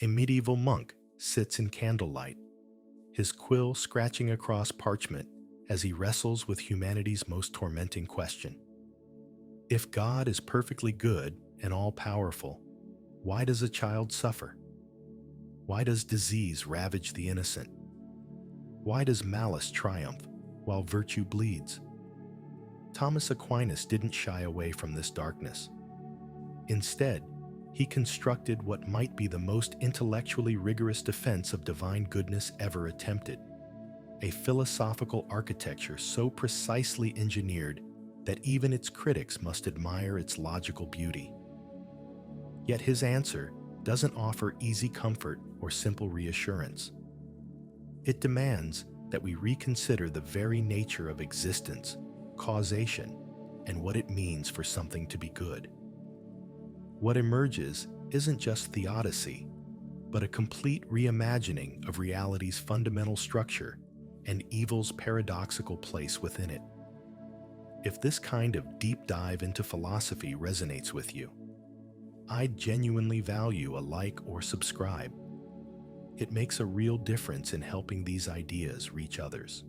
A medieval monk sits in candlelight, his quill scratching across parchment as he wrestles with humanity's most tormenting question. If God is perfectly good and all-powerful, why does a child suffer? Why does disease ravage the innocent? Why does malice triumph while virtue bleeds? Thomas Aquinas didn't shy away from this darkness. Instead, he constructed what might be the most intellectually rigorous defense of divine goodness ever attempted, a philosophical architecture so precisely engineered that even its critics must admire its logical beauty. Yet his answer doesn't offer easy comfort or simple reassurance. It demands that we reconsider the very nature of existence, causation, and what it means for something to be good. What emerges isn't just theodicy, but a complete reimagining of reality's fundamental structure and evil's paradoxical place within it. If this kind of deep dive into philosophy resonates with you, I'd genuinely value a like or subscribe. It makes a real difference in helping these ideas reach others.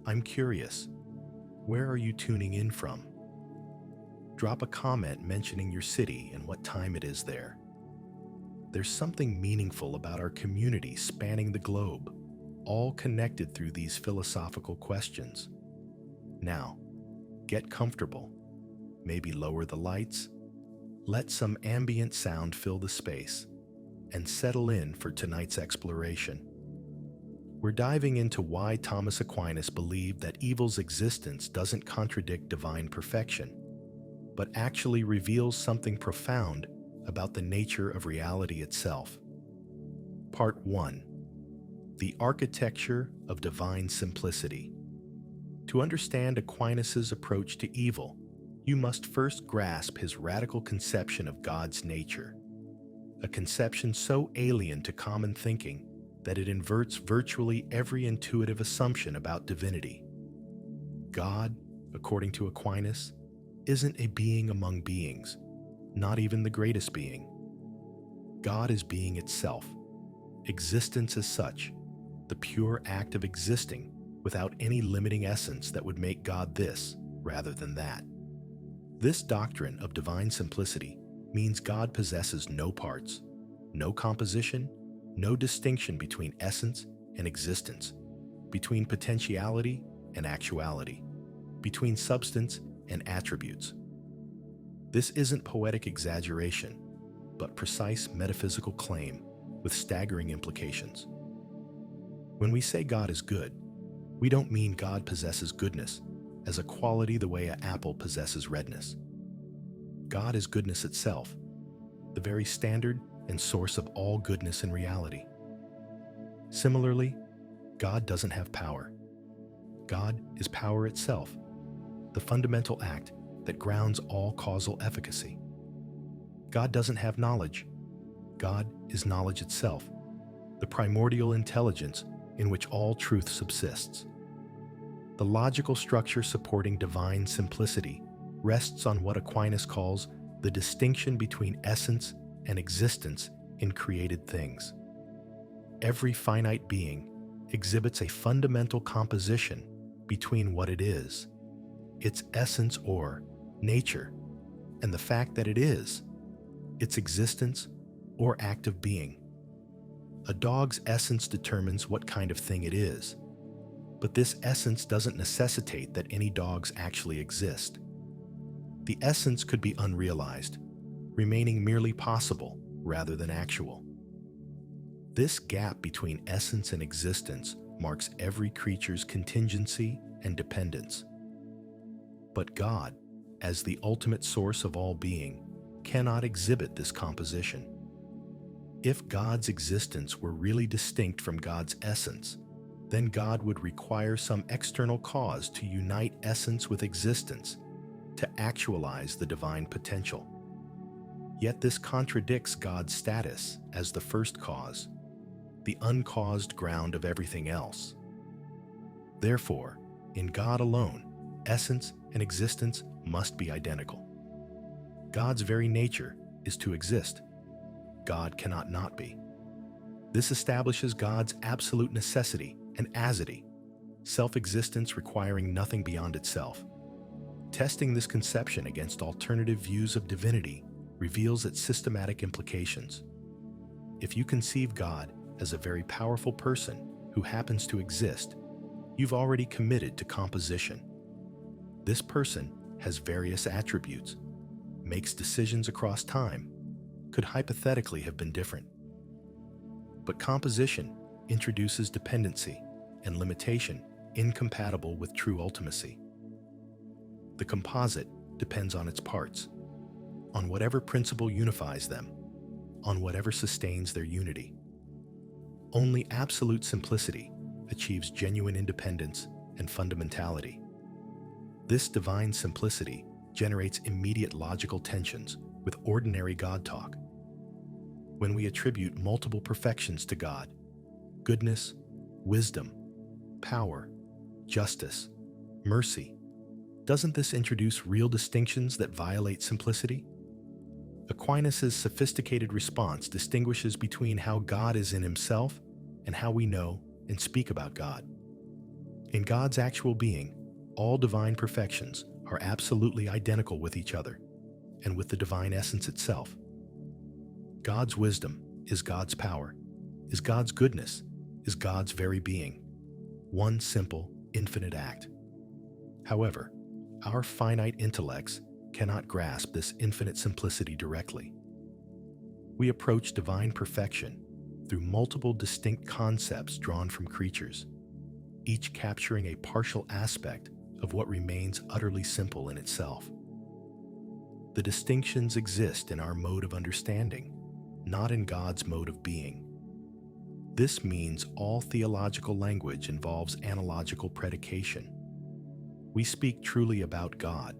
I'm curious, where are you tuning in from? Drop a comment mentioning your city and what time it is there. There's something meaningful about our community spanning the globe, all connected through these philosophical questions. Now, get comfortable, maybe lower the lights, let some ambient sound fill the space, and settle in for tonight's exploration. We're diving into why Thomas Aquinas believed that evil's existence doesn't contradict divine perfection, but actually reveals something profound about the nature of reality itself. Part 1. The Architecture of Divine Simplicity. To understand Aquinas' approach to evil, you must first grasp his radical conception of God's nature, a conception so alien to common thinking that it inverts virtually every intuitive assumption about divinity. God, according to Aquinas, isn't a being among beings, not even the greatest being. God is being itself, existence as such, the pure act of existing without any limiting essence that would make God this rather than that. This doctrine of divine simplicity means God possesses no parts, no composition, no distinction between essence and existence, between potentiality and actuality, between substance and attributes. This isn't poetic exaggeration, but precise metaphysical claim with staggering implications. When we say God is good, we don't mean God possesses goodness as a quality the way an apple possesses redness. God is goodness itself, the very standard and source of all goodness in reality. Similarly, God doesn't have power. God is power itself, the fundamental act that grounds all causal efficacy. God doesn't have knowledge. God is knowledge itself, the primordial intelligence in which all truth subsists. The logical structure supporting divine simplicity rests on what Aquinas calls the distinction between essence and existence in created things. Every finite being exhibits a fundamental composition between what it is, its essence or nature, and the fact that it is, its existence or act of being. A dog's essence determines what kind of thing it is, but this essence doesn't necessitate that any dogs actually exist. The essence could be unrealized, remaining merely possible rather than actual. This gap between essence and existence marks every creature's contingency and dependence. But God, as the ultimate source of all being, cannot exhibit this composition. If God's existence were really distinct from God's essence, then God would require some external cause to unite essence with existence, to actualize the divine potential. Yet this contradicts God's status as the first cause, the uncaused ground of everything else. Therefore, in God alone, essence and existence must be identical. God's very nature is to exist. God cannot not be. This establishes God's absolute necessity and aseity, self-existence requiring nothing beyond itself. Testing this conception against alternative views of divinity reveals its systematic implications. If you conceive God as a very powerful person who happens to exist, you've already committed to composition. This person has various attributes, makes decisions across time, could hypothetically have been different. But composition introduces dependency and limitation incompatible with true ultimacy. The composite depends on its parts, on whatever principle unifies them, on whatever sustains their unity. Only absolute simplicity achieves genuine independence and fundamentality. This divine simplicity generates immediate logical tensions with ordinary God talk. When we attribute multiple perfections to God, goodness, wisdom, power, justice, mercy, doesn't this introduce real distinctions that violate simplicity? Aquinas' sophisticated response distinguishes between how God is in himself and how we know and speak about God. In God's actual being, all divine perfections are absolutely identical with each other and with the divine essence itself. God's wisdom is God's power, is God's goodness, is God's very being. One simple, infinite act. However, our finite intellects cannot grasp this infinite simplicity directly. We approach divine perfection through multiple distinct concepts drawn from creatures, each capturing a partial aspect of what remains utterly simple in itself. The distinctions exist in our mode of understanding, not in God's mode of being. This means all theological language involves analogical predication. We speak truly about God,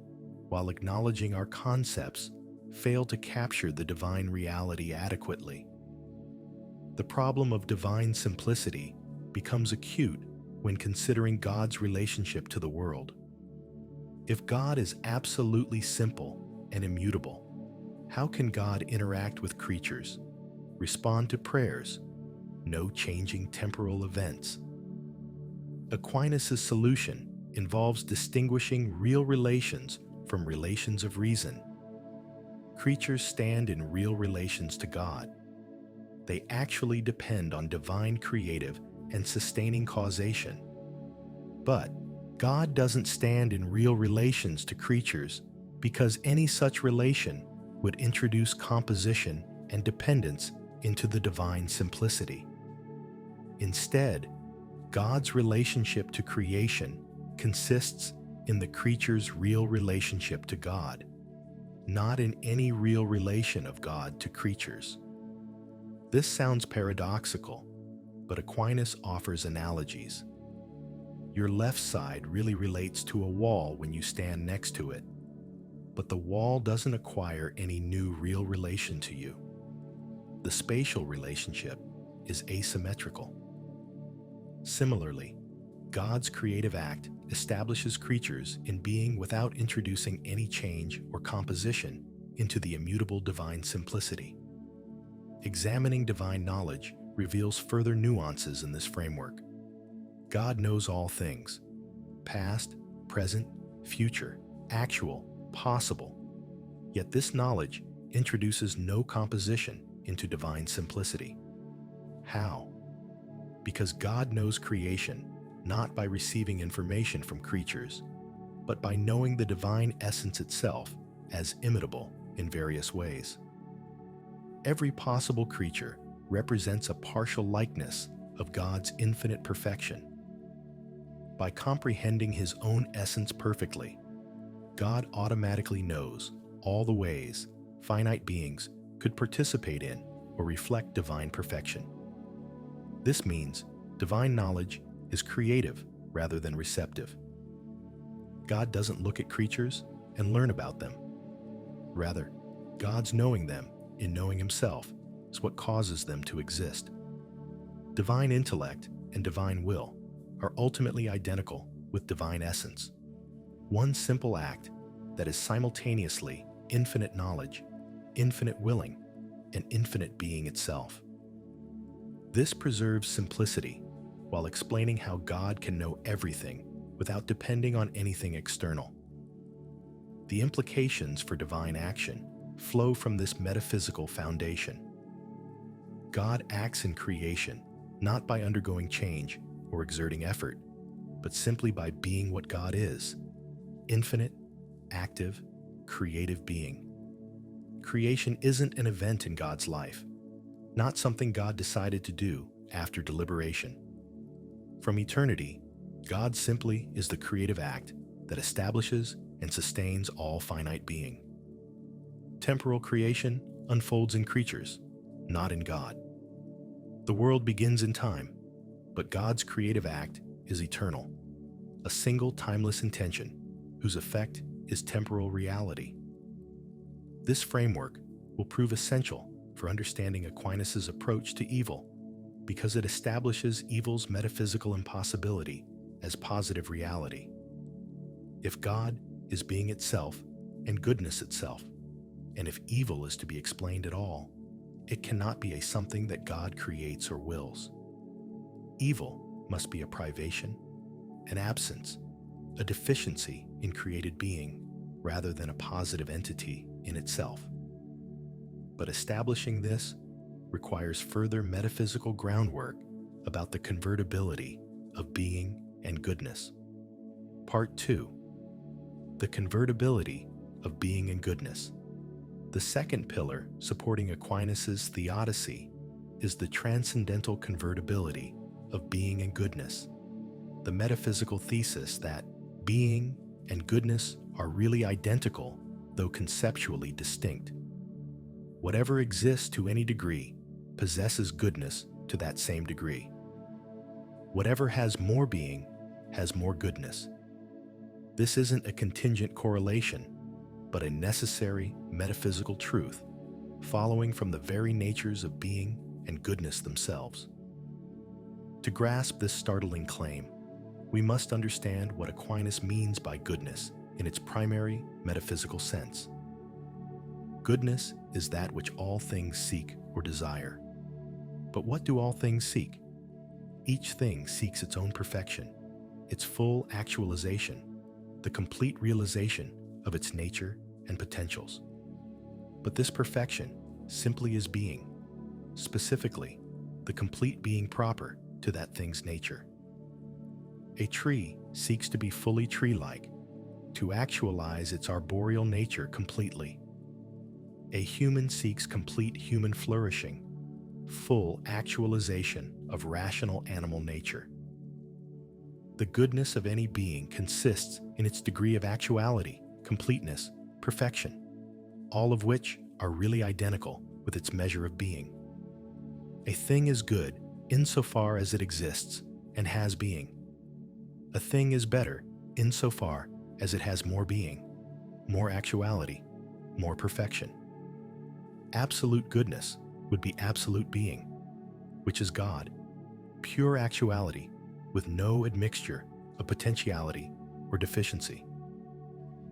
while acknowledging our concepts fail to capture the divine reality adequately. The problem of divine simplicity becomes acute when considering God's relationship to the world. If God is absolutely simple and immutable, how can God interact with creatures, respond to prayers, know changing temporal events? Aquinas' solution involves distinguishing real relations from relations of reason. Creatures stand in real relations to God. They actually depend on divine creative and sustaining causation. But God doesn't stand in real relations to creatures because any such relation would introduce composition and dependence into the divine simplicity. Instead, God's relationship to creation consists in the creature's real relationship to God, not in any real relation of God to creatures. This sounds paradoxical, but Aquinas offers analogies. Your left side really relates to a wall when you stand next to it, but the wall doesn't acquire any new real relation to you. The spatial relationship is asymmetrical. Similarly, God's creative act establishes creatures in being without introducing any change or composition into the immutable divine simplicity. Examining divine knowledge reveals further nuances in this framework. God knows all things, past, present, future, actual, possible. Yet this knowledge introduces no composition into divine simplicity. How? Because God knows creation not by receiving information from creatures, but by knowing the divine essence itself as imitable in various ways. Every possible creature represents a partial likeness of God's infinite perfection. By comprehending his own essence perfectly, God automatically knows all the ways finite beings could participate in or reflect divine perfection. This means divine knowledge is creative rather than receptive. God doesn't look at creatures and learn about them. Rather, God's knowing them in knowing himself is what causes them to exist. Divine intellect and divine will are ultimately identical with divine essence. One simple act that is simultaneously infinite knowledge, infinite willing, and infinite being itself. This preserves simplicity while explaining how God can know everything without depending on anything external. The implications for divine action flow from this metaphysical foundation. God acts in creation not by undergoing change or exerting effort, but simply by being what God is: infinite, active, creative being. Creation isn't an event in God's life, not something God decided to do after deliberation. From eternity, God simply is the creative act that establishes and sustains all finite being. Temporal creation unfolds in creatures, not in God. The world begins in time, but God's creative act is eternal, a single timeless intention whose effect is temporal reality. This framework will prove essential for understanding Aquinas' approach to evil, because it establishes evil's metaphysical impossibility as positive reality. If God is being itself and goodness itself, and if evil is to be explained at all, it cannot be a something that God creates or wills. Evil must be a privation, an absence, a deficiency in created being, rather than a positive entity in itself. But establishing this requires further metaphysical groundwork about the convertibility of being and goodness. Part 2. The convertibility of being and goodness. The second pillar supporting Aquinas' theodicy is the transcendental convertibility of being and goodness, the metaphysical thesis that being and goodness are really identical, though conceptually distinct. Whatever exists to any degree possesses goodness to that same degree. Whatever has more being has more goodness. This isn't a contingent correlation, but a necessary metaphysical truth following from the very natures of being and goodness themselves. To grasp this startling claim, we must understand what Aquinas means by goodness in its primary metaphysical sense. Goodness is that which all things seek or desire. But what do all things seek? Each thing seeks its own perfection, its full actualization, the complete realization of its nature and potentials. But this perfection simply is being, specifically, the complete being proper to that thing's nature. A tree seeks to be fully tree-like, to actualize its arboreal nature completely. A human seeks complete human flourishing, full actualization of rational animal nature. The goodness of any being consists in its degree of actuality, completeness, perfection, all of which are really identical with its measure of being. A thing is good insofar as it exists and has being. A thing is better insofar as it has more being, more actuality, more perfection. Absolute goodness would be absolute being, which is God, pure actuality with no admixture of potentiality or deficiency.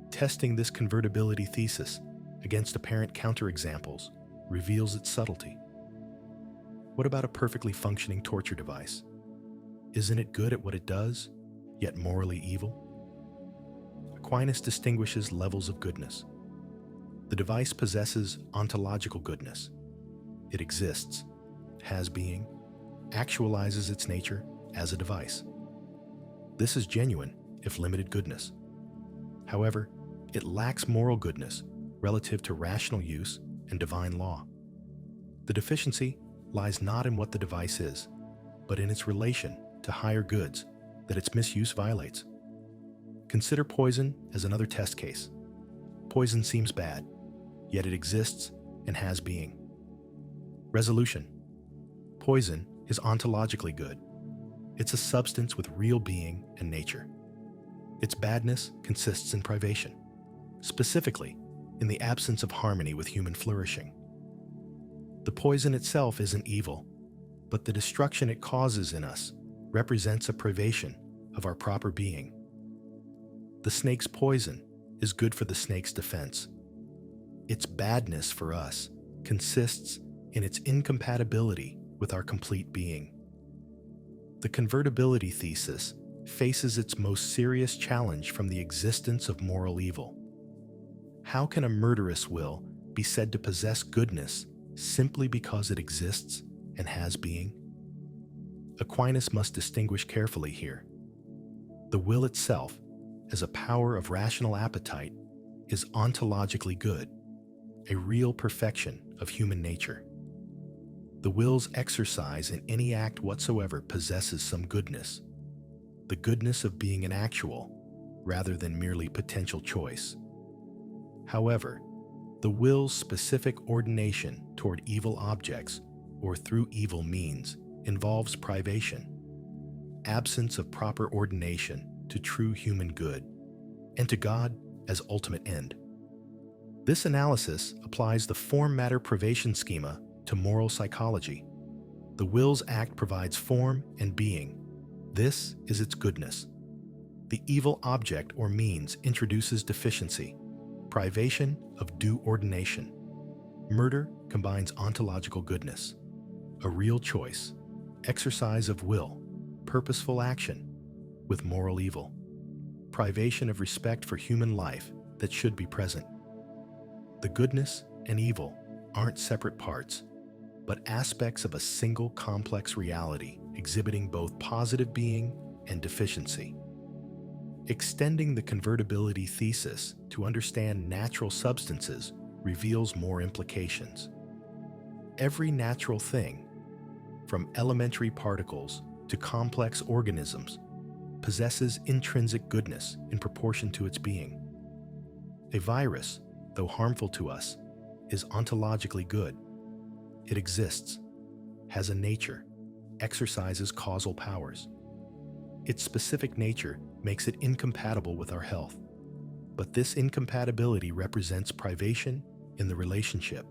Testing this convertibility thesis against apparent counterexamples reveals its subtlety. What about a perfectly functioning torture device? Isn't it good at what it does, yet morally evil? Aquinas distinguishes levels of goodness. The device possesses ontological goodness. It exists, has being, actualizes its nature as a device. This is genuine, if limited, goodness. However, it lacks moral goodness relative to rational use and divine law. The deficiency lies not in what the device is, but in its relation to higher goods that its misuse violates. Consider poison as another test case. Poison seems bad, yet it exists and has being. Resolution. Poison is ontologically good. It's a substance with real being and nature. Its badness consists in privation, specifically in the absence of harmony with human flourishing. The poison itself isn't evil, but the destruction it causes in us represents a privation of our proper being. The snake's poison is good for the snake's defense. Its badness for us consists in its incompatibility with our complete being. The convertibility thesis faces its most serious challenge from the existence of moral evil. How can a murderous will be said to possess goodness simply because it exists and has being? Aquinas must distinguish carefully here. The will itself, as a power of rational appetite, is ontologically good, a real perfection of human nature. The will's exercise in any act whatsoever possesses some goodness, the goodness of being an actual rather than merely potential choice. However, the will's specific ordination toward evil objects or through evil means involves privation, absence of proper ordination to true human good, and to God as ultimate end. This analysis applies the form-matter privation schema to moral psychology. The will's act provides form and being. This is its goodness. The evil object or means introduces deficiency, privation of due ordination. Murder combines ontological goodness, a real choice, exercise of will, purposeful action, with moral evil, privation of respect for human life that should be present. The goodness and evil aren't separate parts, but aspects of a single complex reality exhibiting both positive being and deficiency. Extending the convertibility thesis to understand natural substances reveals more implications. Every natural thing, from elementary particles to complex organisms, possesses intrinsic goodness in proportion to its being. A virus, though harmful to us, is ontologically good. It exists, has a nature, exercises causal powers. Its specific nature makes it incompatible with our health, but this incompatibility represents privation in the relationship,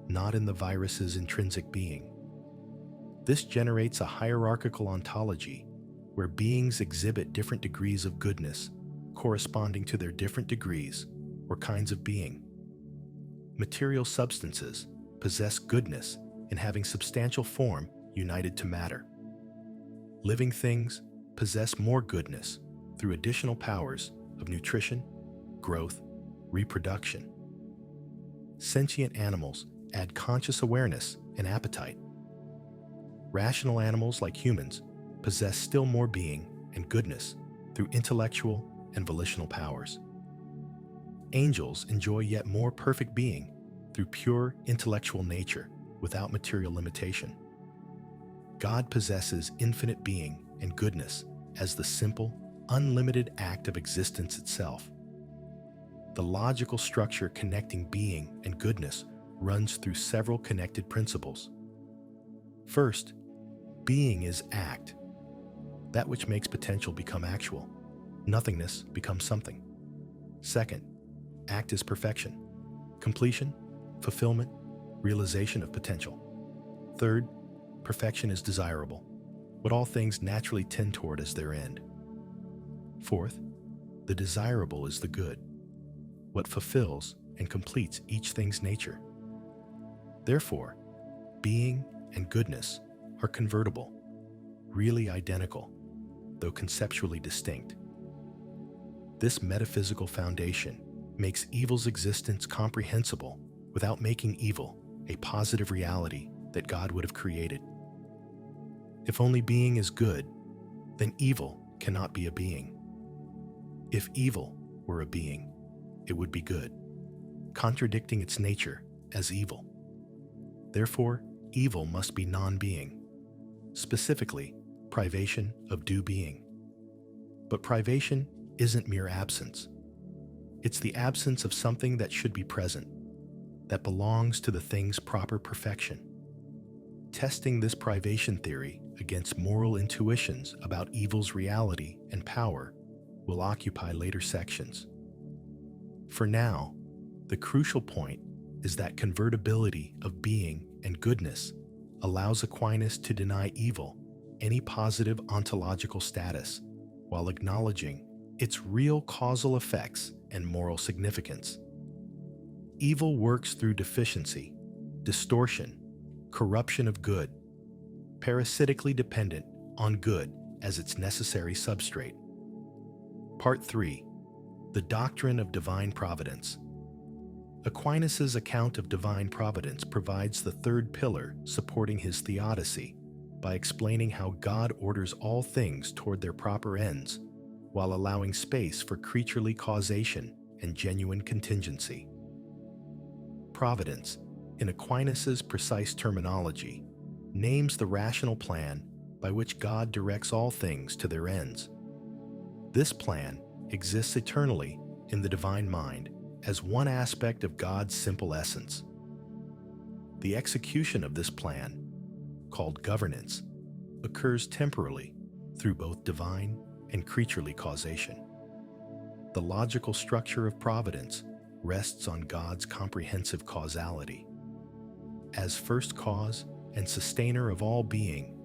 not in the virus's intrinsic being. This generates a hierarchical ontology where beings exhibit different degrees of goodness corresponding to their different degrees or kinds of being. Material substances possess goodness in having substantial form united to matter. Living things possess more goodness through additional powers of nutrition, growth, reproduction. Sentient animals add conscious awareness and appetite. Rational animals like humans possess still more being and goodness through intellectual and volitional powers. Angels enjoy yet more perfect being through pure intellectual nature without material limitation. God possesses infinite being and goodness as the simple, unlimited act of existence itself. The logical structure connecting being and goodness runs through several connected principles. First, being is act, that which makes potential become actual. Nothingness becomes something. Second, act is perfection, completion, fulfillment, realization of potential. Third, perfection is desirable, what all things naturally tend toward as their end. Fourth, the desirable is the good, what fulfills and completes each thing's nature. Therefore, being and goodness are convertible, really identical, though conceptually distinct. This metaphysical foundation makes evil's existence comprehensible without making evil a positive reality that God would have created. If only being is good, then evil cannot be a being. If evil were a being, it would be good, contradicting its nature as evil. Therefore, evil must be non-being, specifically privation of due being. But privation isn't mere absence. It's the absence of something that should be present, that belongs to the thing's proper perfection. Testing this privation theory against moral intuitions about evil's reality and power will occupy later sections. For now, the crucial point is that convertibility of being and goodness allows Aquinas to deny evil any positive ontological status while acknowledging its real causal effects and moral significance. Evil works through deficiency, distortion, corruption of good, parasitically dependent on good as its necessary substrate. Part 3. The doctrine of divine providence. Aquinas' account of divine providence provides the third pillar supporting his theodicy by explaining how God orders all things toward their proper ends while allowing space for creaturely causation and genuine contingency. Providence, in Aquinas' precise terminology, names the rational plan by which God directs all things to their ends. This plan exists eternally in the divine mind as one aspect of God's simple essence. The execution of this plan, called governance, occurs temporally through both divine and creaturely causation. The logical structure of providence rests on God's comprehensive causality. As first cause and sustainer of all being,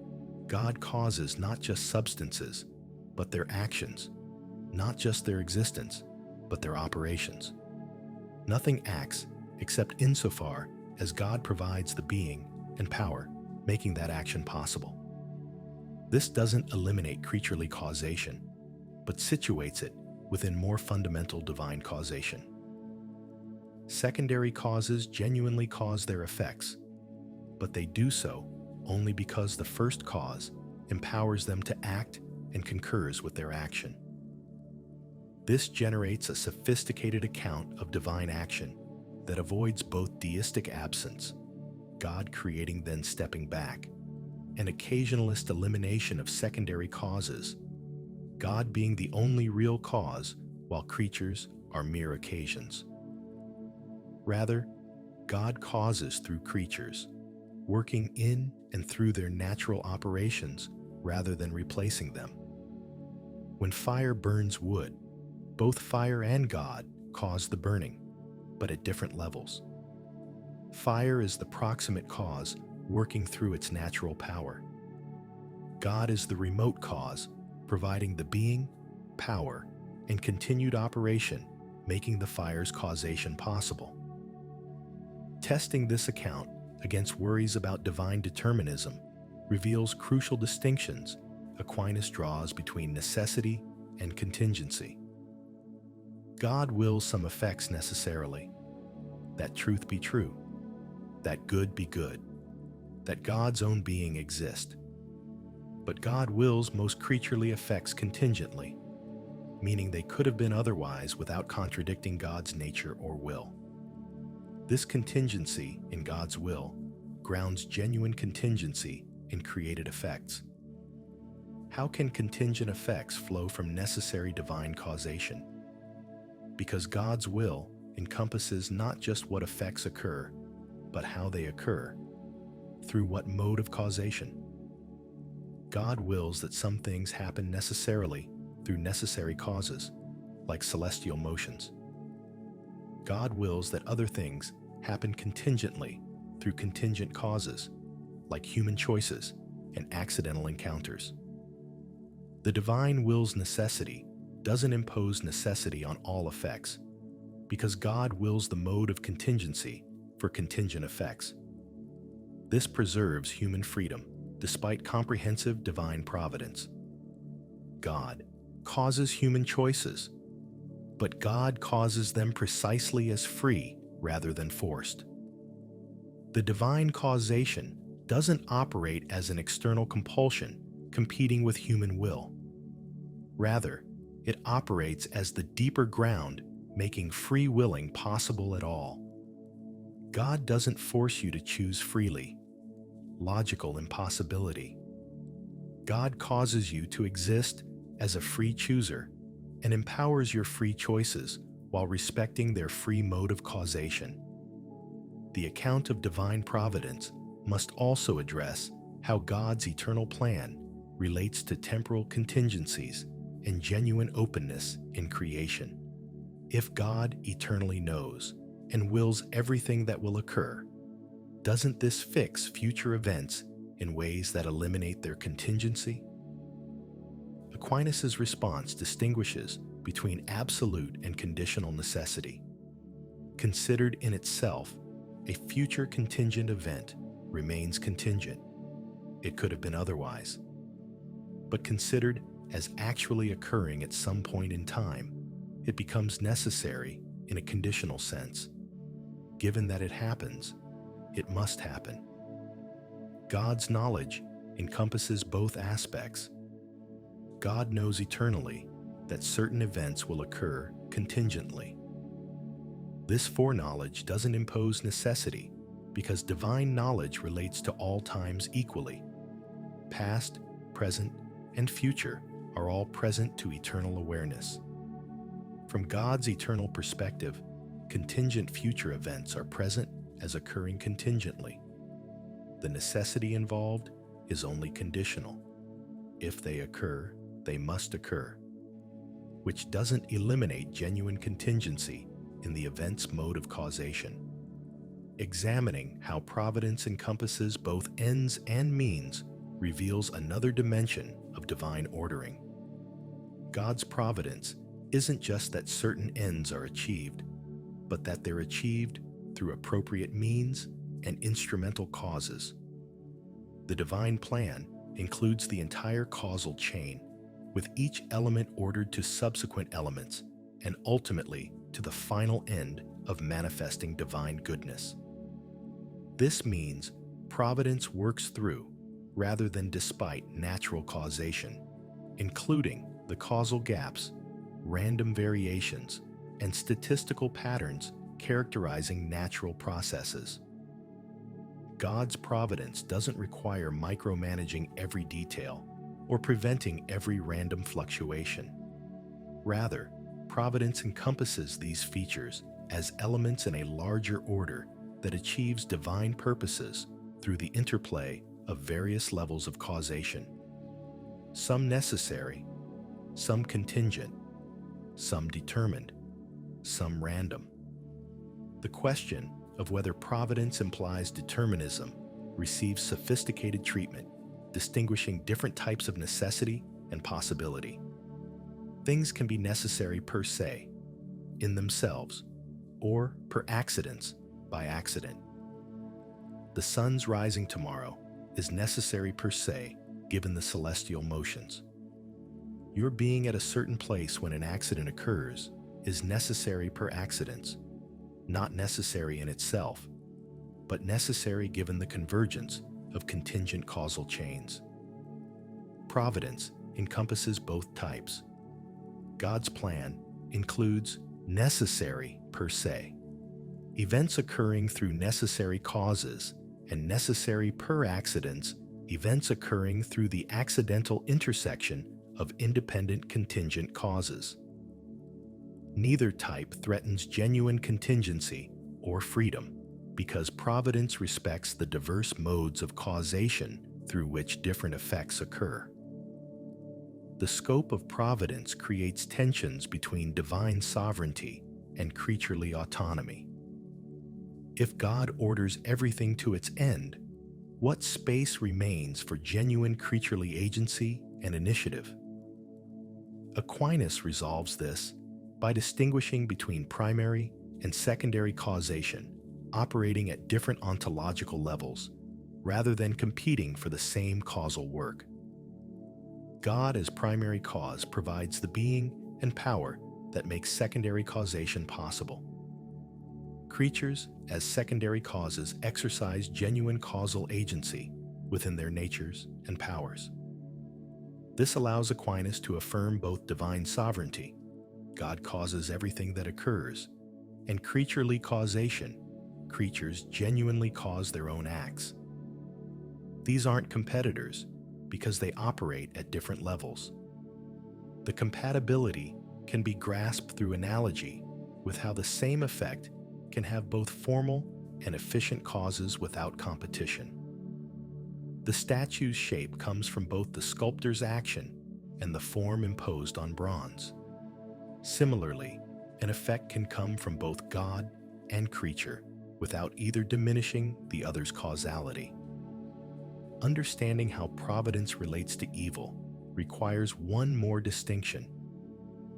God causes not just substances, but their actions, not just their existence, but their operations. Nothing acts except insofar as God provides the being and power, making that action possible. This doesn't eliminate creaturely causation, but situates it within more fundamental divine causation. Secondary causes genuinely cause their effects, but they do so only because the first cause empowers them to act and concurs with their action. This generates a sophisticated account of divine action that avoids both deistic absence, God creating then stepping back, and occasionalist elimination of secondary causes, God being the only real cause while creatures are mere occasions. Rather, God causes through creatures, working in and through their natural operations rather than replacing them. When fire burns wood, both fire and God cause the burning, but at different levels. Fire is the proximate cause working through its natural power. God is the remote cause, providing the being, power, and continued operation, making the fire's causation possible. Testing this account against worries about divine determinism reveals crucial distinctions Aquinas draws between necessity and contingency. God wills some effects necessarily, that truth be true, that good be good, that God's own being exist. But God wills most creaturely effects contingently, meaning they could have been otherwise without contradicting God's nature or will. This contingency in God's will grounds genuine contingency in created effects. How can contingent effects flow from necessary divine causation? Because God's will encompasses not just what effects occur, but how they occur, through what mode of causation. God wills that some things happen necessarily through necessary causes, like celestial motions. God wills that other things happen contingently through contingent causes, like human choices and accidental encounters. The divine will's necessity doesn't impose necessity on all effects, because God wills the mode of contingency for contingent effects. This preserves human freedom despite comprehensive divine providence. God causes human choices, but God causes them precisely as free rather than forced. The divine causation doesn't operate as an external compulsion competing with human will. Rather, it operates as the deeper ground making free willing possible at all. God doesn't force you to choose freely. Logical impossibility. God causes you to exist as a free chooser and empowers your free choices while respecting their free mode of causation. The account of divine providence must also address how God's eternal plan relates to temporal contingencies and genuine openness in creation. If God eternally knows and wills everything that will occur, doesn't this fix future events in ways that eliminate their contingency? Aquinas' response distinguishes between absolute and conditional necessity. Considered in itself, a future contingent event remains contingent. It could have been otherwise. But considered as actually occurring at some point in time, it becomes necessary in a conditional sense. Given that it happens, it must happen. God's knowledge encompasses both aspects. God knows eternally that certain events will occur contingently. This foreknowledge doesn't impose necessity because divine knowledge relates to all times equally. Past, present, and future are all present to eternal awareness. From God's eternal perspective, contingent future events are present as occurring contingently. The necessity involved is only conditional. If they occur, they must occur, which doesn't eliminate genuine contingency in the event's mode of causation. Examining how providence encompasses both ends and means reveals another dimension of divine ordering. God's providence isn't just that certain ends are achieved, but that they're achieved through appropriate means and instrumental causes. The divine plan includes the entire causal chain, with each element ordered to subsequent elements and ultimately to the final end of manifesting divine goodness. This means providence works through, rather than despite, natural causation, including the causal gaps, random variations, and statistical patterns characterizing natural processes. God's providence doesn't require micromanaging every detail or preventing every random fluctuation. Rather, providence encompasses these features as elements in a larger order that achieves divine purposes through the interplay of various levels of causation. Some necessary, some contingent, some determined, some random. The question of whether providence implies determinism receives sophisticated treatment, distinguishing different types of necessity and possibility. Things can be necessary per se, in themselves, or per accidents, by accident. The sun's rising tomorrow is necessary per se, given the celestial motions. Your being at a certain place when an accident occurs is necessary per accidents, not necessary in itself, but necessary given the convergence of contingent causal chains. Providence encompasses both types. God's plan includes necessary per se, events occurring through necessary causes, and necessary per accidents, events occurring through the accidental intersection of independent contingent causes. Neither type threatens genuine contingency or freedom because providence respects the diverse modes of causation through which different effects occur. The scope of providence creates tensions between divine sovereignty and creaturely autonomy. If God orders everything to its end, what space remains for genuine creaturely agency and initiative? Aquinas resolves this by distinguishing between primary and secondary causation operating at different ontological levels, rather than competing for the same causal work. God as primary cause provides the being and power that makes secondary causation possible. Creatures as secondary causes exercise genuine causal agency within their natures and powers. This allows Aquinas to affirm both divine sovereignty, God causes everything that occurs, and creaturely causation, creatures genuinely cause their own acts. These aren't competitors because they operate at different levels. The compatibility can be grasped through analogy with how the same effect can have both formal and efficient causes without competition. The statue's shape comes from both the sculptor's action and the form imposed on bronze. Similarly, an effect can come from both God and creature without either diminishing the other's causality. Understanding how providence relates to evil requires one more distinction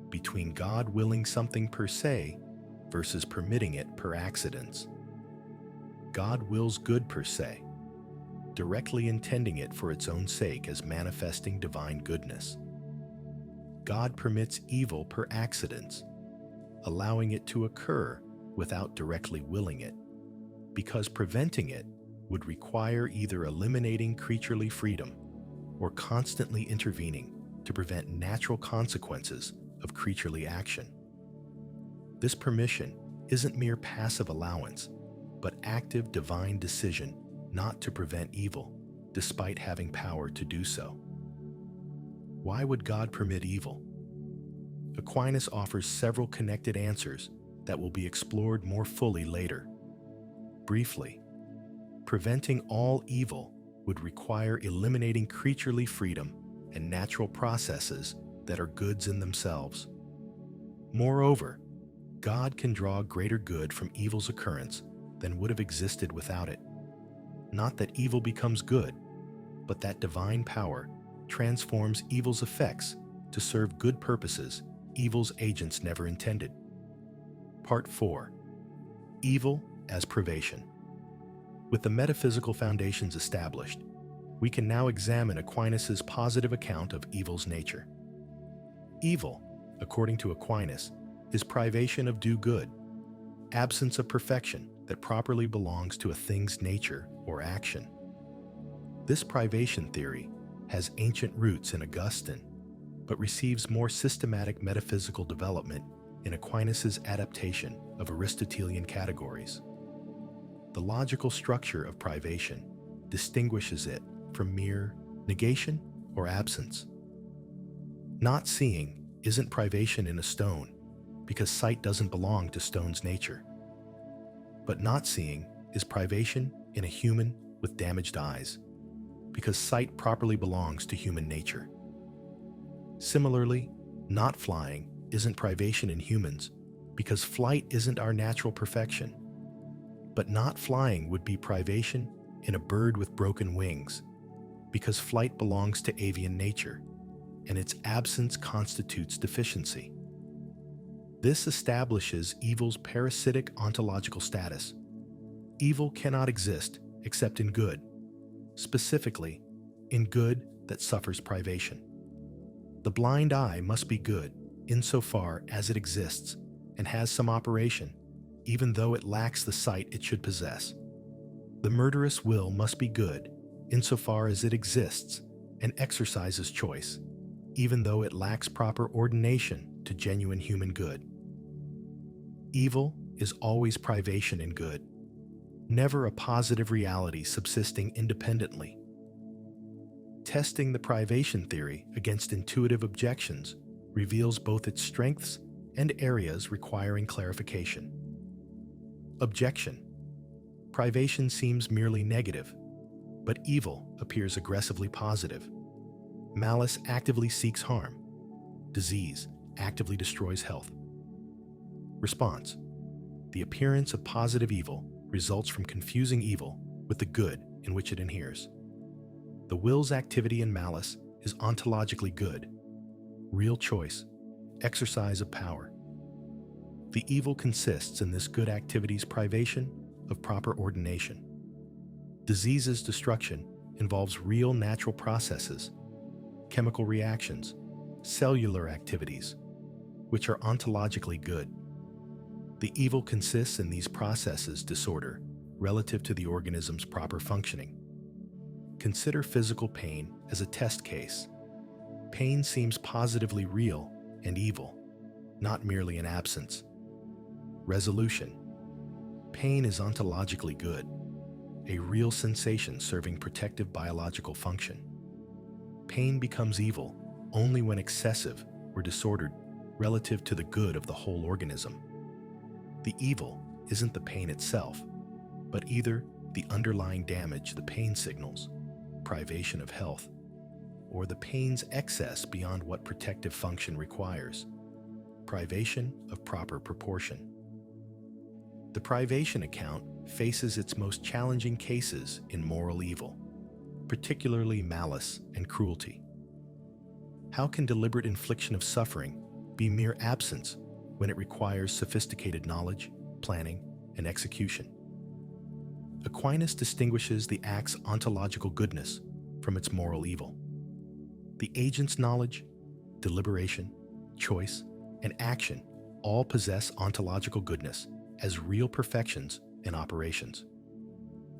between God willing something per se versus permitting it per accidents. God wills good per se, directly intending it for its own sake as manifesting divine goodness. God permits evil per accidens, allowing it to occur without directly willing it, because preventing it would require either eliminating creaturely freedom or constantly intervening to prevent natural consequences of creaturely action. This permission isn't mere passive allowance, but active divine decision not to prevent evil, despite having power to do so. Why would God permit evil? Aquinas offers several connected answers that will be explored more fully later. Briefly, preventing all evil would require eliminating creaturely freedom and natural processes that are goods in themselves. Moreover, God can draw greater good from evil's occurrence than would have existed without it. Not that evil becomes good, but that divine power transforms evil's effects to serve good purposes evil's agents never intended. Part 4. Evil as privation. With the metaphysical foundations established, we can now examine Aquinas' positive account of evil's nature. Evil, according to Aquinas, is privation of due good, absence of perfection that properly belongs to a thing's nature or action. This privation theory has ancient roots in Augustine, but receives more systematic metaphysical development in Aquinas' adaptation of Aristotelian categories. The logical structure of privation distinguishes it from mere negation or absence. Not seeing isn't privation in a stone, because sight doesn't belong to stone's nature. But not seeing is privation in a human with damaged eyes, because sight properly belongs to human nature. Similarly, not flying isn't privation in humans, because flight isn't our natural perfection. But not flying would be privation in a bird with broken wings, because flight belongs to avian nature, and its absence constitutes deficiency. This establishes evil's parasitic ontological status. Evil cannot exist except in good, specifically, in good that suffers privation. The blind eye must be good insofar as it exists and has some operation, even though it lacks the sight it should possess. The murderous will must be good insofar as it exists and exercises choice, even though it lacks proper ordination to genuine human good. Evil is always privation in good, never a positive reality subsisting independently. Testing the privation theory against intuitive objections reveals both its strengths and areas requiring clarification. Objection: privation seems merely negative, but evil appears aggressively positive. Malice actively seeks harm. Disease actively destroys health. Response: the appearance of positive evil results from confusing evil with the good in which it inheres. The will's activity in malice is ontologically good, real choice, exercise of power. The evil consists in this good activity's privation of proper ordination. Disease's destruction involves real natural processes, chemical reactions, cellular activities, which are ontologically good. The evil consists in these processes' disorder relative to the organism's proper functioning. Consider physical pain as a test case. Pain seems positively real and evil, not merely an absence. Resolution: pain is ontologically good, a real sensation serving protective biological function. Pain becomes evil only when excessive or disordered relative to the good of the whole organism. The evil isn't the pain itself, but either the underlying damage the pain signals, privation of health, or the pain's excess beyond what protective function requires, privation of proper proportion. The privation account faces its most challenging cases in moral evil, particularly malice and cruelty. How can deliberate infliction of suffering be mere absence when it requires sophisticated knowledge, planning, and execution? Aquinas distinguishes the act's ontological goodness from its moral evil. The agent's knowledge, deliberation, choice, and action all possess ontological goodness as real perfections and operations.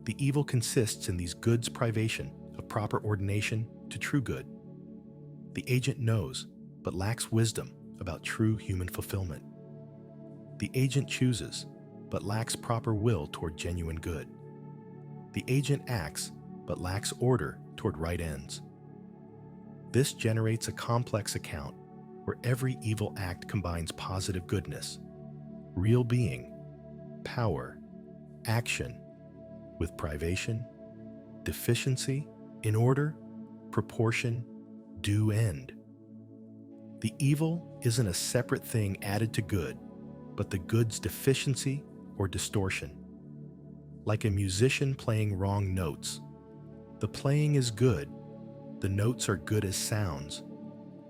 The evil consists in these goods' privation of proper ordination to true good. The agent knows, but lacks wisdom about true human fulfillment. The agent chooses, but lacks proper will toward genuine good. The agent acts, but lacks order toward right ends. This generates a complex account where every evil act combines positive goodness, real being, power, action, with privation, deficiency, in order, proportion, due end. The evil isn't a separate thing added to good, but the good's deficiency or distortion. Like a musician playing wrong notes, the playing is good, the notes are good as sounds.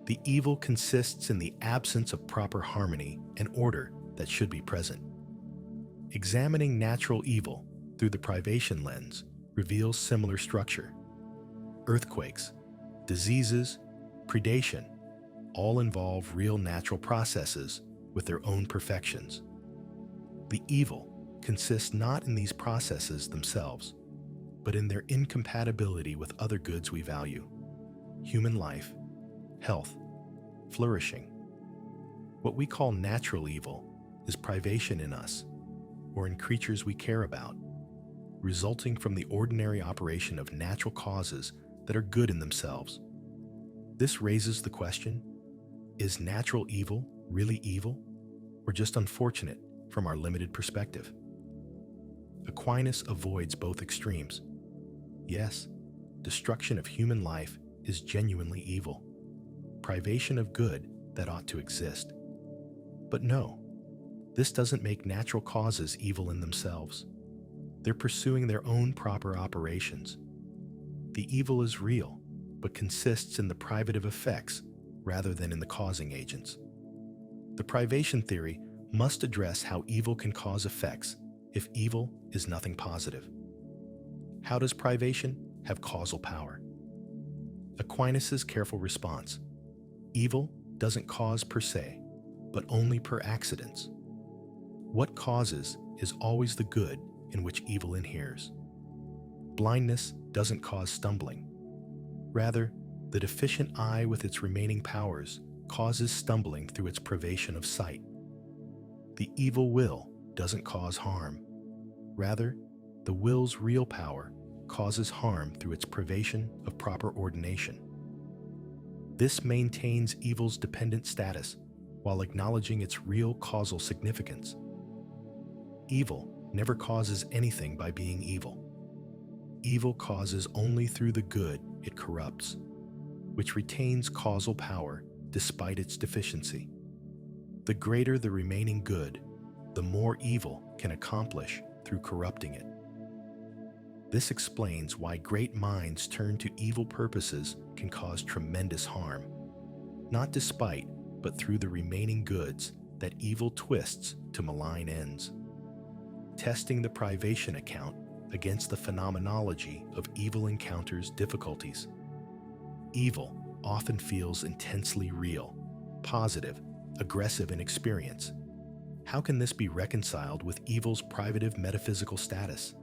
The evil consists in the absence of proper harmony and order that should be present. Examining natural evil through the privation lens reveals similar structure. Earthquakes, diseases, predation all involve real natural processes with their own perfections. The evil consists not in these processes themselves, but in their incompatibility with other goods we value: human life, health, flourishing. What we call natural evil is privation in us or in creatures we care about, resulting from the ordinary operation of natural causes that are good in themselves. This raises the question, is natural evil really evil, or just unfortunate from our limited perspective? Aquinas avoids both extremes. Yes, destruction of human life is genuinely evil, privation of good that ought to exist. But no, this doesn't make natural causes evil in themselves. They're pursuing their own proper operations. The evil is real, but consists in the privative effects rather than in the causing agents. The privation theory must address how evil can cause effects if evil is nothing positive. How does privation have causal power? Aquinas' careful response: evil doesn't cause per se, but only per accidents. What causes is always the good in which evil inheres. Blindness doesn't cause stumbling. Rather, the deficient eye with its remaining powers causes stumbling through its privation of sight. The evil will doesn't cause harm. Rather, the will's real power causes harm through its privation of proper ordination. This maintains evil's dependent status while acknowledging its real causal significance. Evil never causes anything by being evil. Evil causes only through the good it corrupts, which retains causal power despite its deficiency. The greater the remaining good, the more evil can accomplish through corrupting it. This explains why great minds turn to evil purposes can cause tremendous harm, not despite, but through the remaining goods that evil twists to malign ends. Testing the privation account against the phenomenology of evil encounters difficulties. Evil often feels intensely real, positive, aggressive in experience. How can this be reconciled with evil's privative metaphysical status?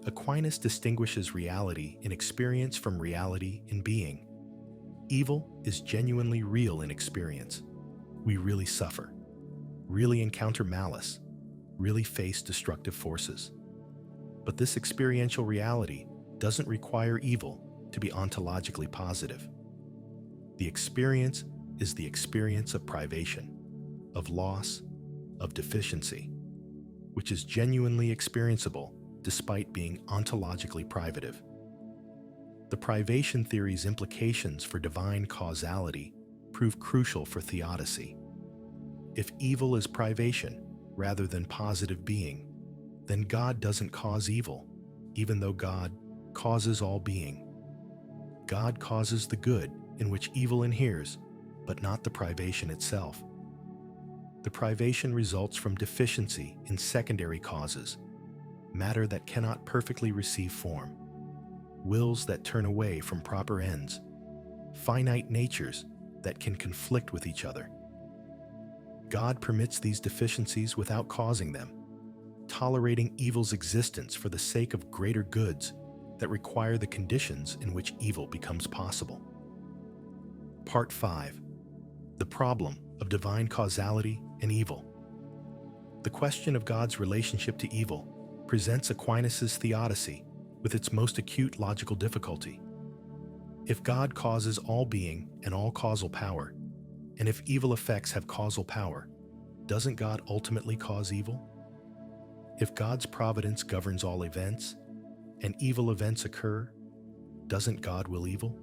Aquinas distinguishes reality in experience from reality in being. Evil is genuinely real in experience. We really suffer, really encounter malice, really face destructive forces. But this experiential reality doesn't require evil to be ontologically positive. The experience is the experience of privation, of loss, of deficiency, which is genuinely experienceable despite being ontologically privative. The privation theory's implications for divine causality prove crucial for theodicy. If evil is privation rather than positive being, then God doesn't cause evil, even though God causes all being. God causes the good in which evil inheres, but not the privation itself. The privation results from deficiency in secondary causes, matter that cannot perfectly receive form, wills that turn away from proper ends, finite natures that can conflict with each other. God permits these deficiencies without causing them, tolerating evil's existence for the sake of greater goods that require the conditions in which evil becomes possible. Part 5. The problem of divine causality and evil. The question of God's relationship to evil presents Aquinas' theodicy with its most acute logical difficulty. If God causes all being and all causal power, and if evil effects have causal power, doesn't God ultimately cause evil? If God's providence governs all events, and evil events occur, doesn't God will evil?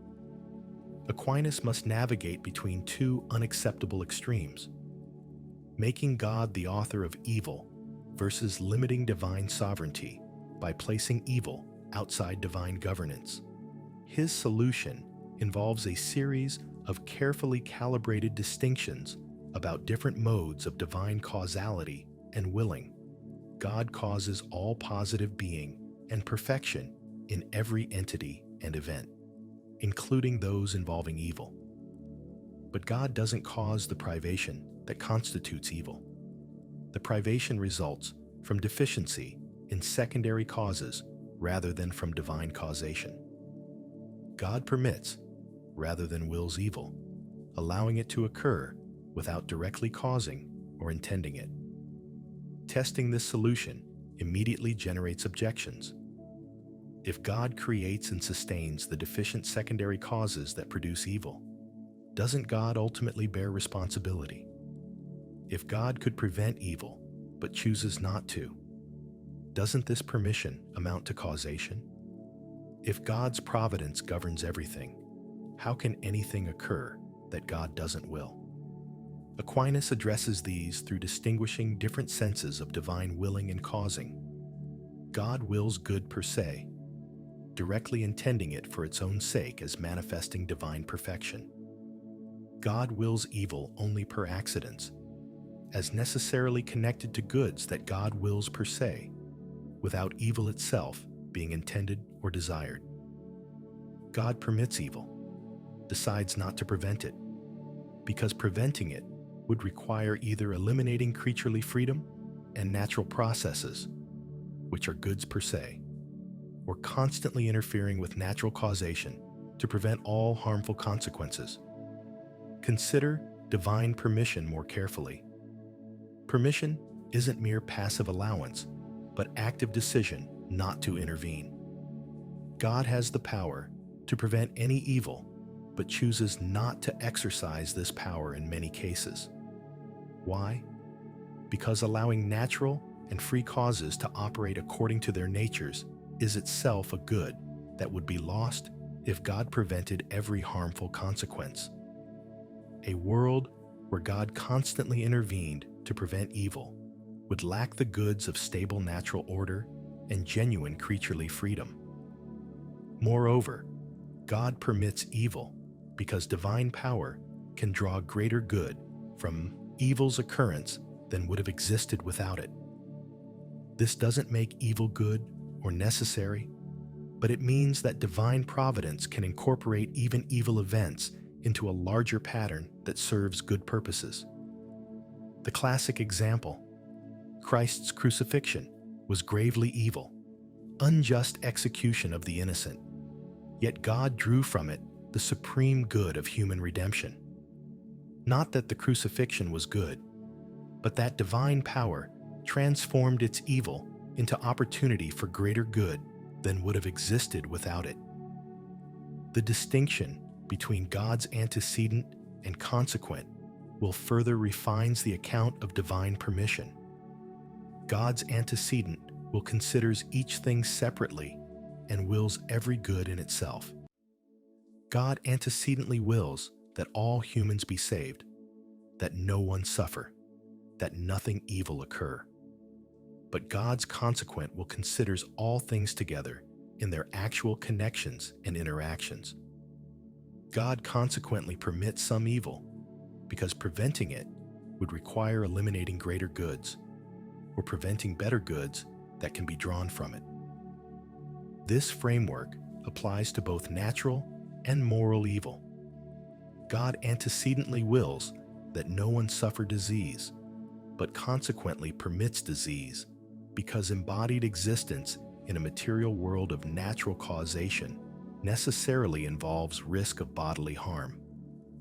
Aquinas must navigate between two unacceptable extremes: making God the author of evil versus limiting divine sovereignty by placing evil outside divine governance. His solution involves a series of carefully calibrated distinctions about different modes of divine causality and willing. God causes all positive being and perfection in every entity and event, including those involving evil. But God doesn't cause the privation that constitutes evil. The privation results from deficiency in secondary causes rather than from divine causation. God permits rather than wills evil, allowing it to occur without directly causing or intending it. Testing this solution immediately generates objections. If God creates and sustains the deficient secondary causes that produce evil, doesn't God ultimately bear responsibility? If God could prevent evil but chooses not to, doesn't this permission amount to causation? If God's providence governs everything, how can anything occur that God doesn't will? Aquinas addresses these through distinguishing different senses of divine willing and causing. God wills good per se, directly intending it for its own sake as manifesting divine perfection. God wills evil only per accidents, as necessarily connected to goods that God wills per se, without evil itself being intended or desired. God permits evil, decides not to prevent it, because preventing it would require either eliminating creaturely freedom and natural processes, which are goods per se, or constantly interfering with natural causation to prevent all harmful consequences. Consider divine permission more carefully. Permission isn't mere passive allowance, but active decision not to intervene. God has the power to prevent any evil, but chooses not to exercise this power in many cases. Why? Because allowing natural and free causes to operate according to their natures is itself a good that would be lost if God prevented every harmful consequence. A world where God constantly intervened to prevent evil would lack the goods of stable natural order and genuine creaturely freedom. Moreover, God permits evil because divine power can draw greater good from evil's occurrence than would have existed without it. This doesn't make evil good or necessary, but it means that divine providence can incorporate even evil events into a larger pattern that serves good purposes. The classic example, Christ's crucifixion, was gravely evil, unjust execution of the innocent, yet God drew from it the supreme good of human redemption. Not that the crucifixion was good, but that divine power transformed its evil into opportunity for greater good than would have existed without it. The distinction between God's antecedent and consequent will further refines the account of divine permission. God's antecedent will considers each thing separately and wills every good in itself. God antecedently wills that all humans be saved, that no one suffer, that nothing evil occur. But God's consequent will considers all things together in their actual connections and interactions. God consequently permits some evil because preventing it would require eliminating greater goods, or preventing better goods that can be drawn from it. This framework applies to both natural and moral evil. God antecedently wills that no one suffer disease, but consequently permits disease because embodied existence in a material world of natural causation necessarily involves risk of bodily harm.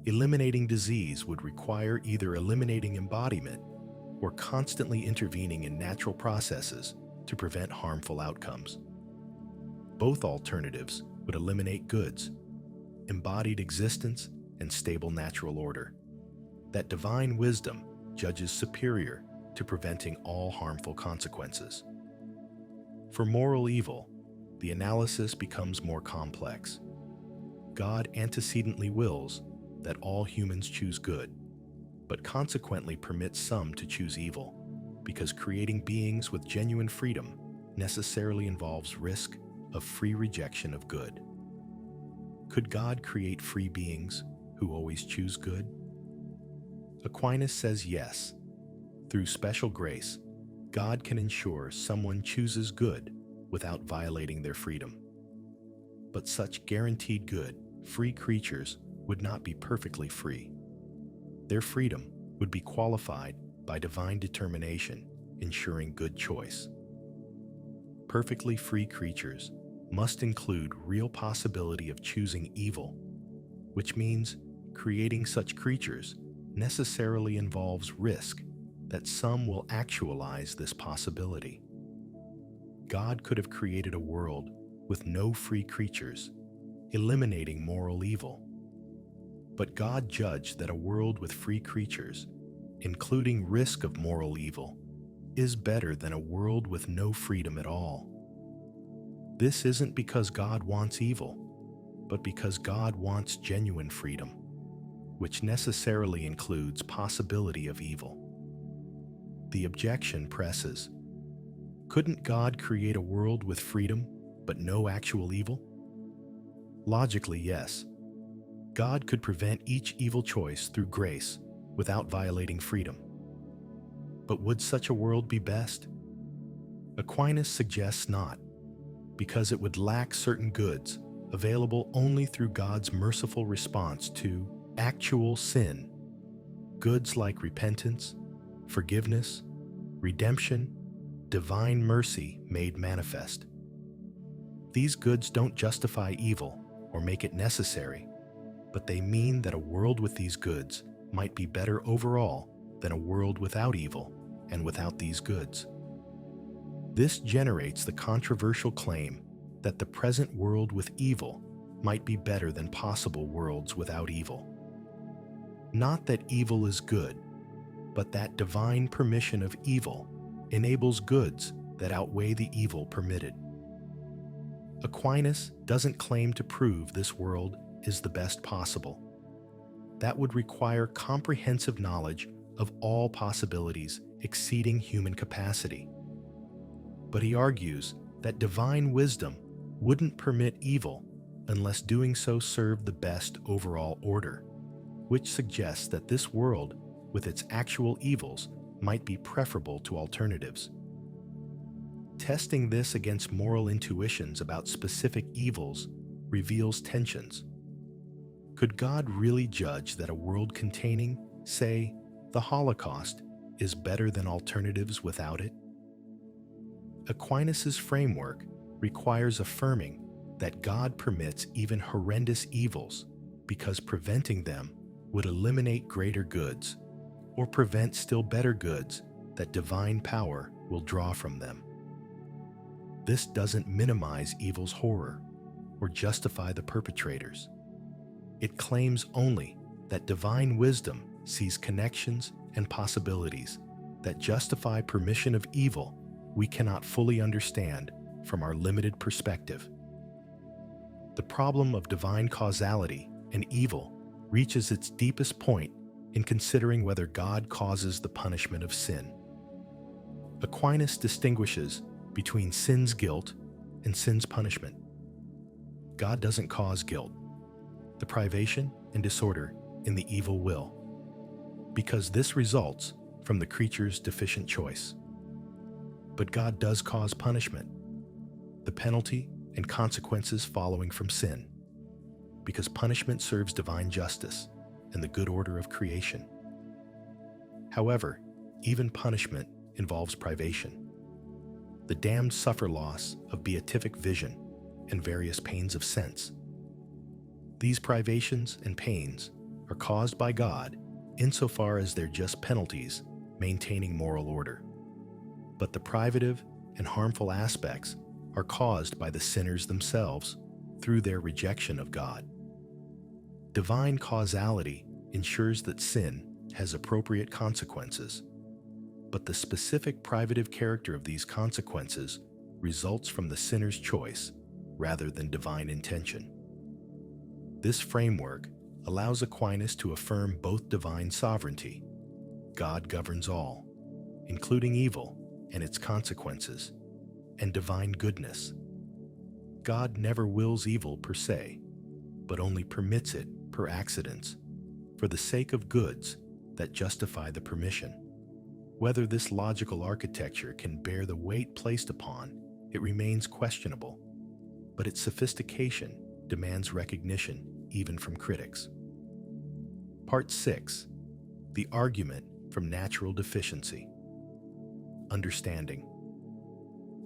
Eliminating disease would require either eliminating embodiment or constantly intervening in natural processes to prevent harmful outcomes. Both alternatives would eliminate goods, embodied existence, and stable natural order. That divine wisdom judges superior to preventing all harmful consequences. For moral evil, the analysis becomes more complex. God antecedently wills that all humans choose good, but consequently permits some to choose evil, because creating beings with genuine freedom necessarily involves risk of free rejection of good. Could God create free beings who always choose good? Aquinas says yes. Through special grace, God can ensure someone chooses good without violating their freedom. But such guaranteed good, free creatures would not be perfectly free. Their freedom would be qualified by divine determination, ensuring good choice. Perfectly free creatures must include real possibility of choosing evil, which means creating such creatures necessarily involves risk that some will actualize this possibility. God could have created a world with no free creatures, eliminating moral evil. But God judged that a world with free creatures, including risk of moral evil, is better than a world with no freedom at all. This isn't because God wants evil, but because God wants genuine freedom, which necessarily includes possibility of evil. The objection presses: couldn't God create a world with freedom but no actual evil? Logically, yes. God could prevent each evil choice through grace without violating freedom. But would such a world be best? Aquinas suggests not, because it would lack certain goods available only through God's merciful response to actual sin, goods like repentance, forgiveness, redemption, divine mercy made manifest. These goods don't justify evil or make it necessary, but they mean that a world with these goods might be better overall than a world without evil and without these goods. This generates the controversial claim that the present world with evil might be better than possible worlds without evil. Not that evil is good, but that divine permission of evil enables goods that outweigh the evil permitted. Aquinas doesn't claim to prove this world is the best possible. That would require comprehensive knowledge of all possibilities exceeding human capacity. But he argues that divine wisdom wouldn't permit evil unless doing so served the best overall order, which suggests that this world, with its actual evils, might be preferable to alternatives. Testing this against moral intuitions about specific evils reveals tensions. Could God really judge that a world containing, say, the Holocaust is better than alternatives without it? Aquinas' framework requires affirming that God permits even horrendous evils because preventing them would eliminate greater goods or prevent still better goods that divine power will draw from them. This doesn't minimize evil's horror or justify the perpetrators. It claims only that divine wisdom sees connections and possibilities that justify permission of evil we cannot fully understand from our limited perspective. The problem of divine causality and evil reaches its deepest point in considering whether God causes the punishment of sin. Aquinas distinguishes between sin's guilt and sin's punishment. God doesn't cause guilt, the privation and disorder in the evil will, because this results from the creature's deficient choice. But God does cause punishment, the penalty and consequences following from sin, because punishment serves divine justice and the good order of creation. However, even punishment involves privation. The damned suffer loss of beatific vision and various pains of sense. These privations and pains are caused by God insofar as they're just penalties maintaining moral order. But the privative and harmful aspects are caused by the sinners themselves through their rejection of God. Divine causality ensures that sin has appropriate consequences, but the specific privative character of these consequences results from the sinner's choice rather than divine intention. This framework allows Aquinas to affirm both divine sovereignty, God governs all, including evil and its consequences, and divine goodness. God never wills evil per se, but only permits it per accidens, for the sake of goods that justify the permission. Whether this logical architecture can bear the weight placed upon it remains questionable, but its sophistication demands recognition even from critics. Part 6. The argument from natural deficiency. Understanding.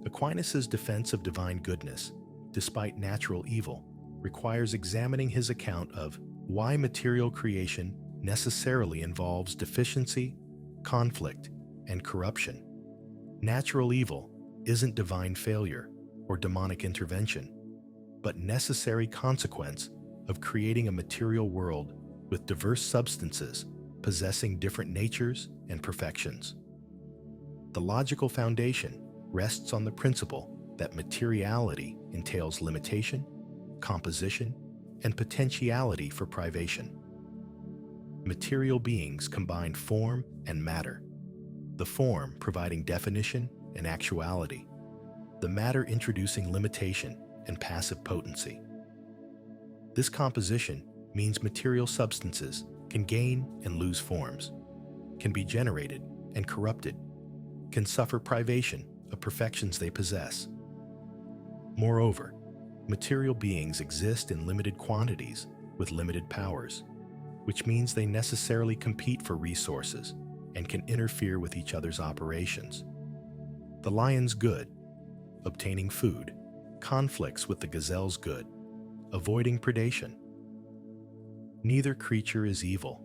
Aquinas' defense of divine goodness, despite natural evil, requires examining his account of why material creation necessarily involves deficiency, conflict, and corruption. Natural evil isn't divine failure or demonic intervention, but necessary consequence of creating a material world with diverse substances possessing different natures and perfections. The logical foundation rests on the principle that materiality entails limitation, composition, and potentiality for privation. Material beings combine form and matter, the form providing definition and actuality, the matter introducing limitation and passive potency. This composition means material substances can gain and lose forms, can be generated and corrupted, can suffer privation of perfections they possess. Moreover, material beings exist in limited quantities with limited powers, which means they necessarily compete for resources and can interfere with each other's operations. The lion's good, obtaining food, conflicts with the gazelle's good, avoiding predation. Neither creature is evil,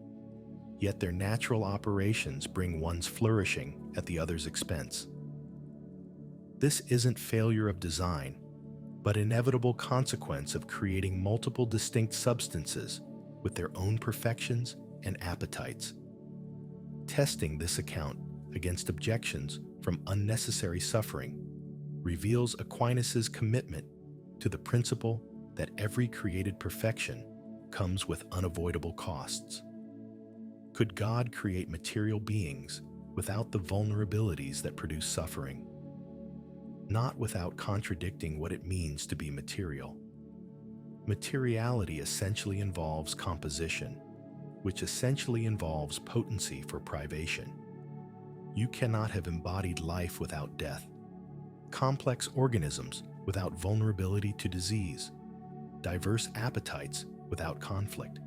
yet their natural operations bring one's flourishing at the other's expense. This isn't failure of design, but inevitable consequence of creating multiple distinct substances with their own perfections and appetites. Testing this account against objections from unnecessary suffering reveals Aquinas' commitment to the principle that every created perfection comes with unavoidable costs. Could God create material beings without the vulnerabilities that produce suffering? Not without contradicting what it means to be material. Materiality essentially involves composition, which essentially involves potency for privation. You cannot have embodied life without death, complex organisms without vulnerability to disease, diverse appetites without conflict.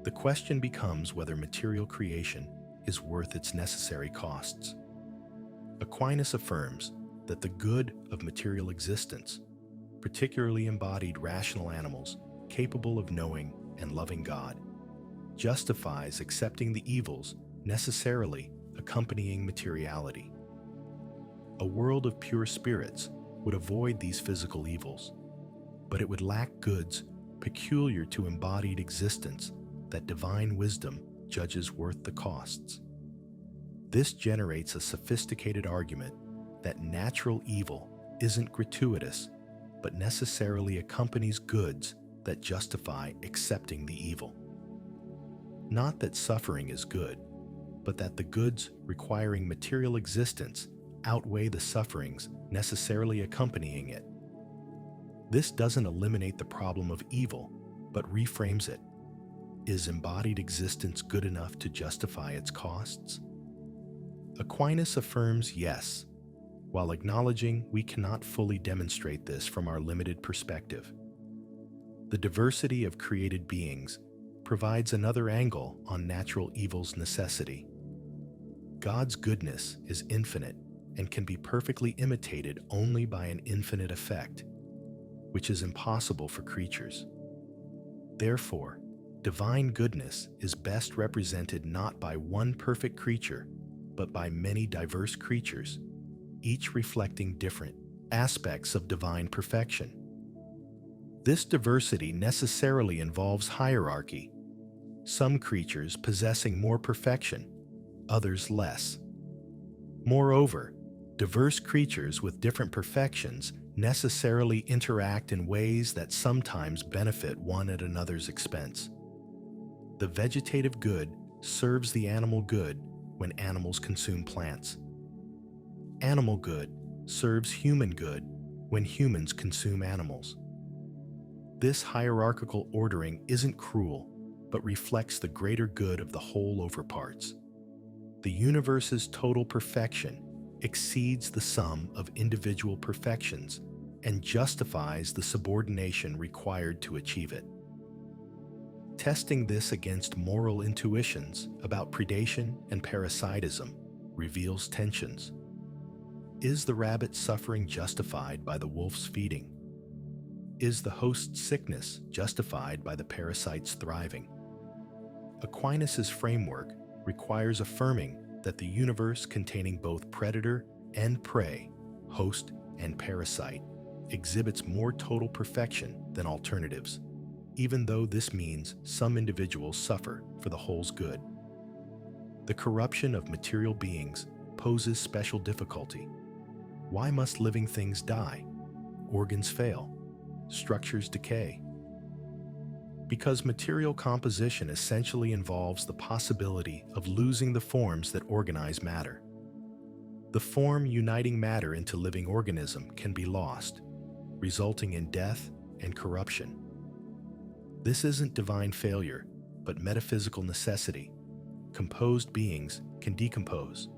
The question becomes whether material creation is worth its necessary costs. Aquinas affirms that the good of material existence, particularly embodied rational animals capable of knowing and loving God, justifies accepting the evils necessarily accompanying materiality. A world of pure spirits would avoid these physical evils, but it would lack goods peculiar to embodied existence that divine wisdom judges worth the costs. This generates a sophisticated argument that natural evil isn't gratuitous, but necessarily accompanies goods that justify accepting the evil. Not that suffering is good, but that the goods requiring material existence outweigh the sufferings necessarily accompanying it. This doesn't eliminate the problem of evil, but reframes it. Is embodied existence good enough to justify its costs? Aquinas affirms yes, while acknowledging we cannot fully demonstrate this from our limited perspective. The diversity of created beings provides another angle on natural evil's necessity. God's goodness is infinite and can be perfectly imitated only by an infinite effect, which is impossible for creatures. Therefore, divine goodness is best represented not by one perfect creature, but by many diverse creatures, each reflecting different aspects of divine perfection. This diversity necessarily involves hierarchy, some creatures possessing more perfection, others less. Moreover, diverse creatures with different perfections necessarily interact in ways that sometimes benefit one at another's expense. The vegetative good serves the animal good when animals consume plants. Animal good serves human good when humans consume animals. This hierarchical ordering isn't cruel, but reflects the greater good of the whole over parts. The universe's total perfection exceeds the sum of individual perfections and justifies the subordination required to achieve it. Testing this against moral intuitions about predation and parasitism reveals tensions. Is the rabbit's suffering justified by the wolf's feeding? Is the host's sickness justified by the parasite's thriving? Aquinas' framework requires affirming that the universe containing both predator and prey, host and parasite, exhibits more total perfection than alternatives, even though this means some individuals suffer for the whole's good. The corruption of material beings poses special difficulty. Why must living things die? Organs fail. Structures decay. Because material composition essentially involves the possibility of losing the forms that organize matter. The form uniting matter into living organism can be lost, resulting in death and corruption. This isn't divine failure, but metaphysical necessity. Composed beings can decompose.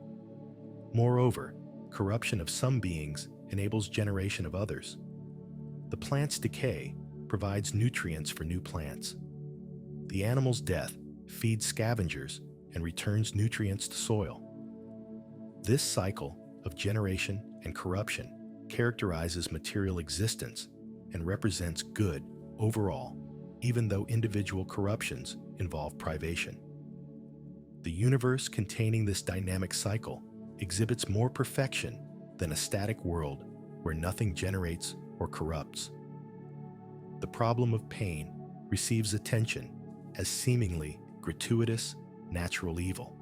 Moreover, corruption of some beings enables generation of others. The plant's decay provides nutrients for new plants. The animal's death feeds scavengers and returns nutrients to soil. This cycle of generation and corruption characterizes material existence and represents good overall, even though individual corruptions involve privation. The universe containing this dynamic cycle exhibits more perfection than a static world where nothing generates or corrupts. The problem of pain receives attention as seemingly gratuitous natural evil.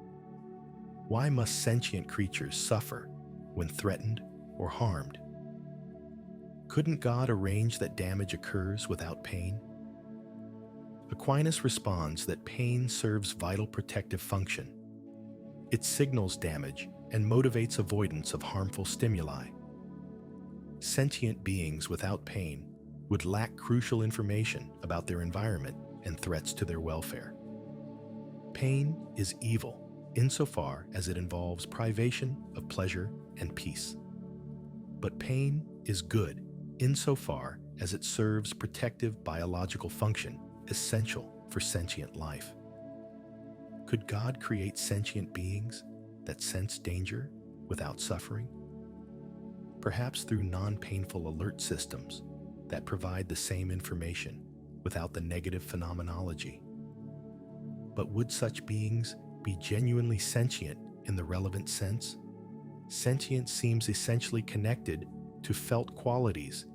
Why must sentient creatures suffer when threatened or harmed? Couldn't God arrange that damage occurs without pain? Aquinas responds that pain serves vital protective function. It signals damage and motivates avoidance of harmful stimuli. Sentient beings without pain would lack crucial information about their environment and threats to their welfare. Pain is evil insofar as it involves privation of pleasure and peace. But pain is good insofar as it serves protective biological function essential for sentient life. Could God create sentient beings that sense danger without suffering? Perhaps through non-painful alert systems that provide the same information without the negative phenomenology. But would such beings be genuinely sentient in the relevant sense? Sentience seems essentially connected to felt qualities,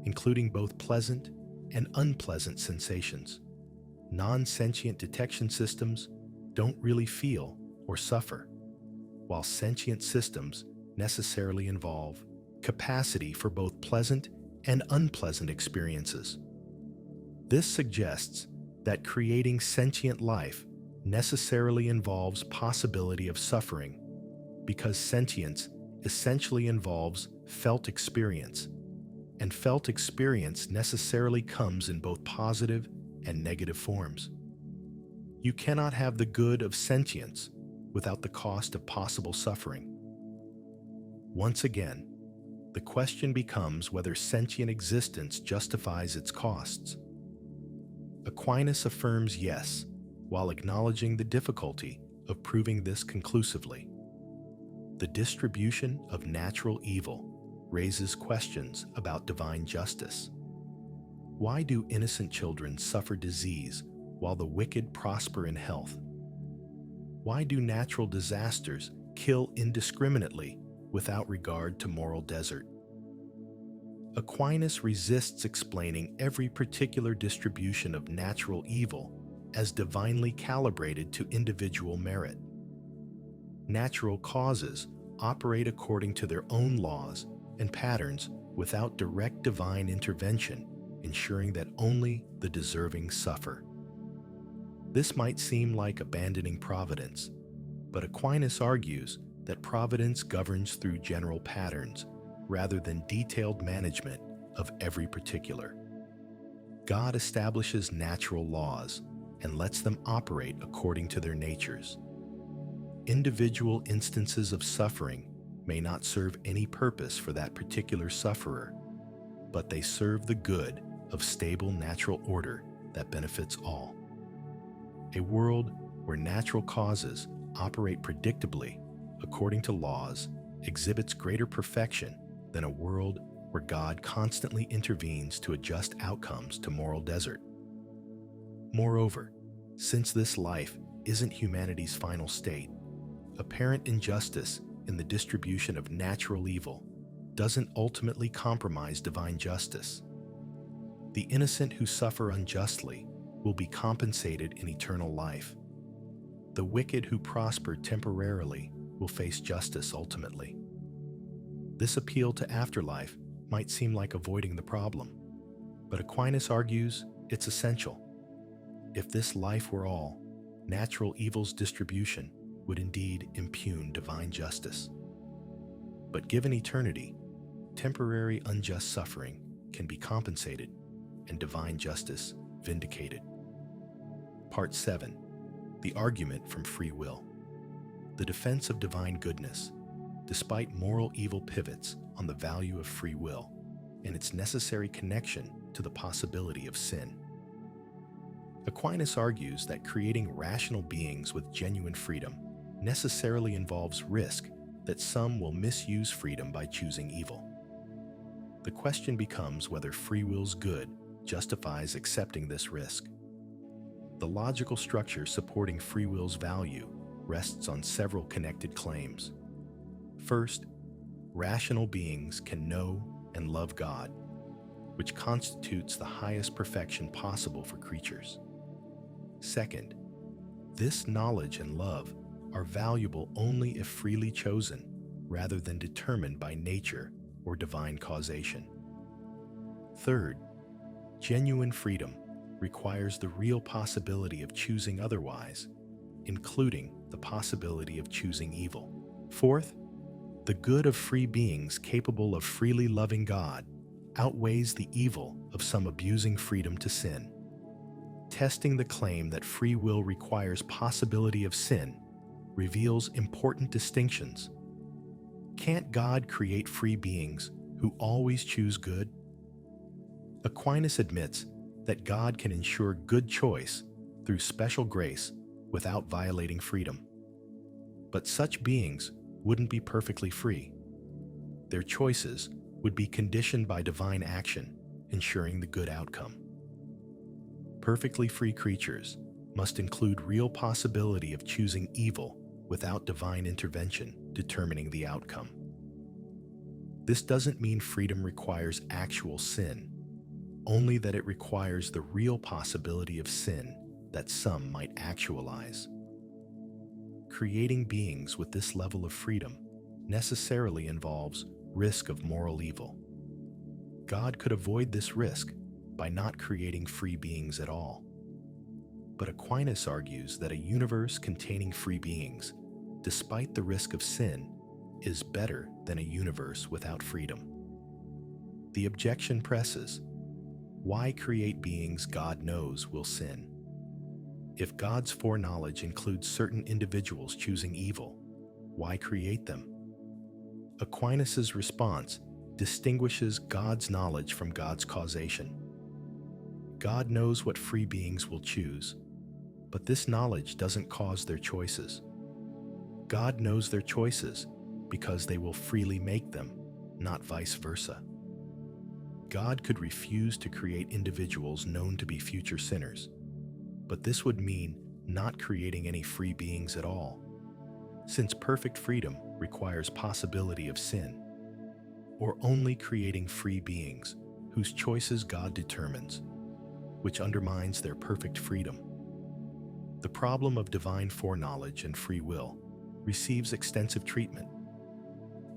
including both pleasant and unpleasant sensations. Non-sentient detection systems don't really feel or suffer, while sentient systems necessarily involve capacity for both pleasant and unpleasant experiences. This suggests that creating sentient life necessarily involves possibility of suffering, because sentience essentially involves felt experience, and felt experience necessarily comes in both positive and negative forms. You cannot have the good of sentience without the cost of possible suffering. Once again, The question becomes whether sentient existence justifies its costs. Aquinas affirms yes, while acknowledging the difficulty of proving this conclusively. The distribution of natural evil raises questions about divine justice. Why do innocent children suffer disease while the wicked prosper in health? Why do natural disasters kill indiscriminately without regard to moral desert? Aquinas resists explaining every particular distribution of natural evil as divinely calibrated to individual merit. Natural causes operate according to their own laws and patterns without direct divine intervention, ensuring that only the deserving suffer. This might seem like abandoning providence, but Aquinas argues that providence governs through general patterns rather than detailed management of every particular. God establishes natural laws and lets them operate according to their natures. Individual instances of suffering may not serve any purpose for that particular sufferer, but they serve the good of stable natural order that benefits all. A world where natural causes operate predictably according to laws exhibits greater perfection than a world where God constantly intervenes to adjust outcomes to moral desert. Moreover, since this life isn't humanity's final state, apparent injustice in the distribution of natural evil doesn't ultimately compromise divine justice. The innocent who suffer unjustly will be compensated in eternal life. The wicked who prosper temporarily will face justice ultimately. This appeal to afterlife might seem like avoiding the problem, but Aquinas argues it's essential. If this life were all, natural evil's distribution would indeed impugn divine justice. But given eternity, temporary unjust suffering can be compensated and divine justice vindicated. Part 7. The argument from free will. The defense of divine goodness, despite moral evil pivots on the value of free will and its necessary connection to the possibility of sin. Aquinas argues that creating rational beings with genuine freedom necessarily involves risk that some will misuse freedom by choosing evil. The question becomes whether free will's good justifies accepting this risk. The logical structure supporting free will's value rests on several connected claims. First, rational beings can know and love God, which constitutes the highest perfection possible for creatures. Second, this knowledge and love are valuable only if freely chosen, rather than determined by nature or divine causation. Third, genuine freedom requires the real possibility of choosing otherwise, including the possibility of choosing evil. Fourth, the good of free beings capable of freely loving God outweighs the evil of some abusing freedom to sin. Testing the claim that free will requires possibility of sin reveals important distinctions. Can't God create free beings who always choose good? Aquinas admits that God can ensure good choice through special grace without violating freedom. But such beings wouldn't be perfectly free. Their choices would be conditioned by divine action, ensuring the good outcome. Perfectly free creatures must include real possibility of choosing evil without divine intervention determining the outcome. This doesn't mean freedom requires actual sin, only that it requires the real possibility of sin that some might actualize. Creating beings with this level of freedom necessarily involves risk of moral evil. God could avoid this risk by not creating free beings at all. But Aquinas argues that a universe containing free beings, despite the risk of sin, is better than a universe without freedom. The objection presses: why create beings God knows will sin? If God's foreknowledge includes certain individuals choosing evil, why create them? Aquinas' response distinguishes God's knowledge from God's causation. God knows what free beings will choose, but this knowledge doesn't cause their choices. God knows their choices because they will freely make them, not vice versa. God could refuse to create individuals known to be future sinners, but this would mean not creating any free beings at all, since perfect freedom requires possibility of sin, or only creating free beings whose choices God determines, which undermines their perfect freedom. The problem of divine foreknowledge and free will receives extensive treatment.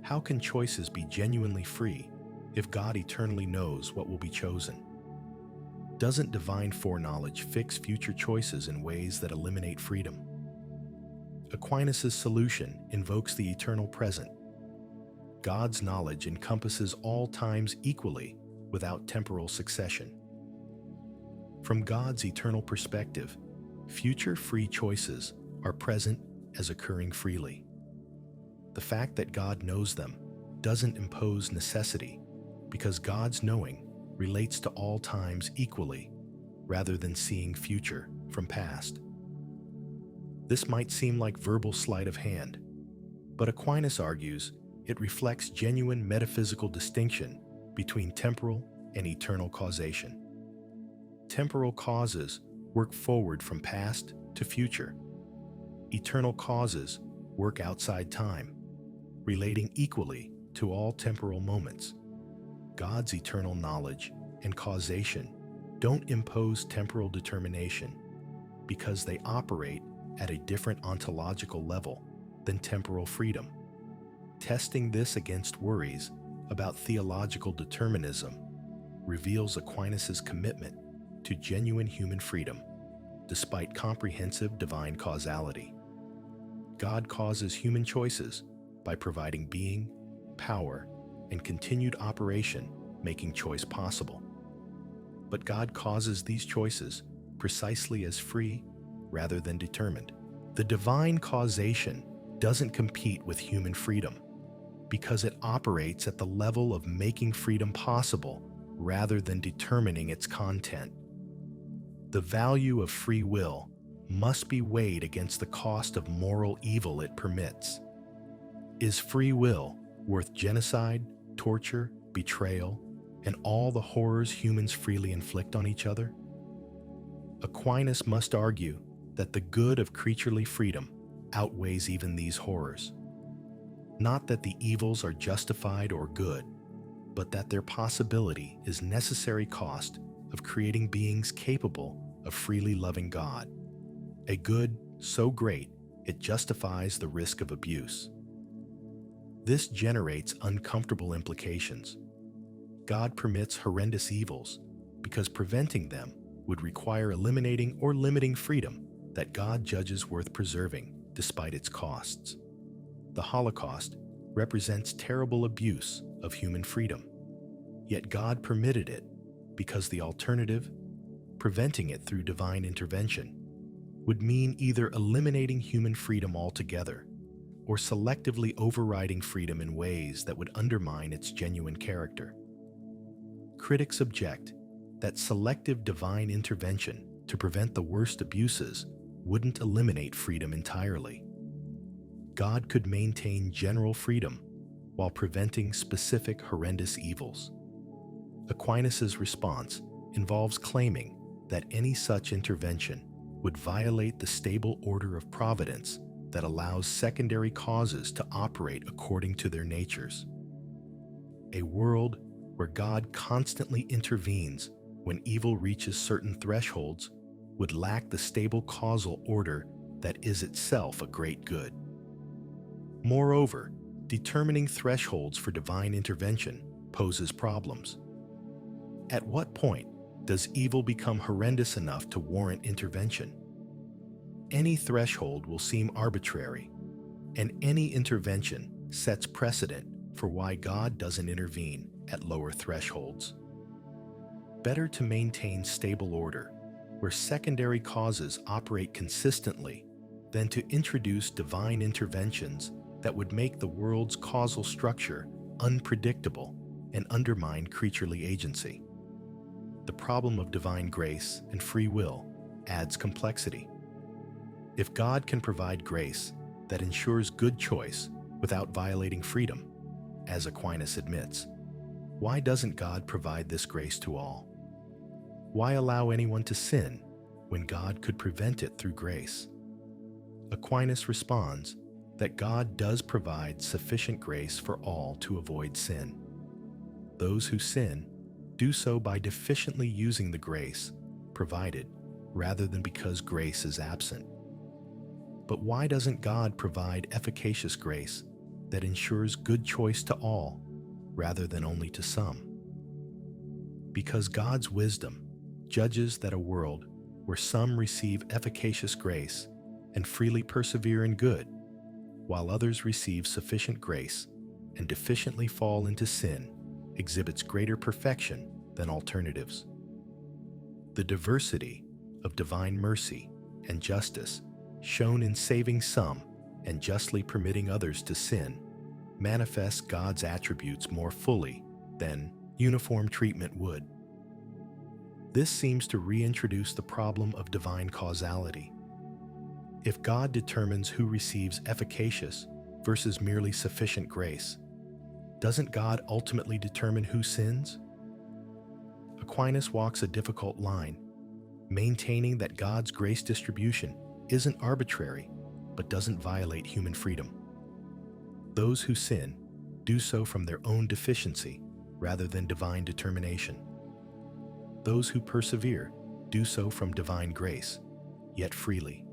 How can choices be genuinely free if God eternally knows what will be chosen? Doesn't divine foreknowledge fix future choices in ways that eliminate freedom? Aquinas' solution invokes the eternal present. God's knowledge encompasses all times equally without temporal succession. From God's eternal perspective, future free choices are present as occurring freely. The fact that God knows them doesn't impose necessity, because God's knowing relates to all times equally, rather than seeing future from past. This might seem like verbal sleight of hand, but Aquinas argues it reflects genuine metaphysical distinction between temporal and eternal causation. Temporal causes work forward from past to future. Eternal causes work outside time, relating equally to all temporal moments. God's eternal knowledge and causation don't impose temporal determination because they operate at a different ontological level than temporal freedom. Testing this against worries about theological determinism reveals Aquinas' commitment to genuine human freedom, despite comprehensive divine causality. God causes human choices by providing being, power, and continued operation, making choice possible. But God causes these choices precisely as free rather than determined. The divine causation doesn't compete with human freedom because it operates at the level of making freedom possible rather than determining its content. The value of free will must be weighed against the cost of moral evil it permits. Is free will worth genocide, torture, betrayal, and all the horrors humans freely inflict on each other? Aquinas must argue that the good of creaturely freedom outweighs even these horrors. Not that the evils are justified or good, but that their possibility is necessary cost of creating beings capable of freely loving God, a good so great it justifies the risk of abuse. This generates uncomfortable implications. God permits horrendous evils because preventing them would require eliminating or limiting freedom that God judges worth preserving despite its costs. The Holocaust represents terrible abuse of human freedom, yet God permitted it because the alternative, preventing it through divine intervention, would mean either eliminating human freedom altogether or selectively overriding freedom in ways that would undermine its genuine character. Critics object that selective divine intervention to prevent the worst abuses wouldn't eliminate freedom entirely. God could maintain general freedom while preventing specific horrendous evils. Aquinas' response involves claiming that any such intervention would violate the stable order of providence that allows secondary causes to operate according to their natures. A world where God constantly intervenes when evil reaches certain thresholds would lack the stable causal order that is itself a great good. Moreover, determining thresholds for divine intervention poses problems. At what point does evil become horrendous enough to warrant intervention? Any threshold will seem arbitrary, and any intervention sets precedent for why God doesn't intervene at lower thresholds. Better to maintain stable order, where secondary causes operate consistently, than to introduce divine interventions that would make the world's causal structure unpredictable and undermine creaturely agency. The problem of divine grace and free will adds complexity. If God can provide grace that ensures good choice without violating freedom, as Aquinas admits, why doesn't God provide this grace to all? Why allow anyone to sin when God could prevent it through grace? Aquinas responds that God does provide sufficient grace for all to avoid sin. Those who sin do so by deficiently using the grace provided rather than because grace is absent. But why doesn't God provide efficacious grace that ensures good choice to all rather than only to some? Because God's wisdom judges that a world where some receive efficacious grace and freely persevere in good, while others receive sufficient grace and deficiently fall into sin, exhibits greater perfection than alternatives. The diversity of divine mercy and justice shown in saving some and justly permitting others to sin manifests God's attributes more fully than uniform treatment would. This seems to reintroduce the problem of divine causality. If God determines who receives efficacious versus merely sufficient grace, doesn't God ultimately determine who sins? Aquinas walks a difficult line, maintaining that God's grace distribution isn't arbitrary, but doesn't violate human freedom. Those who sin do so from their own deficiency rather than divine determination. Those who persevere do so from divine grace, yet freely.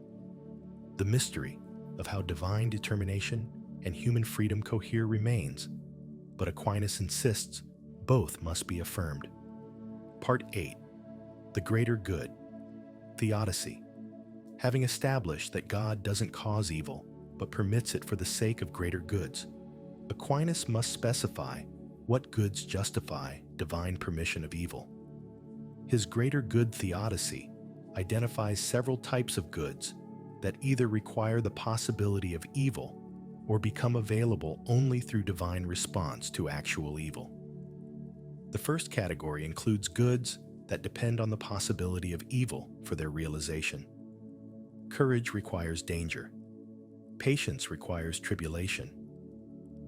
The mystery of how divine determination and human freedom cohere remains, but Aquinas insists both must be affirmed. Part 8. The Greater Good. Theodicy. Having established that God doesn't cause evil, but permits it for the sake of greater goods, Aquinas must specify what goods justify divine permission of evil. His greater good theodicy identifies several types of goods that either require the possibility of evil or become available only through divine response to actual evil. The first category includes goods that depend on the possibility of evil for their realization. Courage requires danger. Patience requires tribulation.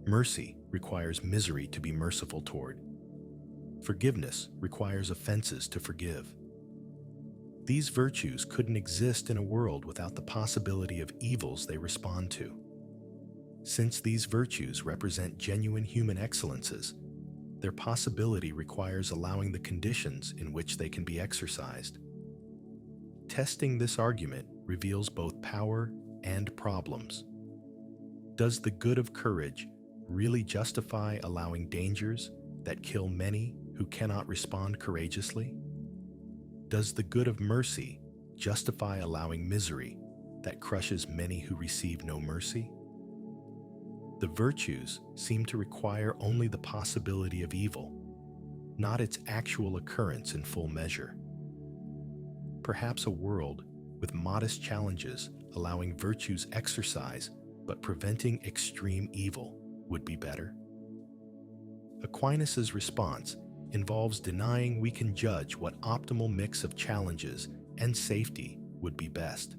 Mercy requires misery to be merciful toward. Forgiveness requires offenses to forgive. These virtues couldn't exist in a world without the possibility of evils they respond to. Since these virtues represent genuine human excellences, their possibility requires allowing the conditions in which they can be exercised. Testing this argument reveals both power and problems. Does the good of courage really justify allowing dangers that kill many who cannot respond courageously? Does the good of mercy justify allowing misery that crushes many who receive no mercy? The virtues seem to require only the possibility of evil, not its actual occurrence in full measure. Perhaps a world with modest challenges allowing virtues exercise but preventing extreme evil would be better. Aquinas' response involves denying we can judge what optimal mix of challenges and safety would be best.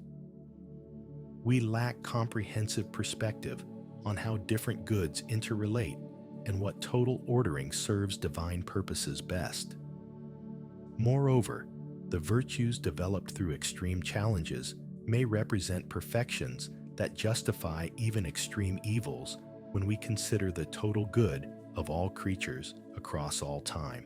We lack comprehensive perspective on how different goods interrelate and what total ordering serves divine purposes best. Moreover, the virtues developed through extreme challenges may represent perfections that justify even extreme evils when we consider the total good of all creatures across all time.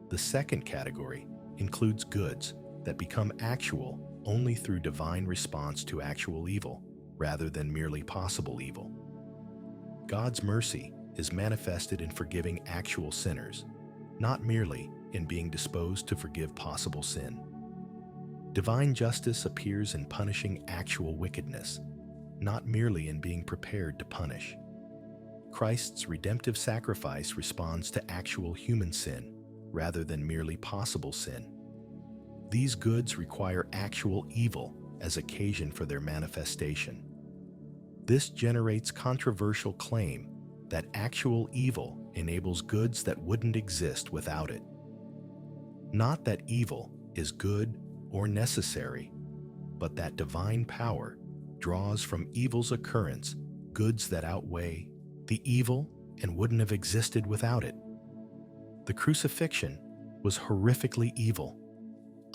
The second category includes goods that become actual only through divine response to actual evil, rather than merely possible evil. God's mercy is manifested in forgiving actual sinners, not merely in being disposed to forgive possible sin. Divine justice appears in punishing actual wickedness, not merely in being prepared to punish. Christ's redemptive sacrifice responds to actual human sin, rather than merely possible sin. These goods require actual evil as occasion for their manifestation. This generates controversial claim that actual evil enables goods that wouldn't exist without it. Not that evil is good or necessary, but that divine power draws from evil's occurrence goods that outweigh the evil and wouldn't have existed without it. The crucifixion was horrifically evil,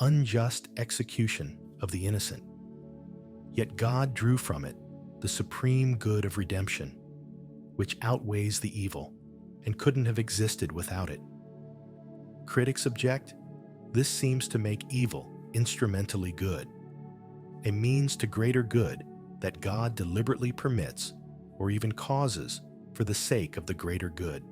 unjust execution of the innocent. Yet God drew from it the supreme good of redemption, which outweighs the evil and couldn't have existed without it. Critics object, this seems to make evil instrumentally good, a means to greater good that God deliberately permits or even causes for the sake of the greater good.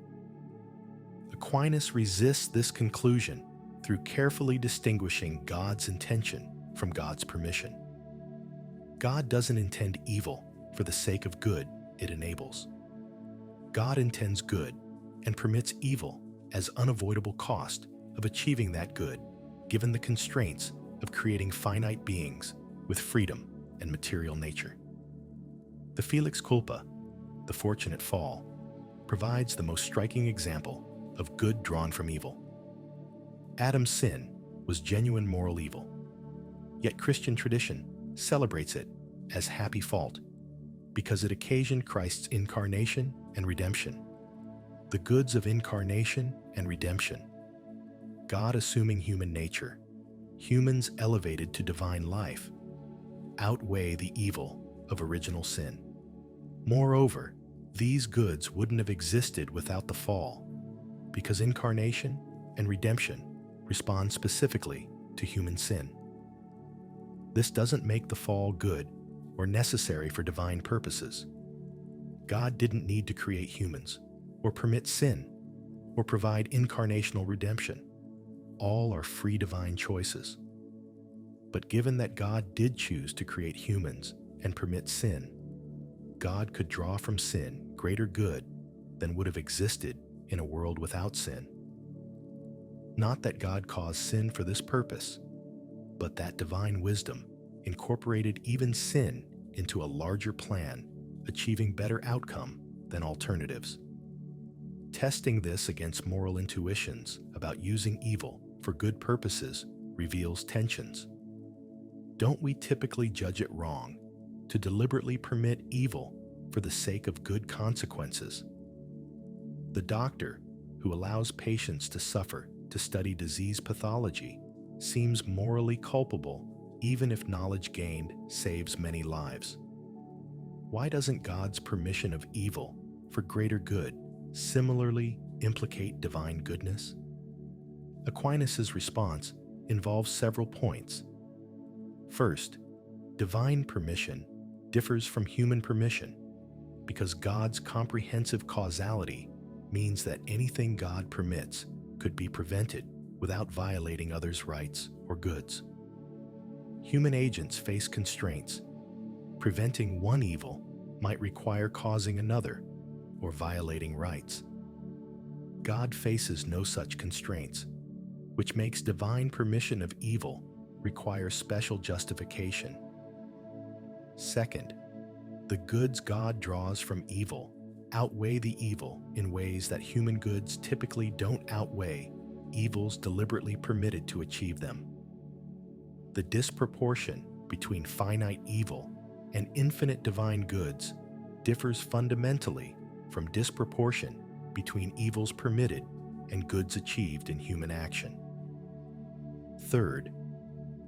Aquinas resists this conclusion through carefully distinguishing God's intention from God's permission. God doesn't intend evil for the sake of good it enables. God intends good and permits evil as unavoidable cost of achieving that good, given the constraints of creating finite beings with freedom and material nature. The Felix Culpa, the fortunate fall, provides the most striking example of good drawn from evil. Adam's sin was genuine moral evil, yet Christian tradition celebrates it as happy fault because it occasioned Christ's incarnation and redemption. The goods of incarnation and redemption, God assuming human nature, humans elevated to divine life, outweigh the evil of original sin. Moreover, these goods wouldn't have existed without the fall, because incarnation and redemption respond specifically to human sin. This doesn't make the fall good or necessary for divine purposes. God didn't need to create humans, or permit sin, or provide incarnational redemption. All are free divine choices. But given that God did choose to create humans and permit sin, God could draw from sin greater good than would have existed in a world without sin. Not that God caused sin for this purpose, but that divine wisdom incorporated even sin into a larger plan, achieving better outcome than alternatives. Testing this against moral intuitions about using evil for good purposes reveals tensions. Don't we typically judge it wrong to deliberately permit evil for the sake of good consequences? The doctor who allows patients to suffer to study disease pathology seems morally culpable even if knowledge gained saves many lives. Why doesn't God's permission of evil for greater good similarly implicate divine goodness? Aquinas' response involves several points. First, divine permission differs from human permission because God's comprehensive causality means that anything God permits could be prevented without violating others' rights or goods. Human agents face constraints. Preventing one evil might require causing another or violating rights. God faces no such constraints, which makes divine permission of evil require special justification. Second, the goods God draws from evil outweigh the evil in ways that human goods typically don't outweigh evils deliberately permitted to achieve them. The disproportion between finite evil and infinite divine goods differs fundamentally from disproportion between evils permitted and goods achieved in human action. Third,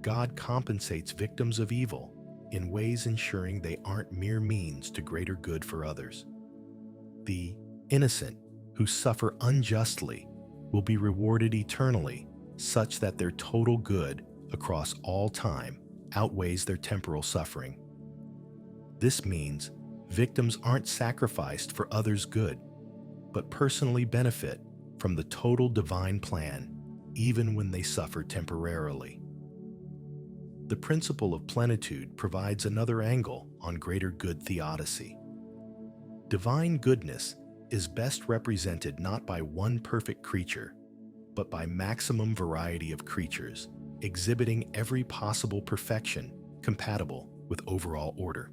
God compensates victims of evil in ways ensuring they aren't mere means to greater good for others. The innocent who suffer unjustly will be rewarded eternally such that their total good across all time outweighs their temporal suffering. This means victims aren't sacrificed for others' good, but personally benefit from the total divine plan, even when they suffer temporarily. The principle of plenitude provides another angle on greater good theodicy. Divine goodness is best represented not by one perfect creature, but by maximum variety of creatures, exhibiting every possible perfection compatible with overall order.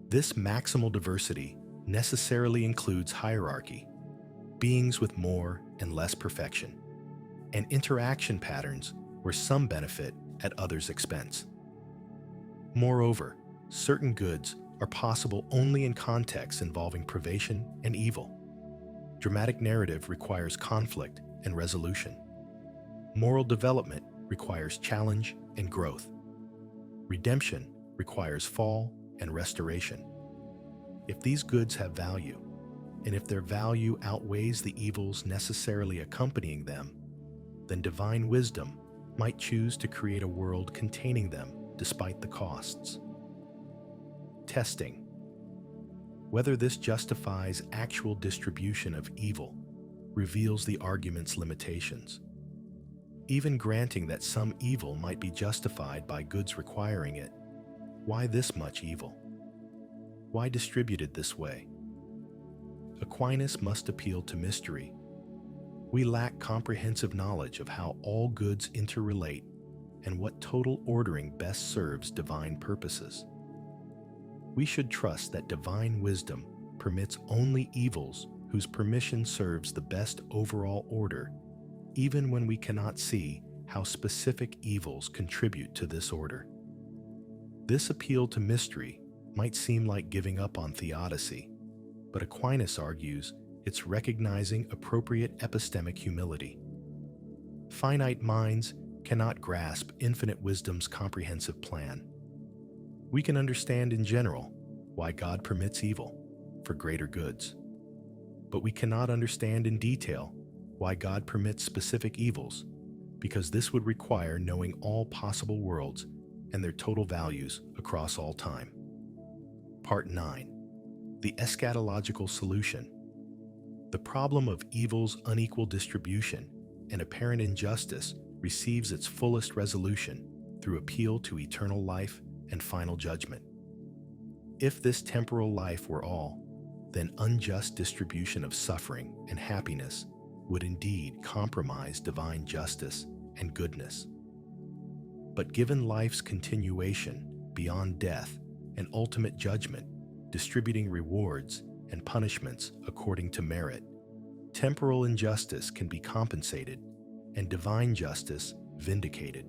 This maximal diversity necessarily includes hierarchy. beings with more and less perfection, and interaction patterns where some benefit at others' expense. Moreover, certain goods are possible only in contexts involving privation and evil. Dramatic narrative requires conflict and resolution. Moral development requires challenge and growth. Redemption requires fall and restoration. If these goods have value, and if their value outweighs the evils necessarily accompanying them, then divine wisdom might choose to create a world containing them despite the costs. Testing. Whether this justifies actual distribution of evil reveals the argument's limitations. Even granting that some evil might be justified by goods requiring it, why this much evil? Why distributed this way? Aquinas must appeal to mystery. We lack comprehensive knowledge of how all goods interrelate and what total ordering best serves divine purposes. We should trust that divine wisdom permits only evils whose permission serves the best overall order, even when we cannot see how specific evils contribute to this order. This appeal to mystery might seem like giving up on theodicy, but Aquinas argues it's recognizing appropriate epistemic humility. Finite minds cannot grasp infinite wisdom's comprehensive plan. We can understand in general why God permits evil for greater goods, but we cannot understand in detail why God permits specific evils, because this would require knowing all possible worlds and their total values across all time. Part 9. The eschatological solution. The problem of evil's unequal distribution and apparent injustice receives its fullest resolution through appeal to eternal life and final judgment. If this temporal life were all, then unjust distribution of suffering and happiness would indeed compromise divine justice and goodness. But given life's continuation beyond death and ultimate judgment, distributing rewards and punishments according to merit, temporal injustice can be compensated and divine justice vindicated.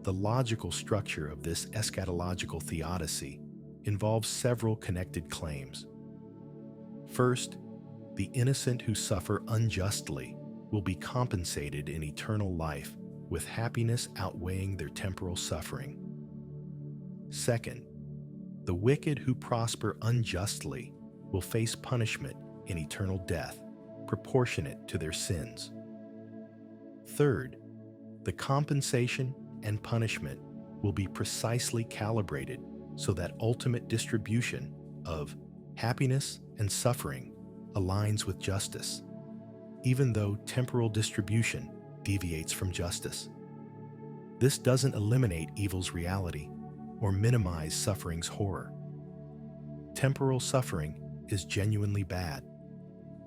The logical structure of this eschatological theodicy involves several connected claims. First, the innocent who suffer unjustly will be compensated in eternal life with happiness outweighing their temporal suffering. Second, the wicked who prosper unjustly will face punishment in eternal death, proportionate to their sins. Third, the compensation and punishment will be precisely calibrated so that ultimate distribution of happiness and suffering aligns with justice, even though temporal distribution deviates from justice. This doesn't eliminate evil's reality or minimize suffering's horror. Temporal suffering is genuinely bad,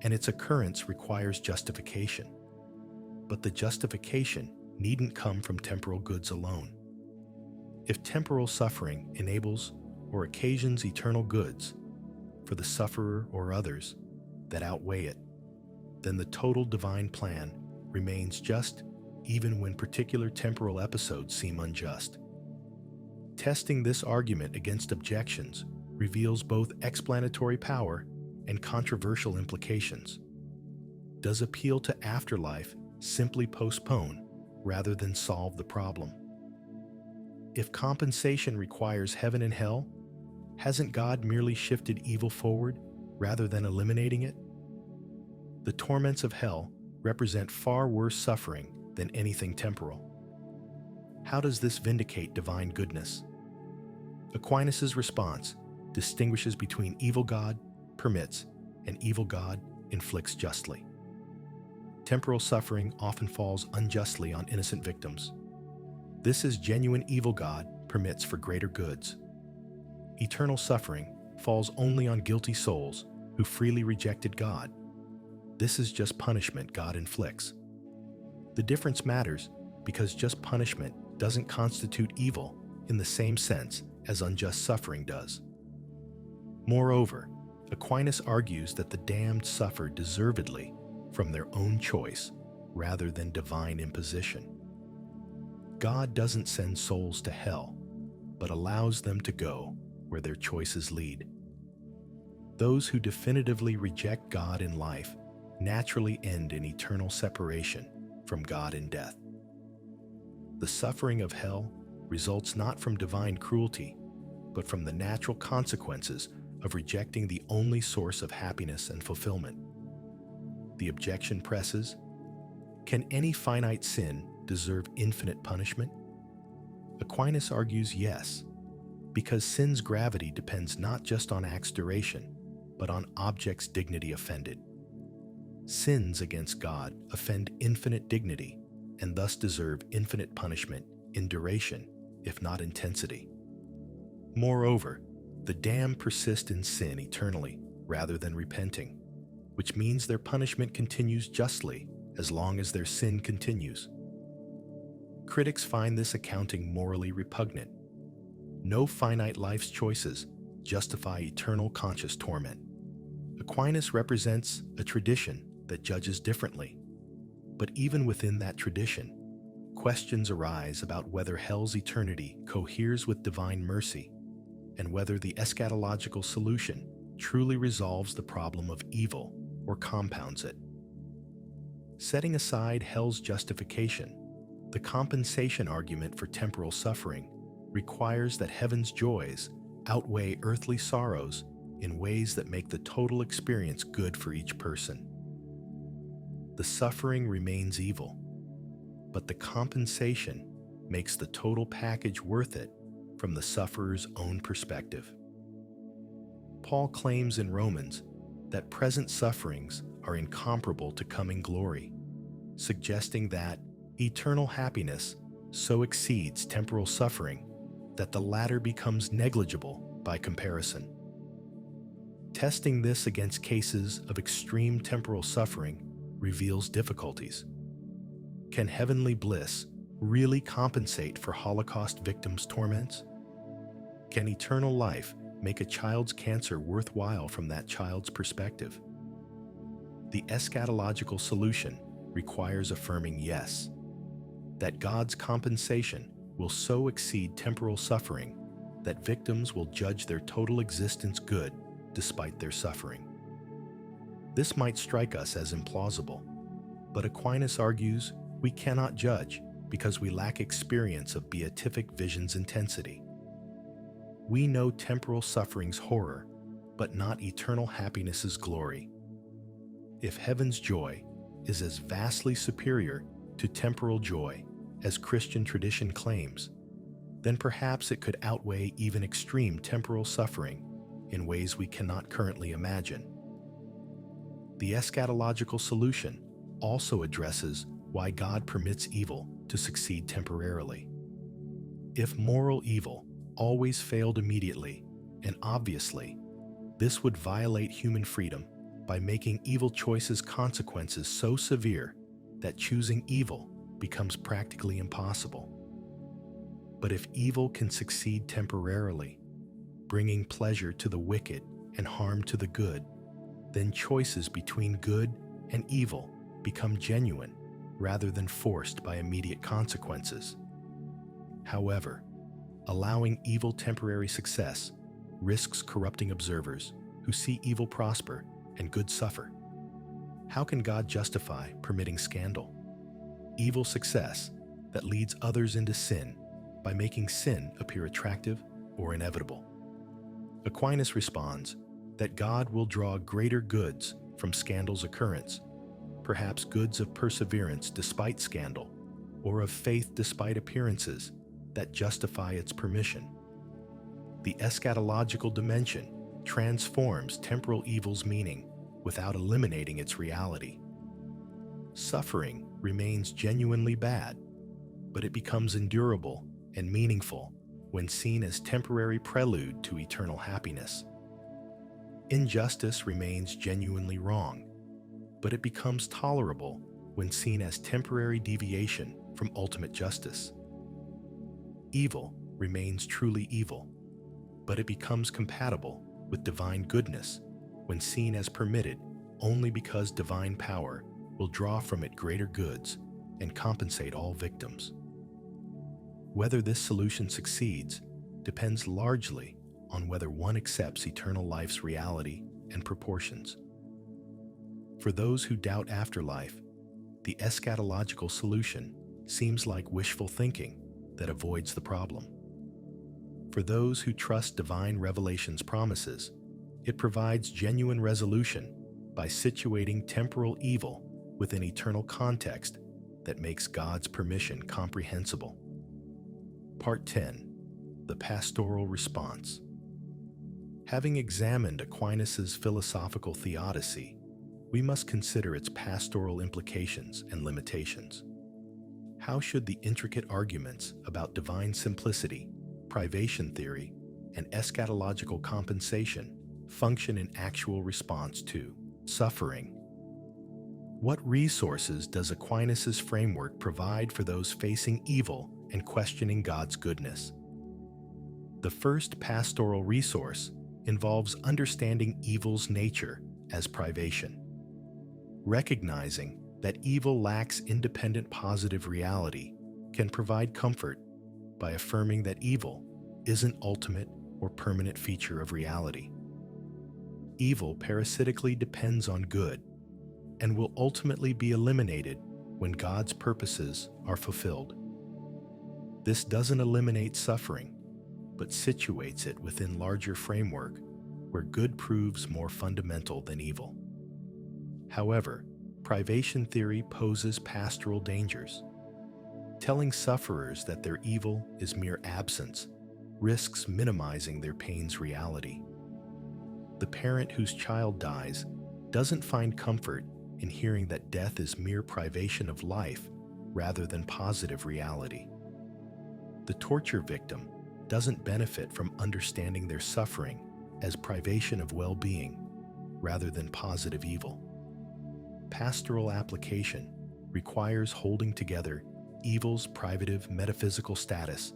and its occurrence requires justification. But the justification needn't come from temporal goods alone. If temporal suffering enables or occasions eternal goods for the sufferer or others that outweigh it, then the total divine plan remains just even when particular temporal episodes seem unjust. Testing this argument against objections reveals both explanatory power and controversial implications. Does appeal to afterlife simply postpone rather than solve the problem? If compensation requires heaven and hell, hasn't God merely shifted evil forward rather than eliminating it? The torments of hell represent far worse suffering than anything temporal. How does this vindicate divine goodness? Aquinas' response distinguishes between evil God permits and evil God inflicts justly. Temporal suffering often falls unjustly on innocent victims. This is genuine evil God permits for greater goods. Eternal suffering falls only on guilty souls who freely rejected God. This is just punishment God inflicts. The difference matters because just punishment doesn't constitute evil in the same sense as unjust suffering does. Moreover, Aquinas argues that the damned suffer deservedly from their own choice rather than divine imposition. God doesn't send souls to hell, but allows them to go where their choices lead. Those who definitively reject God in life naturally end in eternal separation from God in death. The suffering of hell results not from divine cruelty, but from the natural consequences of rejecting the only source of happiness and fulfillment. The objection presses, can any finite sin deserve infinite punishment? Aquinas argues yes, because sin's gravity depends not just on act's duration, but on object's dignity offended. Sins against God offend infinite dignity and thus deserve infinite punishment in duration, if not intensity. Moreover, the damned persist in sin eternally rather than repenting, which means their punishment continues justly as long as their sin continues. Critics find this accounting morally repugnant. No finite life's choices justify eternal conscious torment. Aquinas represents a tradition that judges differently, but even within that tradition, questions arise about whether hell's eternity coheres with divine mercy and whether the eschatological solution truly resolves the problem of evil or compounds it. Setting aside hell's justification, the compensation argument for temporal suffering requires that heaven's joys outweigh earthly sorrows in ways that make the total experience good for each person. The suffering remains evil, but the compensation makes the total package worth it from the sufferer's own perspective. Paul claims in Romans that present sufferings are incomparable to coming glory, suggesting that eternal happiness so exceeds temporal suffering that the latter becomes negligible by comparison. Testing this against cases of extreme temporal suffering reveals difficulties. Can heavenly bliss really compensate for Holocaust victims' torments? Can eternal life make a child's cancer worthwhile from that child's perspective? The eschatological solution requires affirming yes, that God's compensation will so exceed temporal suffering that victims will judge their total existence good despite their suffering. This might strike us as implausible, but Aquinas argues we cannot judge because we lack experience of beatific vision's intensity. We know temporal suffering's horror, but not eternal happiness's glory. If heaven's joy is as vastly superior to temporal joy as Christian tradition claims, then perhaps it could outweigh even extreme temporal suffering in ways we cannot currently imagine. The eschatological solution also addresses why God permits evil to succeed temporarily. If moral evil always failed immediately and obviously, this would violate human freedom by making evil choices' consequences so severe that choosing evil becomes practically impossible. But if evil can succeed temporarily, bringing pleasure to the wicked and harm to the good, then choices between good and evil become genuine rather than forced by immediate consequences. However, allowing evil temporary success risks corrupting observers who see evil prosper and good suffer. How can God justify permitting scandal, evil success that leads others into sin by making sin appear attractive or inevitable? Aquinas responds that God will draw greater goods from scandal's occurrence, perhaps goods of perseverance despite scandal, or of faith despite appearances that justify its permission. The eschatological dimension transforms temporal evil's meaning without eliminating its reality. Suffering remains genuinely bad, but it becomes endurable and meaningful when seen as temporary prelude to eternal happiness. Injustice remains genuinely wrong, but it becomes tolerable when seen as temporary deviation from ultimate justice. Evil remains truly evil, but it becomes compatible with divine goodness when seen as permitted only because divine power will draw from it greater goods and compensate all victims. Whether this solution succeeds depends largely on whether one accepts eternal life's reality and proportions. For those who doubt afterlife, the eschatological solution seems like wishful thinking that avoids the problem. For those who trust divine revelation's promises, it provides genuine resolution by situating temporal evil within eternal context that makes God's permission comprehensible. Part 10. The Pastoral Response. Having examined Aquinas' philosophical theodicy, we must consider its pastoral implications and limitations. How should the intricate arguments about divine simplicity, privation theory, and eschatological compensation function in actual response to suffering? What resources does Aquinas' framework provide for those facing evil and questioning God's goodness? The first pastoral resource involves understanding evil's nature as privation. Recognizing that evil lacks independent positive reality can provide comfort by affirming that evil is an ultimate or permanent feature of reality. Evil parasitically depends on good and will ultimately be eliminated when God's purposes are fulfilled. This doesn't eliminate suffering, but situates it within larger framework where good proves more fundamental than evil. However, privation theory poses pastoral dangers. Telling sufferers that their evil is mere absence risks minimizing their pain's reality. The parent whose child dies doesn't find comfort in hearing that death is mere privation of life rather than positive reality. The torture victim doesn't benefit from understanding their suffering as privation of well-being rather than positive evil. Pastoral application requires holding together evil's privative metaphysical status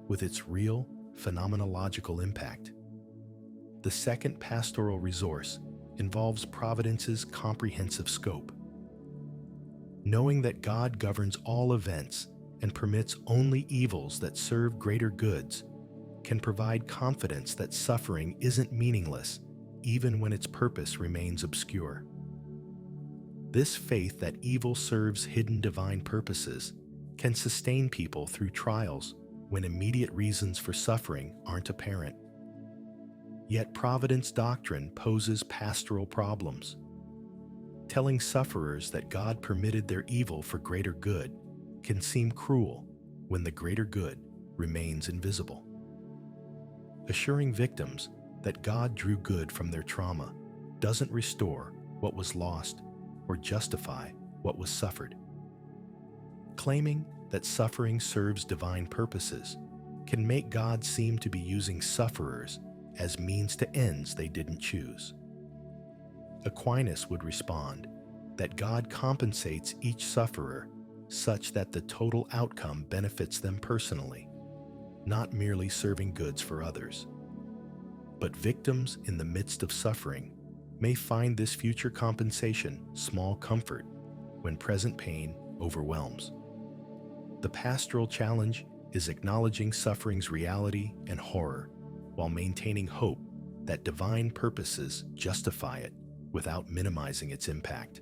with its real phenomenological impact. The second pastoral resource involves providence's comprehensive scope. Knowing that God governs all events and permits only evils that serve greater goods can provide confidence that suffering isn't meaningless even when its purpose remains obscure. This faith that evil serves hidden divine purposes can sustain people through trials when immediate reasons for suffering aren't apparent. Yet providence doctrine poses pastoral problems. Telling sufferers that God permitted their evil for greater good can seem cruel when the greater good remains invisible. Assuring victims that God drew good from their trauma doesn't restore what was lost or justify what was suffered. Claiming that suffering serves divine purposes can make God seem to be using sufferers as means to ends they didn't choose. Aquinas would respond that God compensates each sufferer such that the total outcome benefits them personally, not merely serving goods for others. But victims in the midst of suffering may find this future compensation small comfort when present pain overwhelms. The pastoral challenge is acknowledging suffering's reality and horror while maintaining hope that divine purposes justify it without minimizing its impact.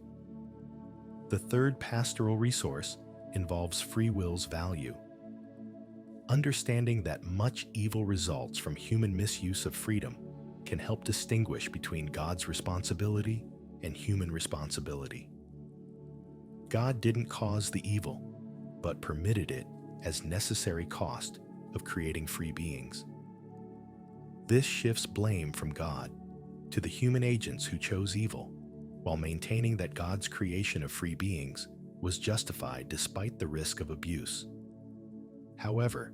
The third pastoral resource involves free will's value. Understanding that much evil results from human misuse of freedom can help distinguish between God's responsibility and human responsibility. God didn't cause the evil, but permitted it as necessary cost of creating free beings. This shifts blame from God to the human agents who chose evil, while maintaining that God's creation of free beings was justified despite the risk of abuse. However,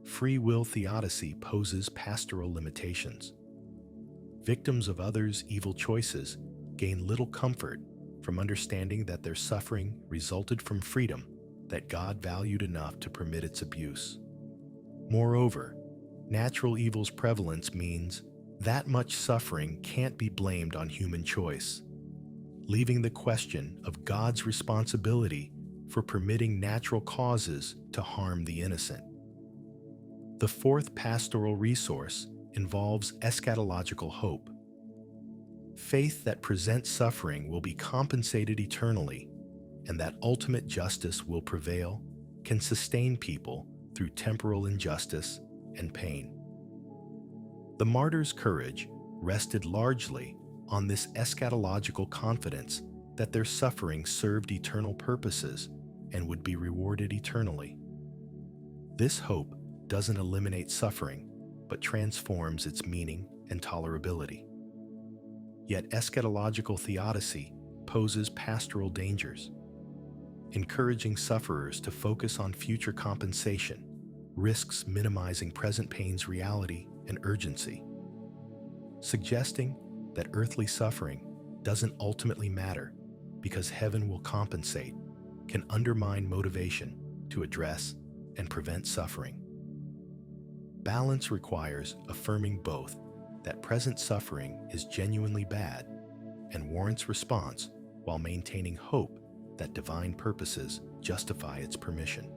free will theodicy poses pastoral limitations. Victims of others' evil choices gain little comfort from understanding that their suffering resulted from freedom that God valued enough to permit its abuse. Moreover, natural evil's prevalence means that much suffering can't be blamed on human choice, leaving the question of God's responsibility for permitting natural causes to harm the innocent. The fourth pastoral resource involves eschatological hope. Faith that present suffering will be compensated eternally and that ultimate justice will prevail can sustain people through temporal injustice and pain. The martyr's courage rested largely on this eschatological confidence that their suffering served eternal purposes and would be rewarded eternally. This hope doesn't eliminate suffering, but transforms its meaning and tolerability. Yet eschatological theodicy poses pastoral dangers. Encouraging sufferers to focus on future compensation risks minimizing present pain's reality and urgency. Suggesting that earthly suffering doesn't ultimately matter because heaven will compensate can undermine motivation to address and prevent suffering. Balance requires affirming both that present suffering is genuinely bad and warrants response while maintaining hope that divine purposes justify its permission.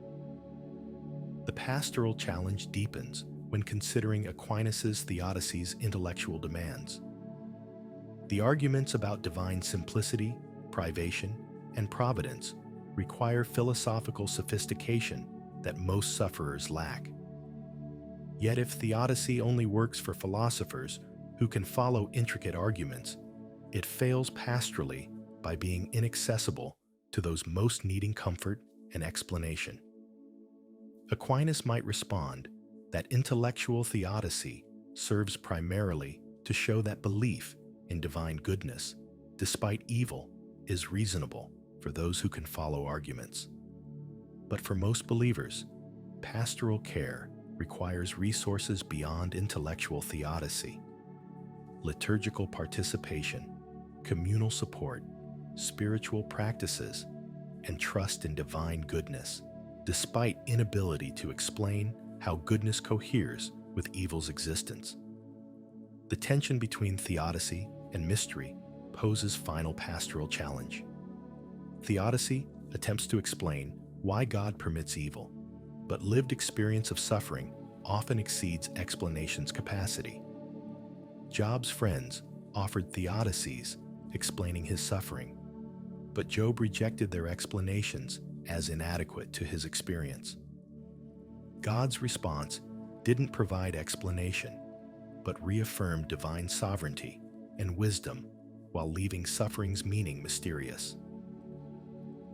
The pastoral challenge deepens when considering Aquinas' theodicy's intellectual demands. The arguments about divine simplicity, privation, and providence require philosophical sophistication that most sufferers lack. Yet if theodicy only works for philosophers who can follow intricate arguments, it fails pastorally by being inaccessible to those most needing comfort and explanation. Aquinas might respond that intellectual theodicy serves primarily to show that belief in divine goodness, despite evil, is reasonable for those who can follow arguments. But for most believers, pastoral care requires resources beyond intellectual theodicy. Liturgical participation, communal support, spiritual practices, and trust in divine goodness, despite inability to explain how goodness coheres with evil's existence. The tension between theodicy and mystery poses final pastoral challenge. Theodicy attempts to explain why God permits evil, but lived experience of suffering often exceeds explanation's capacity. Job's friends offered theodicies explaining his suffering, but Job rejected their explanations as inadequate to his experience. God's response didn't provide explanation, but reaffirmed divine sovereignty and wisdom while leaving suffering's meaning mysterious.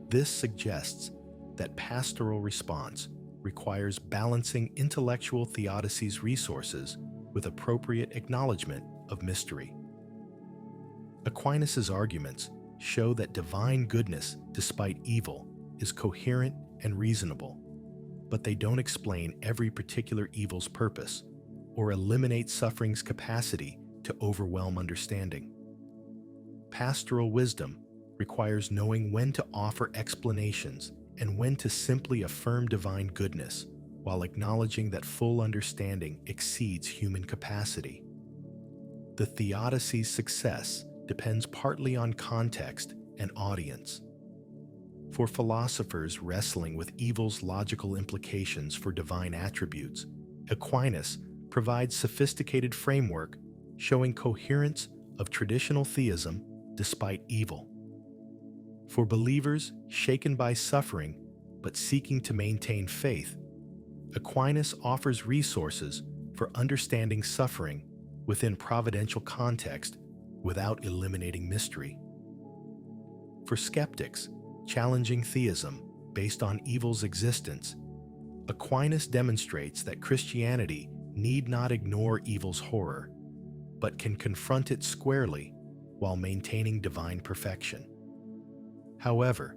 This suggests that pastoral response requires balancing intellectual theodicy's resources with appropriate acknowledgement of mystery. Aquinas' arguments show that divine goodness, despite evil, is coherent and reasonable, but they don't explain every particular evil's purpose or eliminate suffering's capacity to overwhelm understanding. Pastoral wisdom requires knowing when to offer explanations and when to simply affirm divine goodness while acknowledging that full understanding exceeds human capacity. The theodicy's success depends partly on context and audience. For philosophers wrestling with evil's logical implications for divine attributes, Aquinas provides sophisticated framework showing coherence of traditional theism despite evil. For believers shaken by suffering but seeking to maintain faith, Aquinas offers resources for understanding suffering within providential context without eliminating mystery. For skeptics challenging theism based on evil's existence, Aquinas demonstrates that Christianity need not ignore evil's horror, but can confront it squarely while maintaining divine perfection. However,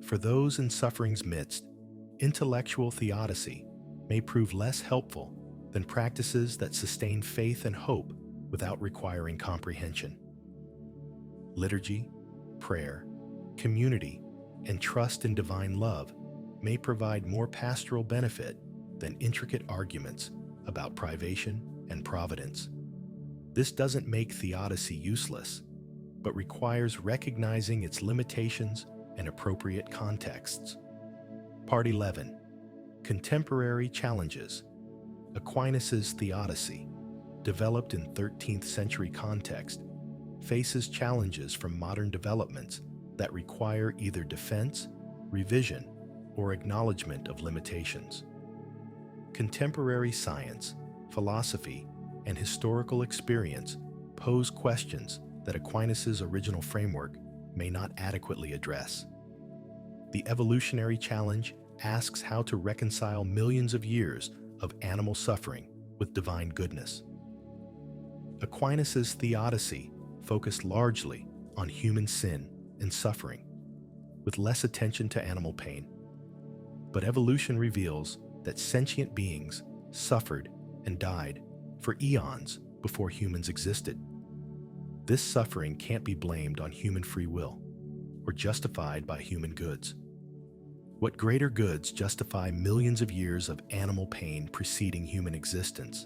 for those in suffering's midst, intellectual theodicy may prove less helpful than practices that sustain faith and hope without requiring comprehension. Liturgy, prayer, community, and trust in divine love may provide more pastoral benefit than intricate arguments about privation and providence. This doesn't make theodicy useless, but requires recognizing its limitations and appropriate contexts. Part 11. Contemporary Challenges. Aquinas' theodicy, developed in 13th century context, faces challenges from modern developments that require either defense, revision, or acknowledgement of limitations. Contemporary science, philosophy, and historical experience pose questions that Aquinas' original framework may not adequately address. The evolutionary challenge asks how to reconcile millions of years of animal suffering with divine goodness. Aquinas' theodicy focused largely on human sin and suffering, with less attention to animal pain. But evolution reveals that sentient beings suffered and died for eons before humans existed. This suffering can't be blamed on human free will or justified by human goods. What greater goods justify millions of years of animal pain preceding human existence?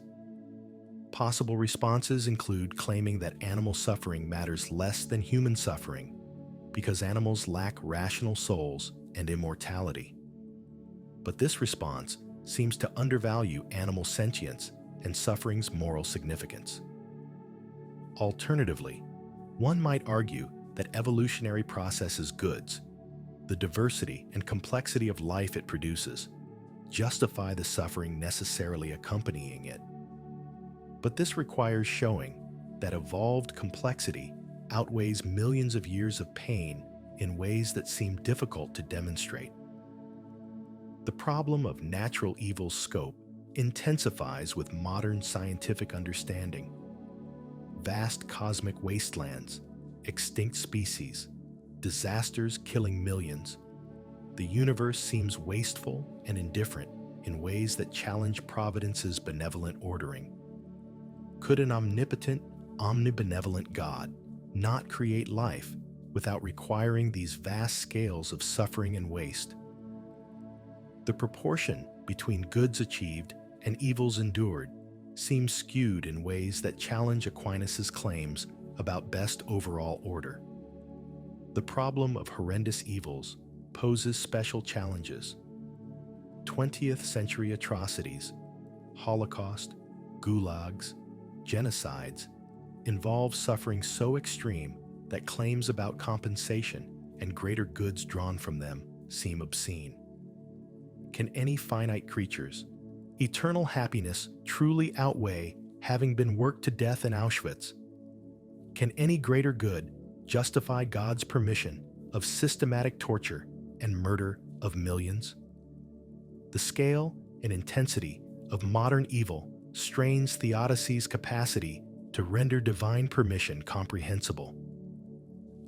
Possible responses include claiming that animal suffering matters less than human suffering because animals lack rational souls and immortality. But this response seems to undervalue animal sentience and suffering's moral significance. Alternatively, one might argue that evolutionary processes' goods, the diversity and complexity of life it produces, justify the suffering necessarily accompanying it. But this requires showing that evolved complexity outweighs millions of years of pain in ways that seem difficult to demonstrate. The problem of natural evil's scope intensifies with modern scientific understanding. Vast cosmic wastelands, extinct species, disasters killing millions. The universe seems wasteful and indifferent in ways that challenge Providence's benevolent ordering. Could an omnipotent, omnibenevolent God not create life without requiring these vast scales of suffering and waste? The proportion between goods achieved and evils endured seems skewed in ways that challenge Aquinas' claims about best overall order. The problem of horrendous evils poses special challenges. 20th century atrocities, Holocaust, gulags, genocides, involve suffering so extreme that claims about compensation and greater goods drawn from them seem obscene. Can any finite creature's eternal happiness truly outweigh having been worked to death in Auschwitz? Can any greater good justify God's permission of systematic torture and murder of millions? The scale and intensity of modern evil strains theodicy's capacity to render divine permission comprehensible.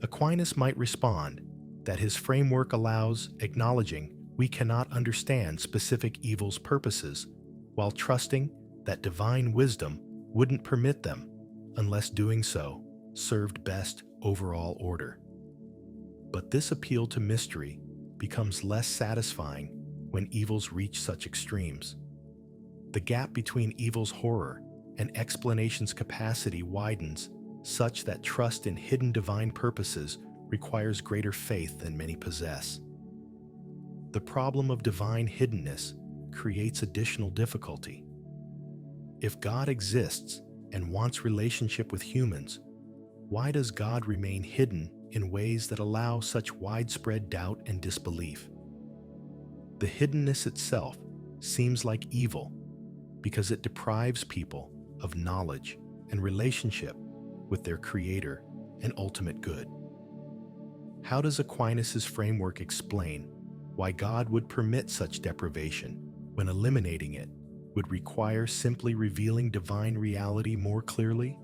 Aquinas might respond that his framework allows acknowledging we cannot understand specific evil's purposes, while trusting that divine wisdom wouldn't permit them unless doing so served best overall order. But this appeal to mystery becomes less satisfying when evils reach such extremes. The gap between evil's horror and explanation's capacity widens such that trust in hidden divine purposes requires greater faith than many possess. The problem of divine hiddenness creates additional difficulty. If God exists and wants relationship with humans, why does God remain hidden in ways that allow such widespread doubt and disbelief? The hiddenness itself seems like evil because it deprives people of knowledge and relationship with their Creator and ultimate good. How does Aquinas' framework explain why God would permit such deprivation when eliminating it would require simply revealing divine reality more clearly?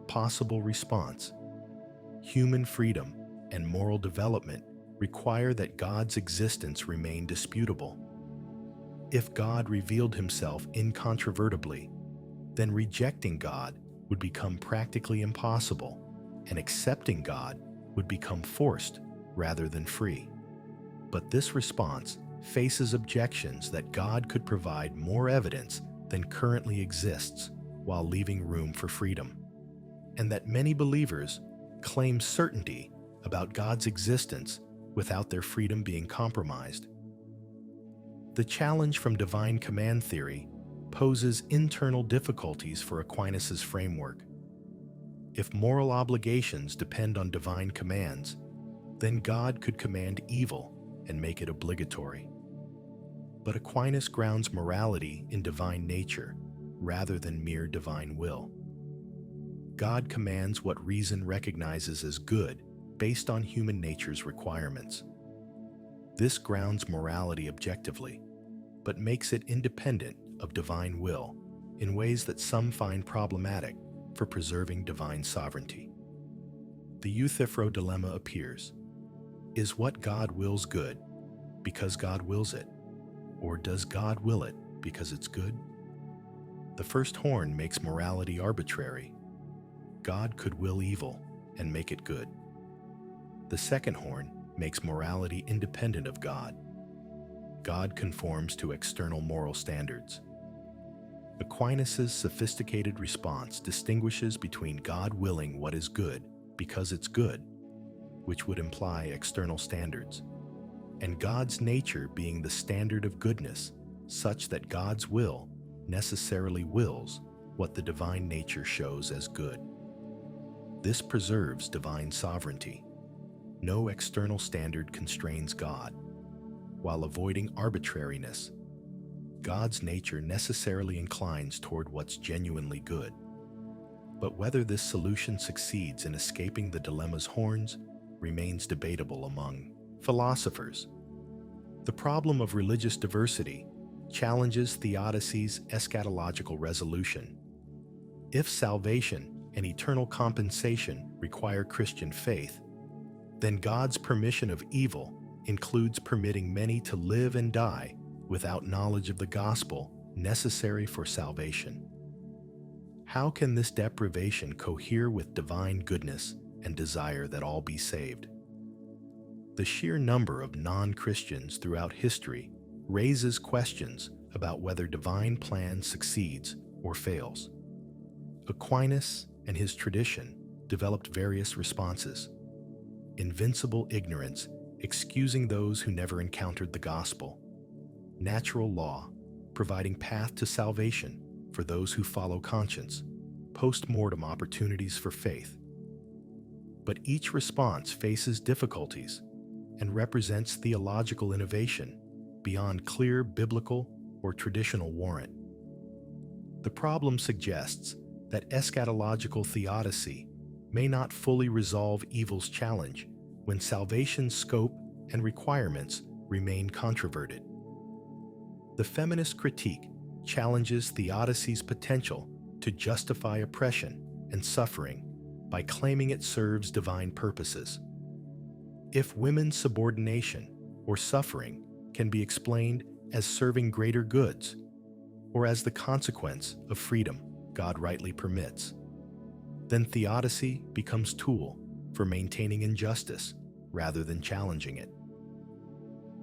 Possible response: human freedom and moral development require that God's existence remain disputable. If God revealed himself incontrovertibly, then rejecting God would become practically impossible, and accepting God would become forced rather than free. But this response faces objections that God could provide more evidence than currently exists while leaving room for freedom, and that many believers claim certainty about God's existence without their freedom being compromised. The challenge from divine command theory poses internal difficulties for Aquinas' framework. If moral obligations depend on divine commands, then God could command evil and make it obligatory. But Aquinas grounds morality in divine nature rather than mere divine will. God commands what reason recognizes as good based on human nature's requirements. This grounds morality objectively, but makes it independent of divine will in ways that some find problematic for preserving divine sovereignty. The Euthyphro dilemma appears. Is what God wills good because God wills it, or does God will it because it's good? The first horn makes morality arbitrary. God could will evil and make it good. The second horn makes morality independent of God. God conforms to external moral standards. Aquinas' sophisticated response distinguishes between God willing what is good because it's good, which would imply external standards, and God's nature being the standard of goodness, such that God's will necessarily wills what the divine nature shows as good. This preserves divine sovereignty. No external standard constrains God, while avoiding arbitrariness. God's nature necessarily inclines toward what's genuinely good. But whether this solution succeeds in escaping the dilemma's horns remains debatable among philosophers. The problem of religious diversity challenges theodicy's eschatological resolution. If salvation and eternal compensation require Christian faith, then God's permission of evil includes permitting many to live and die without knowledge of the gospel necessary for salvation. How can this deprivation cohere with divine goodness and desire that all be saved? The sheer number of non-Christians throughout history raises questions about whether divine plan succeeds or fails. Aquinas and his tradition developed various responses. Invincible ignorance, excusing those who never encountered the gospel. Natural law, providing path to salvation for those who follow conscience. Post-mortem opportunities for faith. But each response faces difficulties and represents theological innovation beyond clear biblical or traditional warrant. The problem suggests that eschatological theodicy may not fully resolve evil's challenge when salvation's scope and requirements remain controverted. The feminist critique challenges theodicy's potential to justify oppression and suffering by claiming it serves divine purposes. If women's subordination or suffering can be explained as serving greater goods, or as the consequence of freedom God rightly permits, then theodicy becomes tool for maintaining injustice rather than challenging it.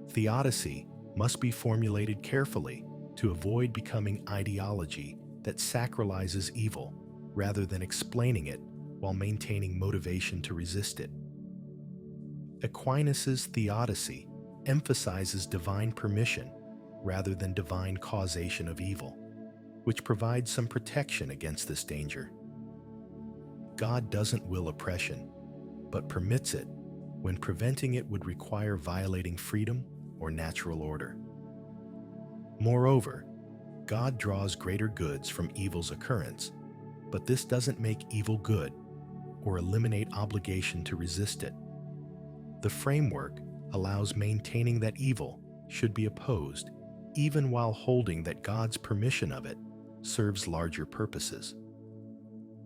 Theodicy must be formulated carefully to avoid becoming ideology that sacralizes evil rather than explaining it while maintaining motivation to resist it. Aquinas' theodicy emphasizes divine permission rather than divine causation of evil, which provides some protection against this danger. God doesn't will oppression, but permits it when preventing it would require violating freedom or natural order. Moreover, God draws greater goods from evil's occurrence, but this doesn't make evil good or eliminate obligation to resist it. The framework allows maintaining that evil should be opposed, even while holding that God's permission of it serves larger purposes.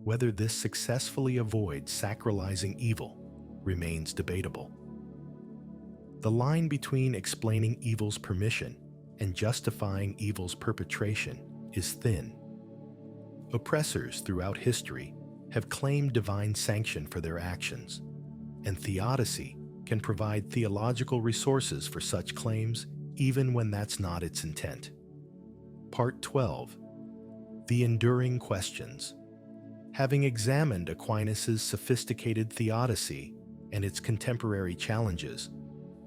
Whether this successfully avoids sacralizing evil remains debatable. The line between explaining evil's permission and justifying evil's perpetration is thin. Oppressors throughout history have claimed divine sanction for their actions, and theodicy can provide theological resources for such claims even when that's not its intent. Part 12. The enduring questions. Having examined Aquinas' sophisticated theodicy and its contemporary challenges,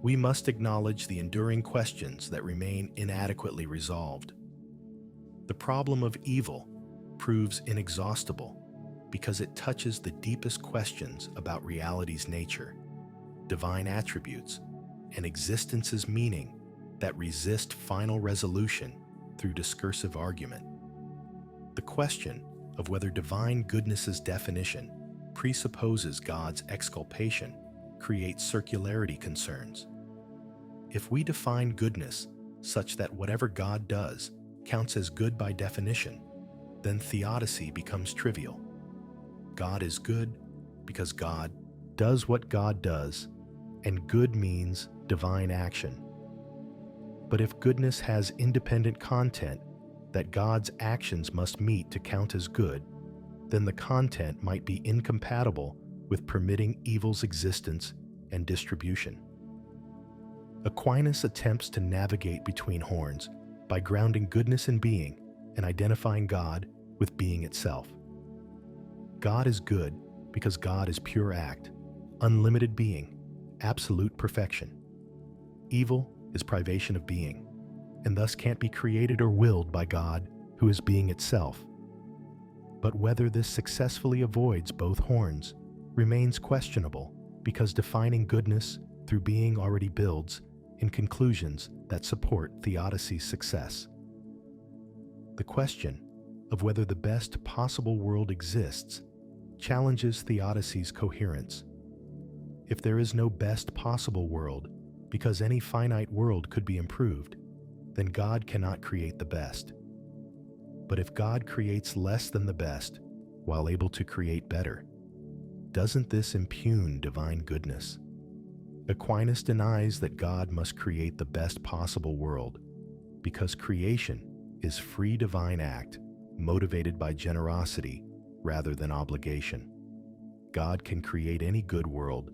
we must acknowledge the enduring questions that remain inadequately resolved. The problem of evil proves inexhaustible because it touches the deepest questions about reality's nature, divine attributes, and existence's meaning that resist final resolution through discursive argument. The question of whether divine goodness's definition presupposes God's exculpation creates circularity concerns. If we define goodness such that whatever God does counts as good by definition, then theodicy becomes trivial. God is good because God does what God does, and good means divine action. But if goodness has independent content that God's actions must meet to count as good, then the content might be incompatible with permitting evil's existence and distribution. Aquinas attempts to navigate between horns by grounding goodness in being and identifying God with being itself. God is good because God is pure act, unlimited being, absolute perfection. Evil is privation of being, and thus can't be created or willed by God, who is being itself. But whether this successfully avoids both horns remains questionable because defining goodness through being already builds in conclusions that support theodicy's success. The question of whether the best possible world exists challenges theodicy's coherence. If there is no best possible world because any finite world could be improved, then God cannot create the best. But if God creates less than the best while able to create better, doesn't this impugn divine goodness? Aquinas denies that God must create the best possible world because creation is free divine act motivated by generosity rather than obligation. God can create any good world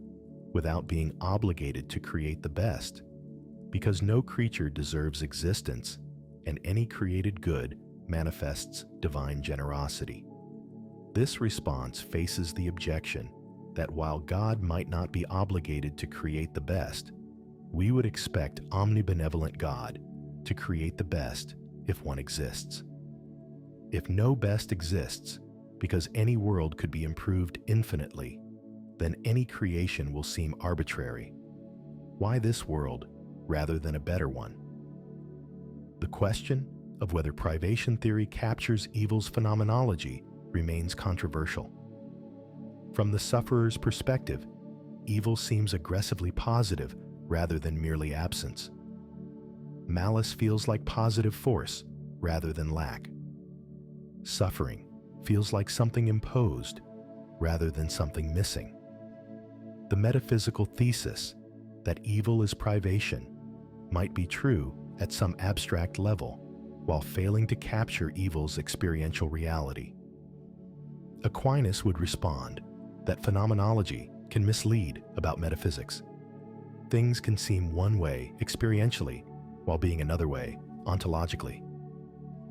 without being obligated to create the best because no creature deserves existence and any created good manifests divine generosity. This response faces the objection that while God might not be obligated to create the best, we would expect omnibenevolent God to create the best if one exists. If no best exists because any world could be improved infinitely, then any creation will seem arbitrary. Why this world rather than a better one? The question of whether privation theory captures evil's phenomenology remains controversial. From the sufferer's perspective, evil seems aggressively positive rather than merely absence. Malice feels like positive force rather than lack. Suffering feels like something imposed rather than something missing. The metaphysical thesis that evil is privation might be true at some abstract level while failing to capture evil's experiential reality. Aquinas would respond that phenomenology can mislead about metaphysics. Things can seem one way experientially while being another way ontologically.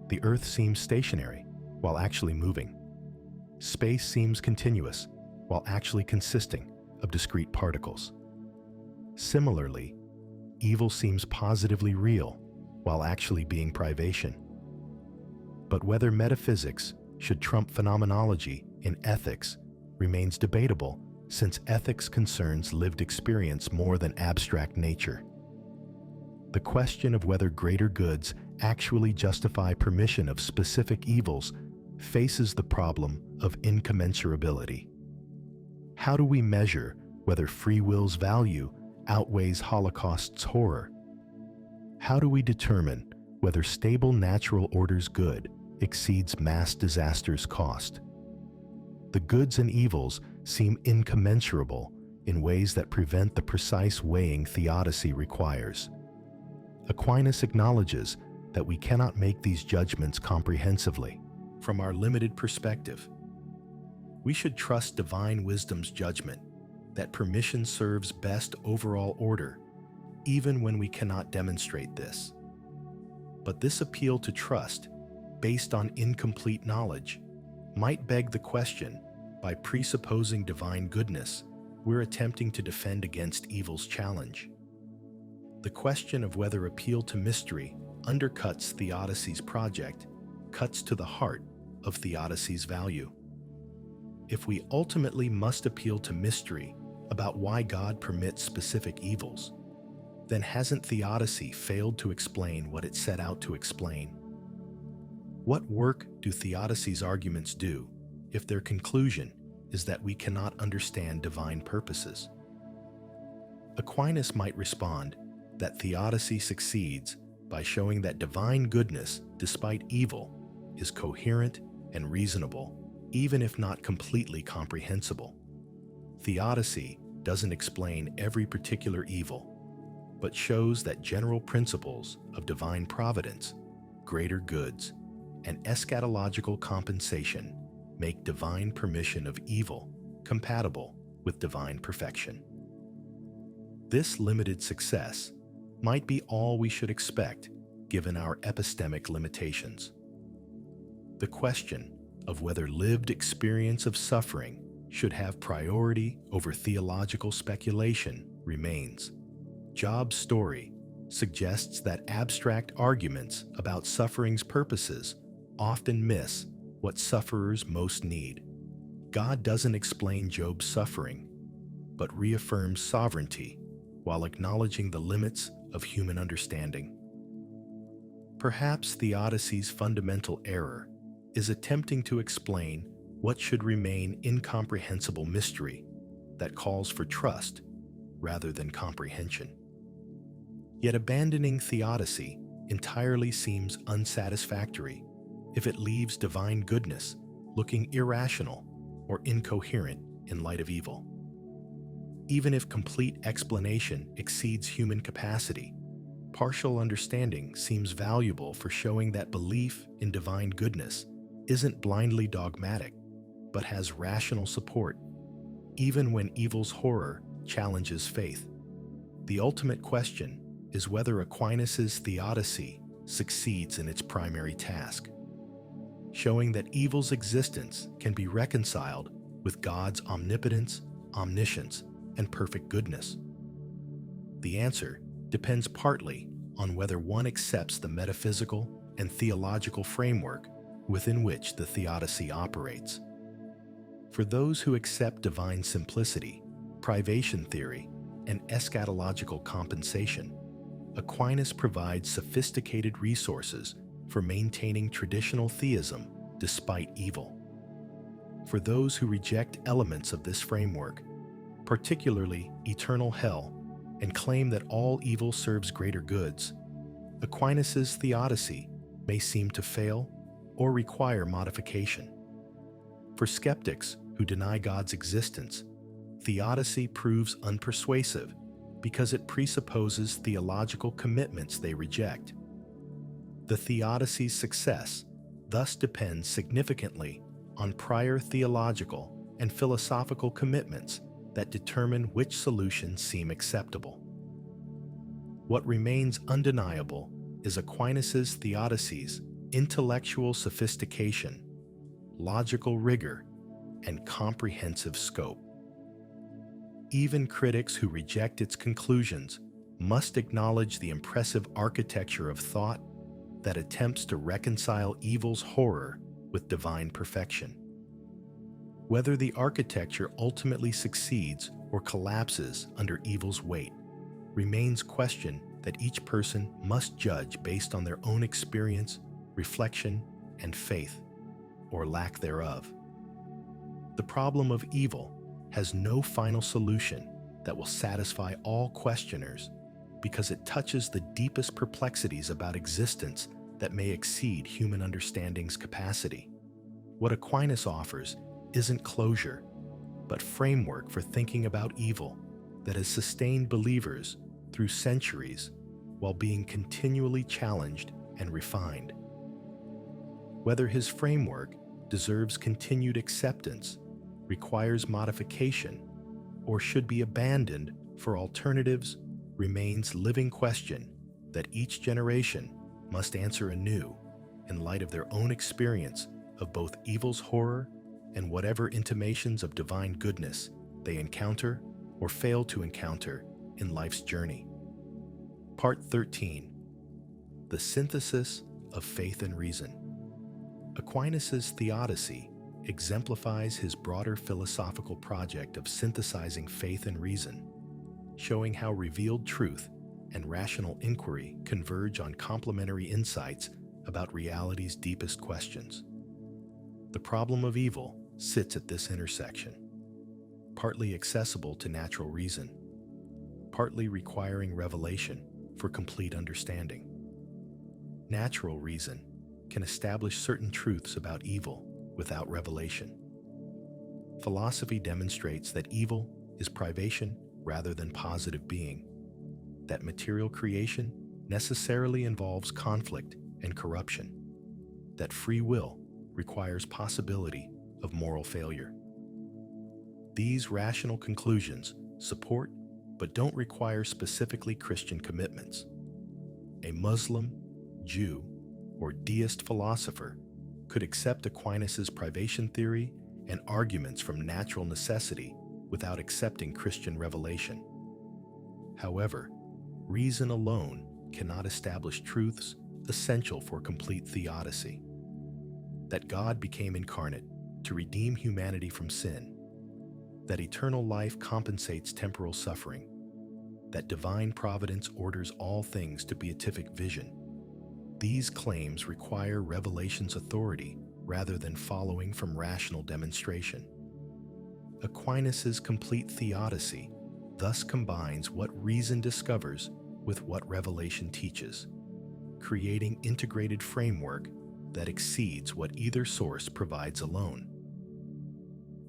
The earth seems stationary while actually moving. Space seems continuous while actually consisting of discrete particles. Similarly, evil seems positively real while actually being privation. But whether metaphysics should trump phenomenology in ethics remains debatable since ethics concerns lived experience more than abstract nature. The question of whether greater goods actually justify permission of specific evils faces the problem of incommensurability. How do we measure whether free will's value outweighs Holocaust's horror? How do we determine whether stable natural order's good exceeds mass disaster's cost? The goods and evils seem incommensurable in ways that prevent the precise weighing theodicy requires. Aquinas acknowledges that we cannot make these judgments comprehensively from our limited perspective. We should trust divine wisdom's judgment that permission serves best overall order, even when we cannot demonstrate this. But this appeal to trust based on incomplete knowledge, might beg the question, by presupposing divine goodness, we're attempting to defend against evil's challenge. The question of whether appeal to mystery undercuts theodicy's project cuts to the heart of theodicy's value. If we ultimately must appeal to mystery about why God permits specific evils, then hasn't theodicy failed to explain what it set out to explain? What work do theodicy's arguments do if their conclusion is that we cannot understand divine purposes? Aquinas might respond that theodicy succeeds by showing that divine goodness, despite evil, is coherent and reasonable, even if not completely comprehensible. Theodicy doesn't explain every particular evil, but shows that general principles of divine providence, greater goods, and eschatological compensation make divine permission of evil compatible with divine perfection. This limited success might be all we should expect given our epistemic limitations. The question of whether lived experience of suffering should have priority over theological speculation remains. Job's story suggests that abstract arguments about suffering's purposes often miss what sufferers most need. God doesn't explain Job's suffering, but reaffirms sovereignty while acknowledging the limits of human understanding. Perhaps theodicy's fundamental error is attempting to explain what should remain incomprehensible mystery that calls for trust rather than comprehension. Yet abandoning theodicy entirely seems unsatisfactory if it leaves divine goodness looking irrational or incoherent in light of evil. Even if complete explanation exceeds human capacity, partial understanding seems valuable for showing that belief in divine goodness isn't blindly dogmatic, but has rational support, even when evil's horror challenges faith. The ultimate question is whether Aquinas' theodicy succeeds in its primary task, showing that evil's existence can be reconciled with God's omnipotence, omniscience, and perfect goodness. The answer depends partly on whether one accepts the metaphysical and theological framework within which the theodicy operates. For those who accept divine simplicity, privation theory, and eschatological compensation, Aquinas provides sophisticated resources for maintaining traditional theism despite evil. For those who reject elements of this framework, particularly eternal hell, and claim that all evil serves greater goods, Aquinas' theodicy may seem to fail or require modification. For skeptics who deny God's existence, theodicy proves unpersuasive because it presupposes theological commitments they reject. The theodicy's success thus depends significantly on prior theological and philosophical commitments that determine which solutions seem acceptable. What remains undeniable is Aquinas' theodicy's intellectual sophistication, logical rigor, and comprehensive scope. Even critics who reject its conclusions must acknowledge the impressive architecture of thought that attempts to reconcile evil's horror with divine perfection. Whether the architecture ultimately succeeds or collapses under evil's weight remains a question that each person must judge based on their own experience, reflection, and faith, or lack thereof. The problem of evil has no final solution that will satisfy all questioners because it touches the deepest perplexities about existence that may exceed human understanding's capacity. What Aquinas offers isn't closure, but framework for thinking about evil that has sustained believers through centuries while being continually challenged and refined. Whether his framework deserves continued acceptance, requires modification, or should be abandoned for alternatives remains a living question that each generation must answer anew in light of their own experience of both evil's horror and whatever intimations of divine goodness they encounter or fail to encounter in life's journey. Part 13. The Synthesis of Faith and Reason. Aquinas' theodicy exemplifies his broader philosophical project of synthesizing faith and reason, showing how revealed truth and rational inquiry converge on complementary insights about reality's deepest questions. The problem of evil sits at this intersection, partly accessible to natural reason, partly requiring revelation for complete understanding. Natural reason can establish certain truths about evil without revelation. Philosophy demonstrates that evil is privation rather than positive being, that material creation necessarily involves conflict and corruption, that free will requires possibility of moral failure. These rational conclusions support but don't require specifically Christian commitments. A Muslim, Jew, or deist philosopher could accept Aquinas' privation theory and arguments from natural necessity without accepting Christian revelation. However, reason alone cannot establish truths essential for complete theodicy. That God became incarnate to redeem humanity from sin, that eternal life compensates temporal suffering, that divine providence orders all things to beatific vision. These claims require revelation's authority rather than following from rational demonstration. Aquinas' complete theodicy thus combines what reason discovers with what revelation teaches, creating integrated framework that exceeds what either source provides alone.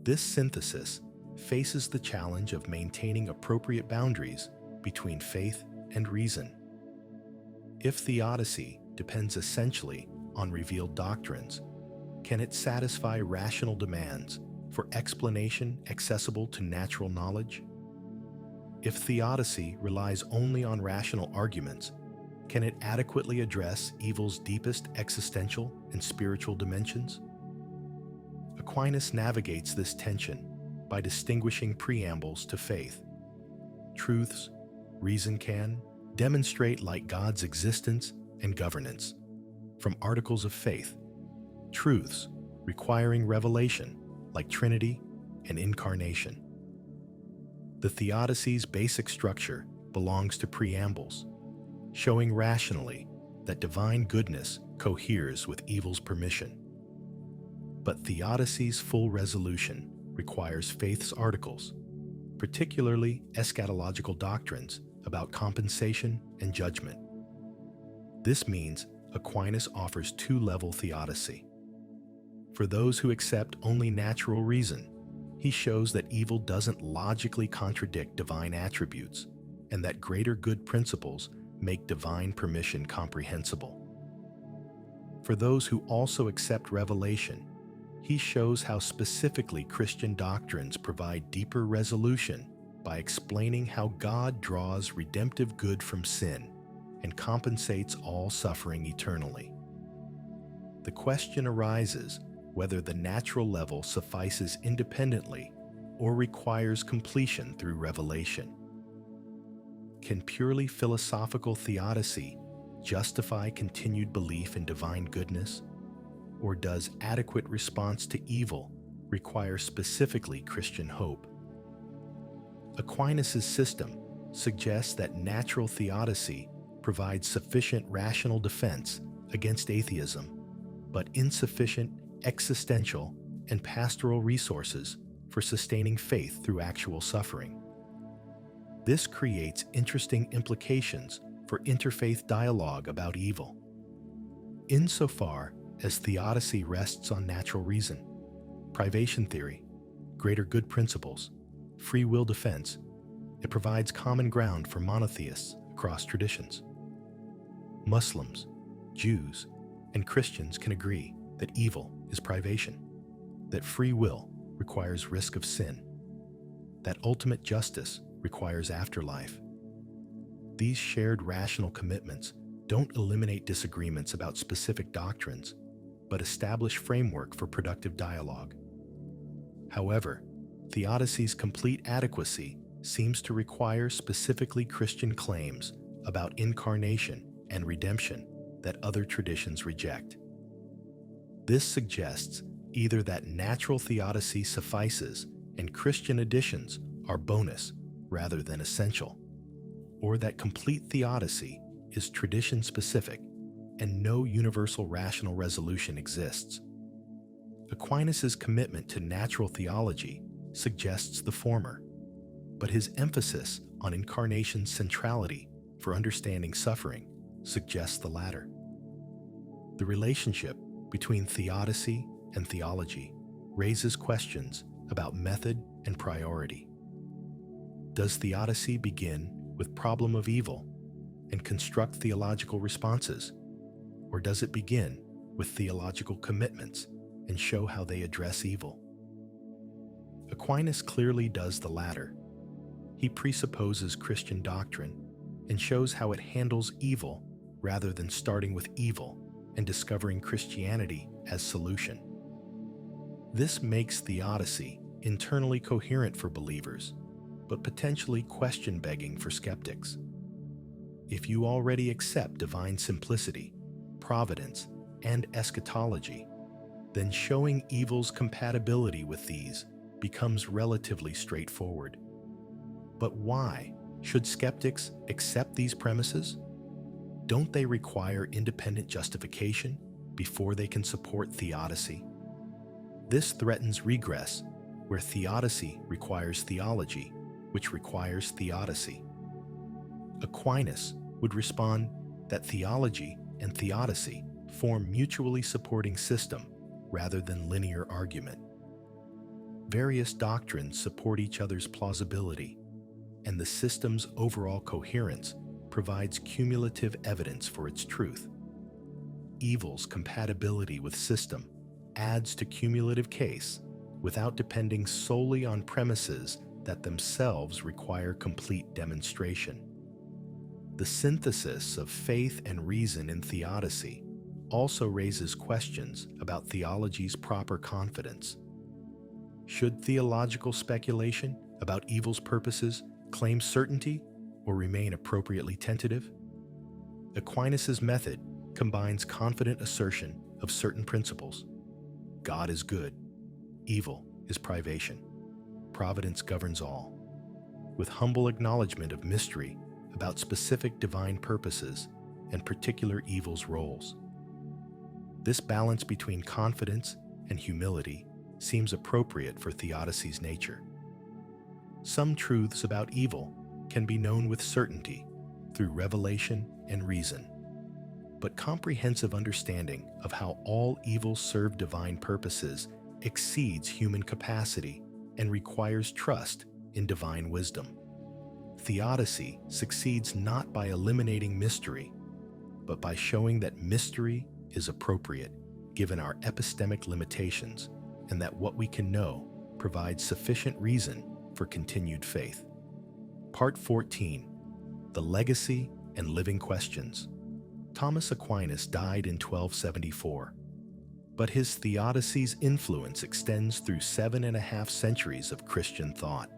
This synthesis faces the challenge of maintaining appropriate boundaries between faith and reason. If theodicy depends essentially on revealed doctrines, can it satisfy rational demands for explanation accessible to natural knowledge? If theodicy relies only on rational arguments, can it adequately address evil's deepest existential and spiritual dimensions? Aquinas navigates this tension by distinguishing preambles to faith. Truths reason can demonstrate like God's existence and governance, from articles of faith. Truths requiring revelation like Trinity and Incarnation. The theodicy's basic structure belongs to preambles, showing rationally that divine goodness coheres with evil's permission. But theodicy's full resolution requires faith's articles, particularly eschatological doctrines about compensation and judgment. This means Aquinas offers two-level theodicy. For those who accept only natural reason, he shows that evil doesn't logically contradict divine attributes, and that greater good principles make divine permission comprehensible. For those who also accept revelation, he shows how specifically Christian doctrines provide deeper resolution by explaining how God draws redemptive good from sin and compensates all suffering eternally. The question arises whether the natural level suffices independently or requires completion through revelation. Can purely philosophical theodicy justify continued belief in divine goodness? Or does adequate response to evil require specifically Christian hope? Aquinas' system suggests that natural theodicy provides sufficient rational defense against atheism, but insufficient existential and pastoral resources for sustaining faith through actual suffering. This creates interesting implications for interfaith dialogue about evil. Insofar as theodicy rests on natural reason, privation theory, greater good principles, free will defense, it provides common ground for monotheists across traditions. Muslims, Jews, and Christians can agree that evil is privation, that free will requires risk of sin, that ultimate justice requires afterlife. These shared rational commitments don't eliminate disagreements about specific doctrines, but establish framework for productive dialogue. However, theodicy's complete adequacy seems to require specifically Christian claims about incarnation and redemption that other traditions reject. This suggests either that natural theodicy suffices and Christian additions are bonus rather than essential, or that complete theodicy is tradition-specific and no universal rational resolution exists. Aquinas' commitment to natural theology suggests the former, but his emphasis on incarnation's centrality for understanding suffering suggests the latter. The relationship between theodicy and theology raises questions about method and priority. Does theodicy begin with problem of evil and construct theological responses, or does it begin with theological commitments and show how they address evil? Aquinas clearly does the latter. He presupposes Christian doctrine and shows how it handles evil rather than starting with evil and discovering Christianity as solution. This makes theodicy internally coherent for believers, but potentially question-begging for skeptics. If you already accept divine simplicity, providence, and eschatology, then showing evil's compatibility with these becomes relatively straightforward. But why should skeptics accept these premises? Don't they require independent justification before they can support theodicy? This threatens regress, where theodicy requires theology, which requires theodicy. Aquinas would respond that theology and theodicy form mutually supporting system rather than linear argument. Various doctrines support each other's plausibility, and the system's overall coherence provides cumulative evidence for its truth. Evil's compatibility with system adds to cumulative case without depending solely on premises that themselves require complete demonstration. The synthesis of faith and reason in theodicy also raises questions about theology's proper confidence. Should theological speculation about evil's purposes claim certainty or remain appropriately tentative? Aquinas' method combines confident assertion of certain principles. God is good, evil is privation, providence governs all, with humble acknowledgement of mystery about specific divine purposes and particular evil's roles. This balance between confidence and humility seems appropriate for theodicy's nature. Some truths about evil can be known with certainty through revelation and reason, but comprehensive understanding of how all evils serve divine purposes exceeds human capacity and requires trust in divine wisdom. Theodicy succeeds not by eliminating mystery, but by showing that mystery is appropriate given our epistemic limitations, and that what we can know provides sufficient reason for continued faith. Part 14. The Legacy and Living Questions. Thomas Aquinas died in 1274, but his theodicy's influence extends through 7.5 centuries of Christian thought.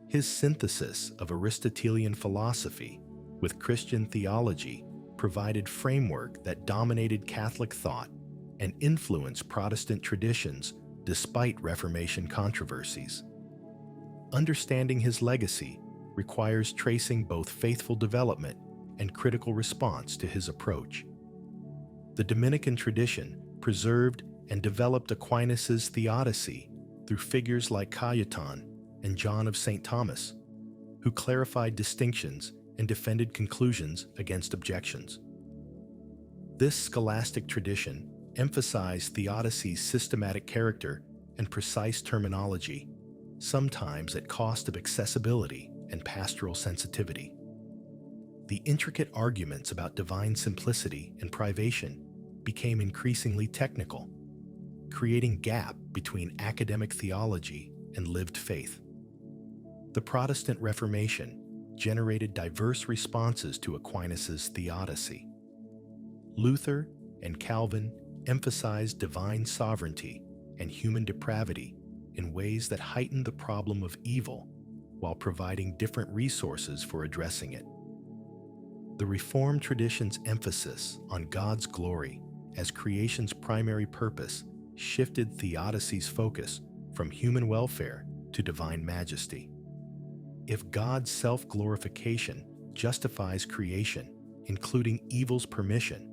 His synthesis of Aristotelian philosophy with Christian theology provided framework that dominated Catholic thought and influenced Protestant traditions despite Reformation controversies. Understanding his legacy requires tracing both faithful development and critical response to his approach. The Dominican tradition preserved and developed Aquinas' theodicy through figures like Cajetan and John of St. Thomas, who clarified distinctions and defended conclusions against objections. This scholastic tradition emphasized theodicy's systematic character and precise terminology, sometimes at cost of accessibility and pastoral sensitivity. The intricate arguments about divine simplicity and privation became increasingly technical, creating a gap between academic theology and lived faith. The Protestant Reformation generated diverse responses to Aquinas' theodicy. Luther and Calvin emphasized divine sovereignty and human depravity in ways that heightened the problem of evil while providing different resources for addressing it. The Reformed tradition's emphasis on God's glory as creation's primary purpose shifted theodicy's focus from human welfare to divine majesty. If God's self-glorification justifies creation, including evil's permission,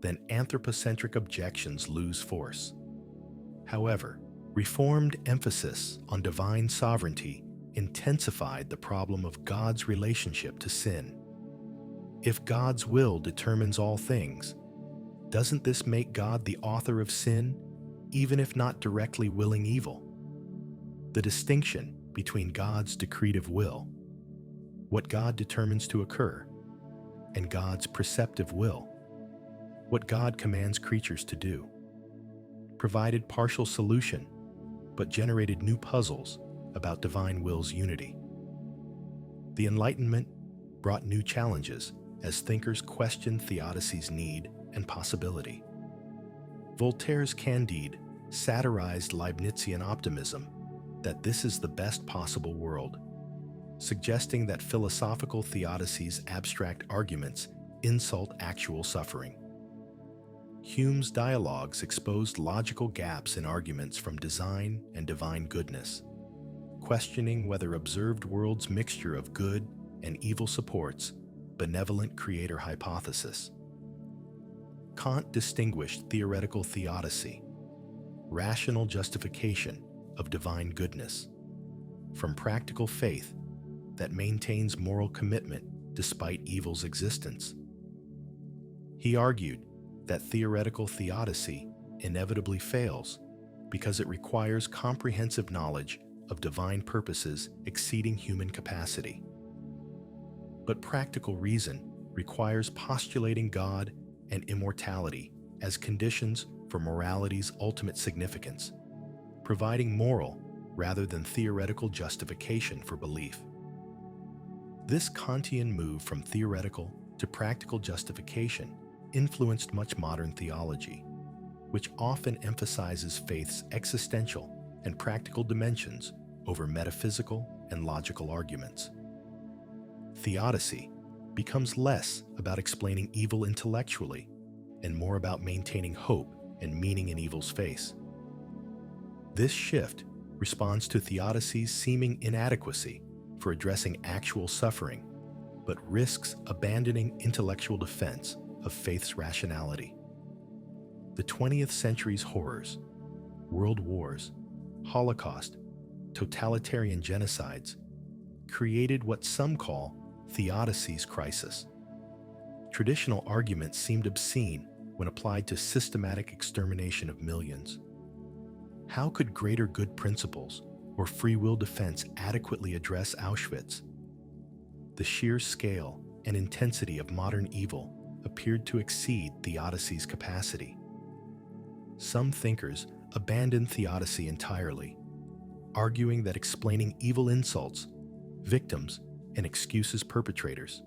then anthropocentric objections lose force. However, Reformed emphasis on divine sovereignty intensified the problem of God's relationship to sin. If God's will determines all things, doesn't this make God the author of sin, even if not directly willing evil? The distinction between God's decretive will, what God determines to occur, and God's preceptive will, what God commands creatures to do, provided partial solution, but generated new puzzles about divine will's unity. The Enlightenment brought new challenges as thinkers questioned theodicy's need and possibility. Voltaire's Candide satirized Leibnizian optimism that this is the best possible world, suggesting that philosophical theodicy's abstract arguments insult actual suffering. Hume's dialogues exposed logical gaps in arguments from design and divine goodness, questioning whether observed world's mixture of good and evil supports benevolent creator hypothesis. Kant distinguished theoretical theodicy, rational justification of divine goodness, from practical faith that maintains moral commitment despite evil's existence. He argued that theoretical theodicy inevitably fails because it requires comprehensive knowledge of divine purposes exceeding human capacity. But practical reason requires postulating God and immortality as conditions for morality's ultimate significance, providing moral rather than theoretical justification for belief. This Kantian move from theoretical to practical justification influenced much modern theology, which often emphasizes faith's existential and practical dimensions over metaphysical and logical arguments. Theodicy becomes less about explaining evil intellectually and more about maintaining hope and meaning in evil's face. This shift responds to theodicy's seeming inadequacy for addressing actual suffering, but risks abandoning intellectual defense of faith's rationality. The 20th century's horrors, world wars, Holocaust, totalitarian genocides, created what some call theodicy's crisis. Traditional arguments seemed obscene when applied to systematic extermination of millions. How could greater good principles or free will defense adequately address Auschwitz? The sheer scale and intensity of modern evil appeared to exceed theodicy's capacity. Some thinkers abandoned theodicy entirely, arguing that explaining evil insults, victims, and excuses perpetrators.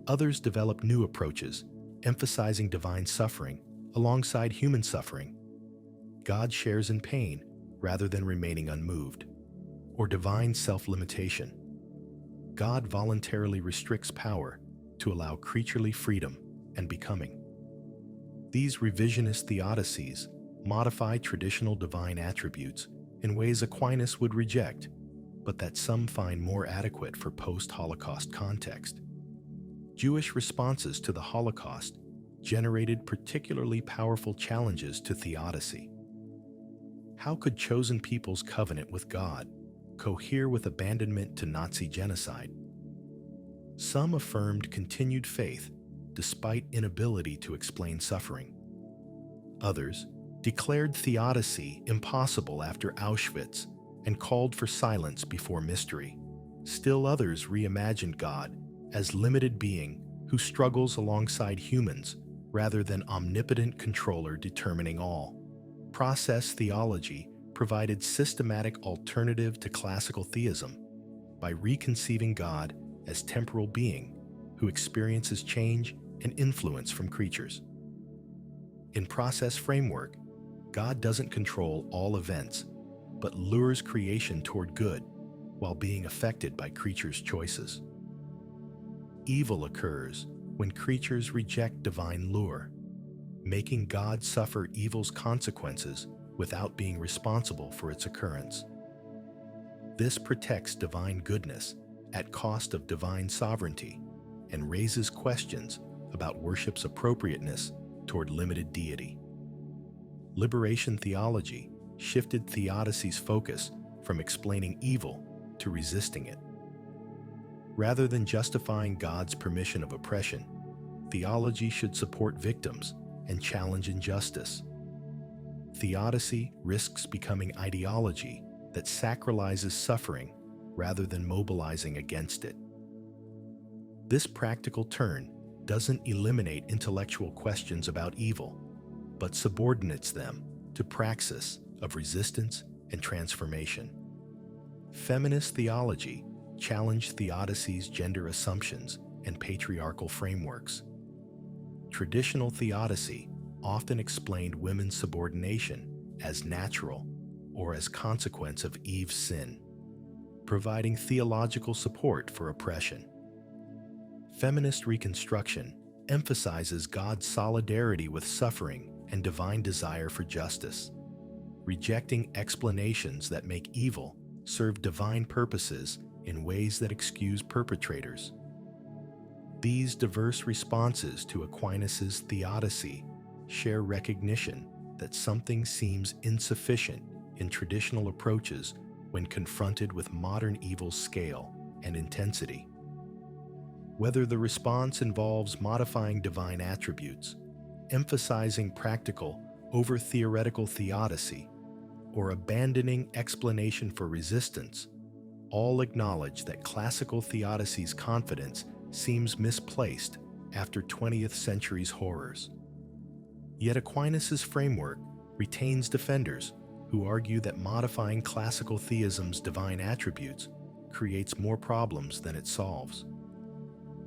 Others developed new approaches, emphasizing divine suffering alongside human suffering. God shares in pain rather than remaining unmoved, or divine self-limitation. God voluntarily restricts power to allow creaturely freedom and becoming. These revisionist theodicies modify traditional divine attributes in ways Aquinas would reject, but that some find more adequate for post-Holocaust context. Jewish responses to the Holocaust generated particularly powerful challenges to theodicy. How could chosen people's covenant with God cohere with abandonment to Nazi genocide? Some affirmed continued faith despite inability to explain suffering. Others declared theodicy impossible after Auschwitz and called for silence before mystery. Still others reimagined God as limited being who struggles alongside humans rather than omnipotent controller determining all. Process theology provided systematic alternative to classical theism. By reconceiving God as temporal being who experiences change and influence from creatures. In process framework, God doesn't control all events, but lures creation toward good while being affected by creatures' choices. Evil occurs when creatures reject divine lure, making God suffer evil's consequences without being responsible for its occurrence. This protects divine goodness at cost of divine sovereignty and raises questions about worship's appropriateness toward limited deity. Liberation theology shifted theodicy's focus from explaining evil to resisting it. Rather than justifying God's permission of oppression, theology should support victims and challenge injustice. Theodicy risks becoming ideology that sacralizes suffering rather than mobilizing against it. This practical turn doesn't eliminate intellectual questions about evil, but subordinates them to praxis of resistance and transformation. Feminist theology challenged theodicy's gender assumptions and patriarchal frameworks. Traditional theodicy often explained women's subordination as natural or as consequence of Eve's sin, providing theological support for oppression. Feminist reconstruction emphasizes God's solidarity with suffering and divine desire for justice, rejecting explanations that make evil serve divine purposes in ways that excuse perpetrators. These diverse responses to Aquinas' theodicy share recognition that something seems insufficient in traditional approaches when confronted with modern evil's scale and intensity. Whether the response involves modifying divine attributes, emphasizing practical over theoretical theodicy, or abandoning explanation for resistance, all acknowledge that classical theodicy's confidence seems misplaced after 20th century's horrors. Yet Aquinas' framework retains defenders who argue that modifying classical theism's divine attributes creates more problems than it solves.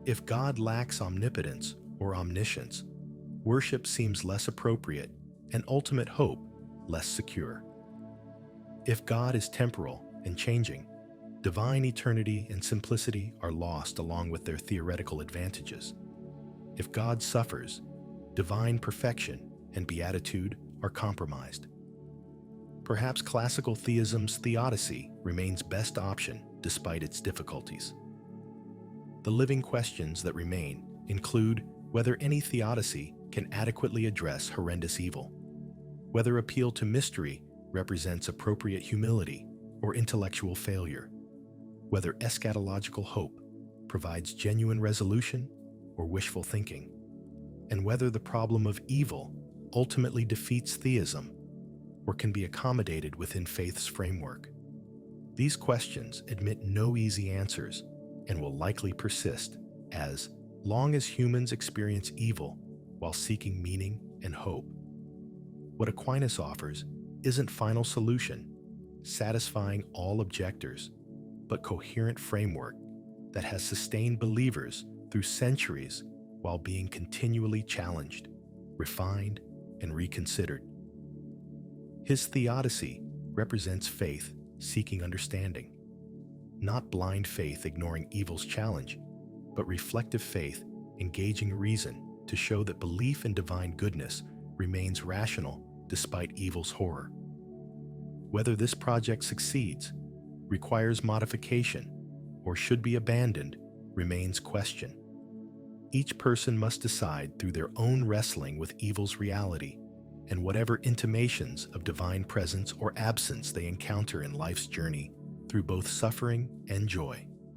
If God lacks omnipotence or omniscience, worship seems less appropriate and ultimate hope less secure. If God is temporal and changing, divine eternity and simplicity are lost along with their theoretical advantages. If God suffers, divine perfection and beatitude are compromised. Perhaps classical theism's theodicy remains best option despite its difficulties. The living questions that remain include whether any theodicy can adequately address horrendous evil, whether appeal to mystery represents appropriate humility or intellectual failure, whether eschatological hope provides genuine resolution or wishful thinking, and whether the problem of evil ultimately defeats theism or can be accommodated within faith's framework. These questions admit no easy answers and will likely persist as long as humans experience evil while seeking meaning and hope. What Aquinas offers isn't final solution, satisfying all objectors, but coherent framework that has sustained believers through centuries while being continually challenged, refined, and reconsidered. His theodicy represents faith seeking understanding, not blind faith ignoring evil's challenge, but reflective faith engaging reason to show that belief in divine goodness remains rational despite evil's horror. Whether this project succeeds, requires modification, or should be abandoned remains question. Each person must decide through their own wrestling with evil's reality and whatever intimations of divine presence or absence they encounter in life's journey through both suffering and joy.